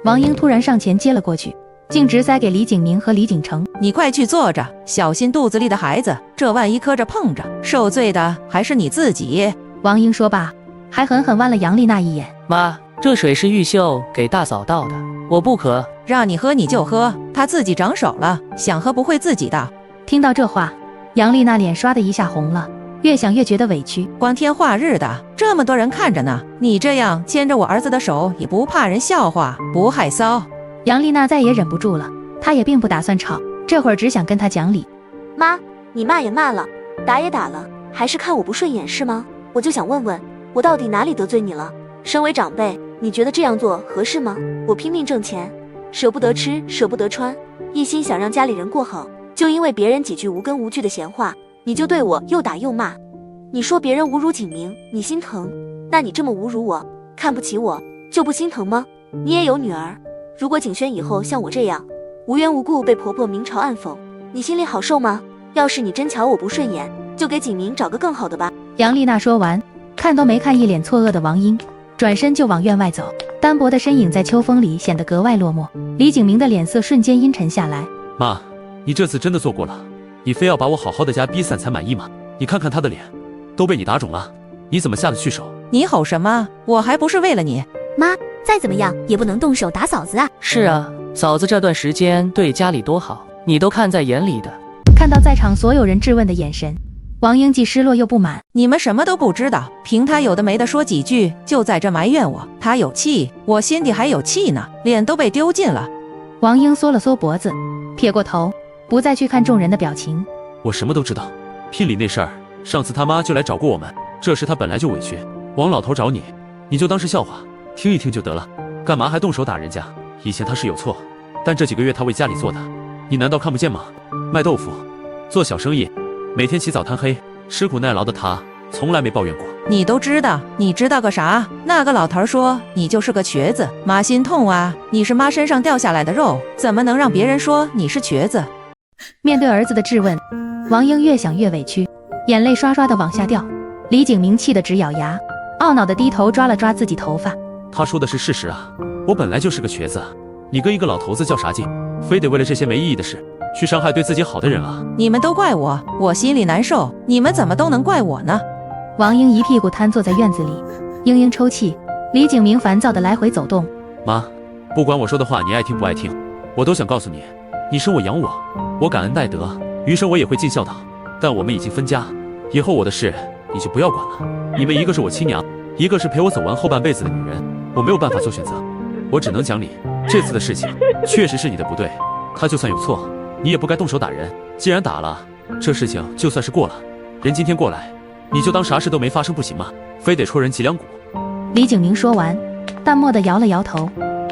王英突然上前接了过去，径直塞给李景明和李景成。你快去坐着，小心肚子里的孩子，这万一磕着碰着，受罪的还是你自己。王英说罢，还狠狠剜了杨丽娜一眼。妈，这水是玉秀给大嫂倒的，我不渴。让你喝你就喝，她自己长手了，想喝不会自己的。听到这话，杨丽娜脸刷的一下红了，越想越觉得委屈。光天化日的，这么多人看着呢，你这样牵着我儿子的手也不怕人笑话，不害臊？杨丽娜再也忍不住了，她也并不打算吵，这会儿只想跟他讲理。妈，你骂也骂了，打也打了，还是看我不顺眼是吗？我就想问问，我到底哪里得罪你了？身为长辈，你觉得这样做合适吗？我拼命挣钱，舍不得吃，舍不得穿，一心想让家里人过好，就因为别人几句无根无据的闲话，你就对我又打又骂。你说别人侮辱景明，你心疼，那你这么侮辱我，看不起我，就不心疼吗？你也有女儿，如果景轩以后像我这样，无缘无故被婆婆明嘲暗讽，你心里好受吗？要是你真瞧我不顺眼，就给景明找个更好的吧。杨丽娜说完，看都没看一脸错愕的王英，转身就往院外走，单薄的身影在秋风里显得格外落寞。李景明的脸色瞬间阴沉下来。妈，你这次真的做过了，你非要把我好好的家逼散才满意吗？你看看他的脸，都被你打肿了，你怎么下得去手？你吼什么？我还不是为了你。妈，再怎么样也不能动手打嫂子啊。是啊，嫂子这段时间对家里多好，你都看在眼里的。看到在场所有人质问的眼神，王英既失落又不满。你们什么都不知道，凭他有的没的说几句就在这埋怨我，他有气，我心底还有气呢，脸都被丢尽了。王英缩了缩脖子，撇过头，不再去看众人的表情。我什么都知道，聘礼那事儿，上次他妈就来找过我们，这事他本来就委屈，王老头找你，你就当是笑话，听一听就得了，干嘛还动手打人家？以前他是有错，但这几个月他为家里做的，你难道看不见吗？卖豆腐，做小生意，每天起早贪黑，吃苦耐劳的他从来没抱怨过。你都知道，你知道个啥？那个老头说你就是个瘸子，妈心痛啊！你是妈身上掉下来的肉，怎么能让别人说你是瘸子？面对儿子的质问，王英越想越委屈，眼泪刷刷的往下掉。李景明气得直咬牙，懊恼的低头抓了抓自己头发。他说的是事实啊，我本来就是个瘸子，你跟一个老头子较啥劲？非得为了这些没意义的事去伤害对自己好的人啊！你们都怪我，我心里难受，你们怎么都能怪我呢？王英一屁股瘫坐在院子里，嘤嘤抽泣。李景明烦躁的来回走动。妈，不管我说的话你爱听不爱听，我都想告诉你，你生我养我，我感恩戴德，余生我也会尽孝道。但我们已经分家，以后我的事你就不要管了。你们一个是我亲娘，一个是陪我走完后半辈子的女人，我没有办法做选择，我只能讲理。这次的事情确实是你的不对，他就算有错，你也不该动手打人。既然打了，这事情就算是过了。人今天过来，你就当啥事都没发生不行吗？非得戳人脊梁骨？李景明说完，淡漠地摇了摇头，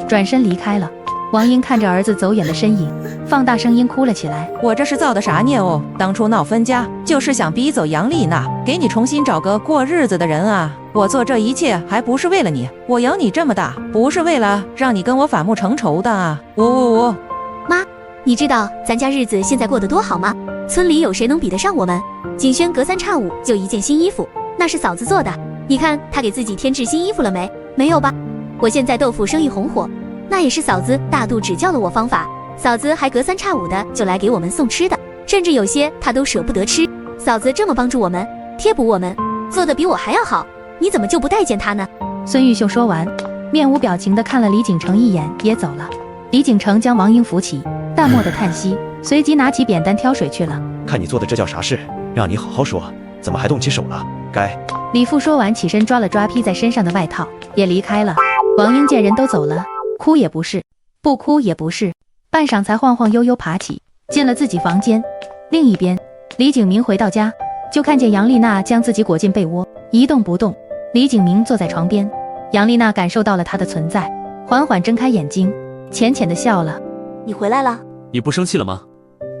转身离开了。王英看着儿子走远的身影，放大声音哭了起来。我这是造的啥孽哦？当初闹分家，就是想逼走杨丽娜，给你重新找个过日子的人啊！我做这一切还不是为了你，我养你这么大，不是为了让你跟我反目成仇的啊！我。妈，你知道咱家日子现在过得多好吗？村里有谁能比得上我们？景轩隔3差5就一件新衣服，那是嫂子做的。你看他给自己添置新衣服了没？没有吧？我现在豆腐生意红火，那也是嫂子大度指教了我方法。嫂子还隔3差5的就来给我们送吃的，甚至有些他都舍不得吃。嫂子这么帮助我们，贴补我们，做得比我还要好，你怎么就不待见他呢？孙玉秀说完，面无表情地看了李景成一眼，也走了。李景成将王英扶起，淡漠地叹息，随即拿起扁担挑水去了。看你做的这叫啥事？让你好好说，怎么还动起手了？该。李父说完，起身抓了抓披在身上的外套，也离开了。王英见人都走了，哭也不是，不哭也不是，半晌才晃晃悠悠爬起，进了自己房间。另一边，李景明回到家，就看见杨丽娜将自己裹进被窝，一动不动。李景明坐在床边，杨丽娜感受到了他的存在，缓缓睁开眼睛，浅浅地笑了。你回来了？你不生气了吗？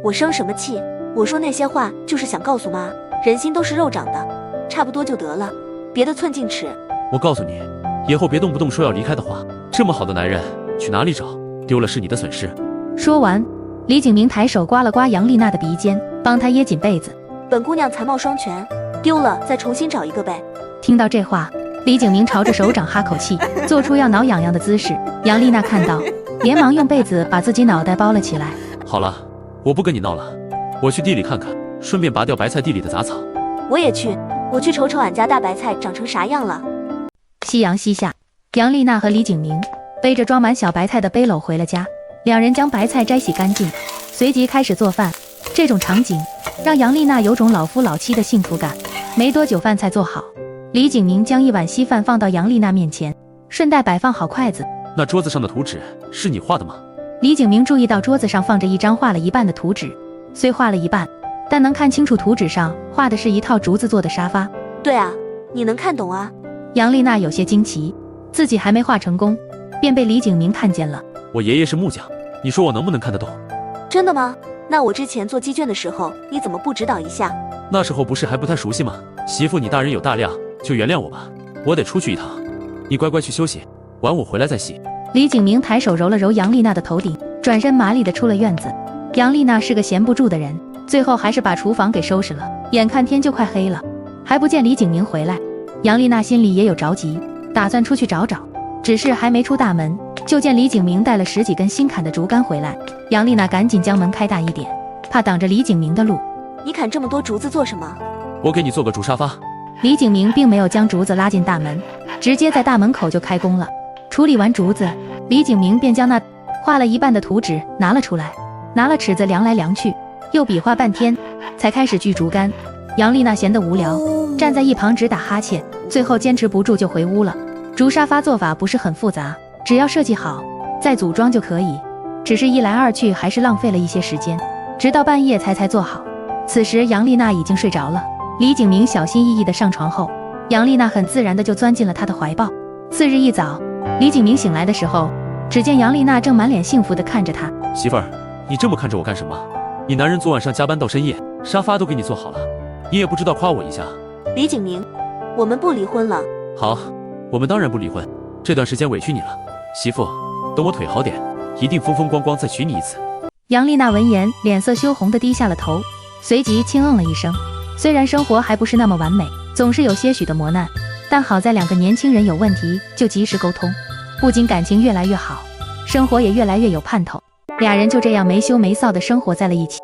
我生什么气？我说那些话就是想告诉妈，人心都是肉长的，差不多就得了，别的寸进尺。我告诉你，以后别动不动说要离开的话，这么好的男人去哪里找？丢了是你的损失。说完，李景明抬手刮了刮杨丽娜的鼻尖，帮她掖紧被子。本姑娘才貌双全，丢了再重新找一个呗。听到这话，李景明朝着手掌哈口气，做出要挠痒痒的姿势。杨丽娜看到，连忙用被子把自己脑袋包了起来。好了，我不跟你闹了，我去地里看看，顺便拔掉白菜地里的杂草。我也去，我去瞅瞅俺家大白菜长成啥样了。夕阳西下，杨丽娜和李景明背着装满小白菜的背篓回了家，两人将白菜摘洗干净，随即开始做饭。这种场景让杨丽娜有种老夫老妻的幸福感。没多久饭菜做好，李景明将一碗稀饭放到杨丽娜面前，顺带摆放好筷子。那桌子上的图纸是你画的吗？李景明注意到桌子上放着一张画了一半的图纸，虽画了一半，但能看清楚图纸上画的是一套竹子做的沙发。对啊，你能看懂啊？杨丽娜有些惊奇，自己还没画成功，便被李景明看见了。我爷爷是木匠，你说我能不能看得懂？真的吗？那我之前做鸡圈的时候，你怎么不指导一下？那时候不是还不太熟悉吗？媳妇，你大人有大量，就原谅我吧，我得出去一趟，你乖乖去休息，晚我回来再洗。李景明抬手揉了揉杨丽娜的头顶，转身麻利地出了院子。杨丽娜是个闲不住的人，最后还是把厨房给收拾了。眼看天就快黑了，还不见李景明回来，杨丽娜心里也有着急，打算出去找找。只是还没出大门，就见李景明带了10几根新砍的竹竿回来。杨丽娜赶紧将门开大一点，怕挡着李景明的路。你砍这么多竹子做什么？我给你做个竹沙发。李景明并没有将竹子拉进大门，直接在大门口就开工了。处理完竹子，李景明便将那画了一半的图纸拿了出来，拿了尺子量来量去，又比划半天，才开始锯竹竿。杨丽娜闲得无聊，站在一旁直打哈欠，最后坚持不住就回屋了。竹沙发做法不是很复杂，只要设计好，再组装就可以。只是一来二去还是浪费了一些时间，直到半夜才做好。此时杨丽娜已经睡着了。李景明小心翼翼地上床后，杨丽娜很自然地就钻进了他的怀抱。次日一早，李景明醒来的时候，只见杨丽娜正满脸幸福地看着他。媳妇儿，你这么看着我干什么？你男人昨晚上加班到深夜，沙发都给你做好了，你也不知道夸我一下。李景明，我们不离婚了。好，我们当然不离婚。这段时间委屈你了，媳妇，等我腿好点，一定风风光光再娶你一次。杨丽娜闻言，脸色羞红的低下了头，随即轻嗯了一声。虽然生活还不是那么完美，总是有些许的磨难，但好在两个年轻人有问题就及时沟通，不仅感情越来越好，生活也越来越有盼头。俩人就这样没羞没臊的生活在了一起。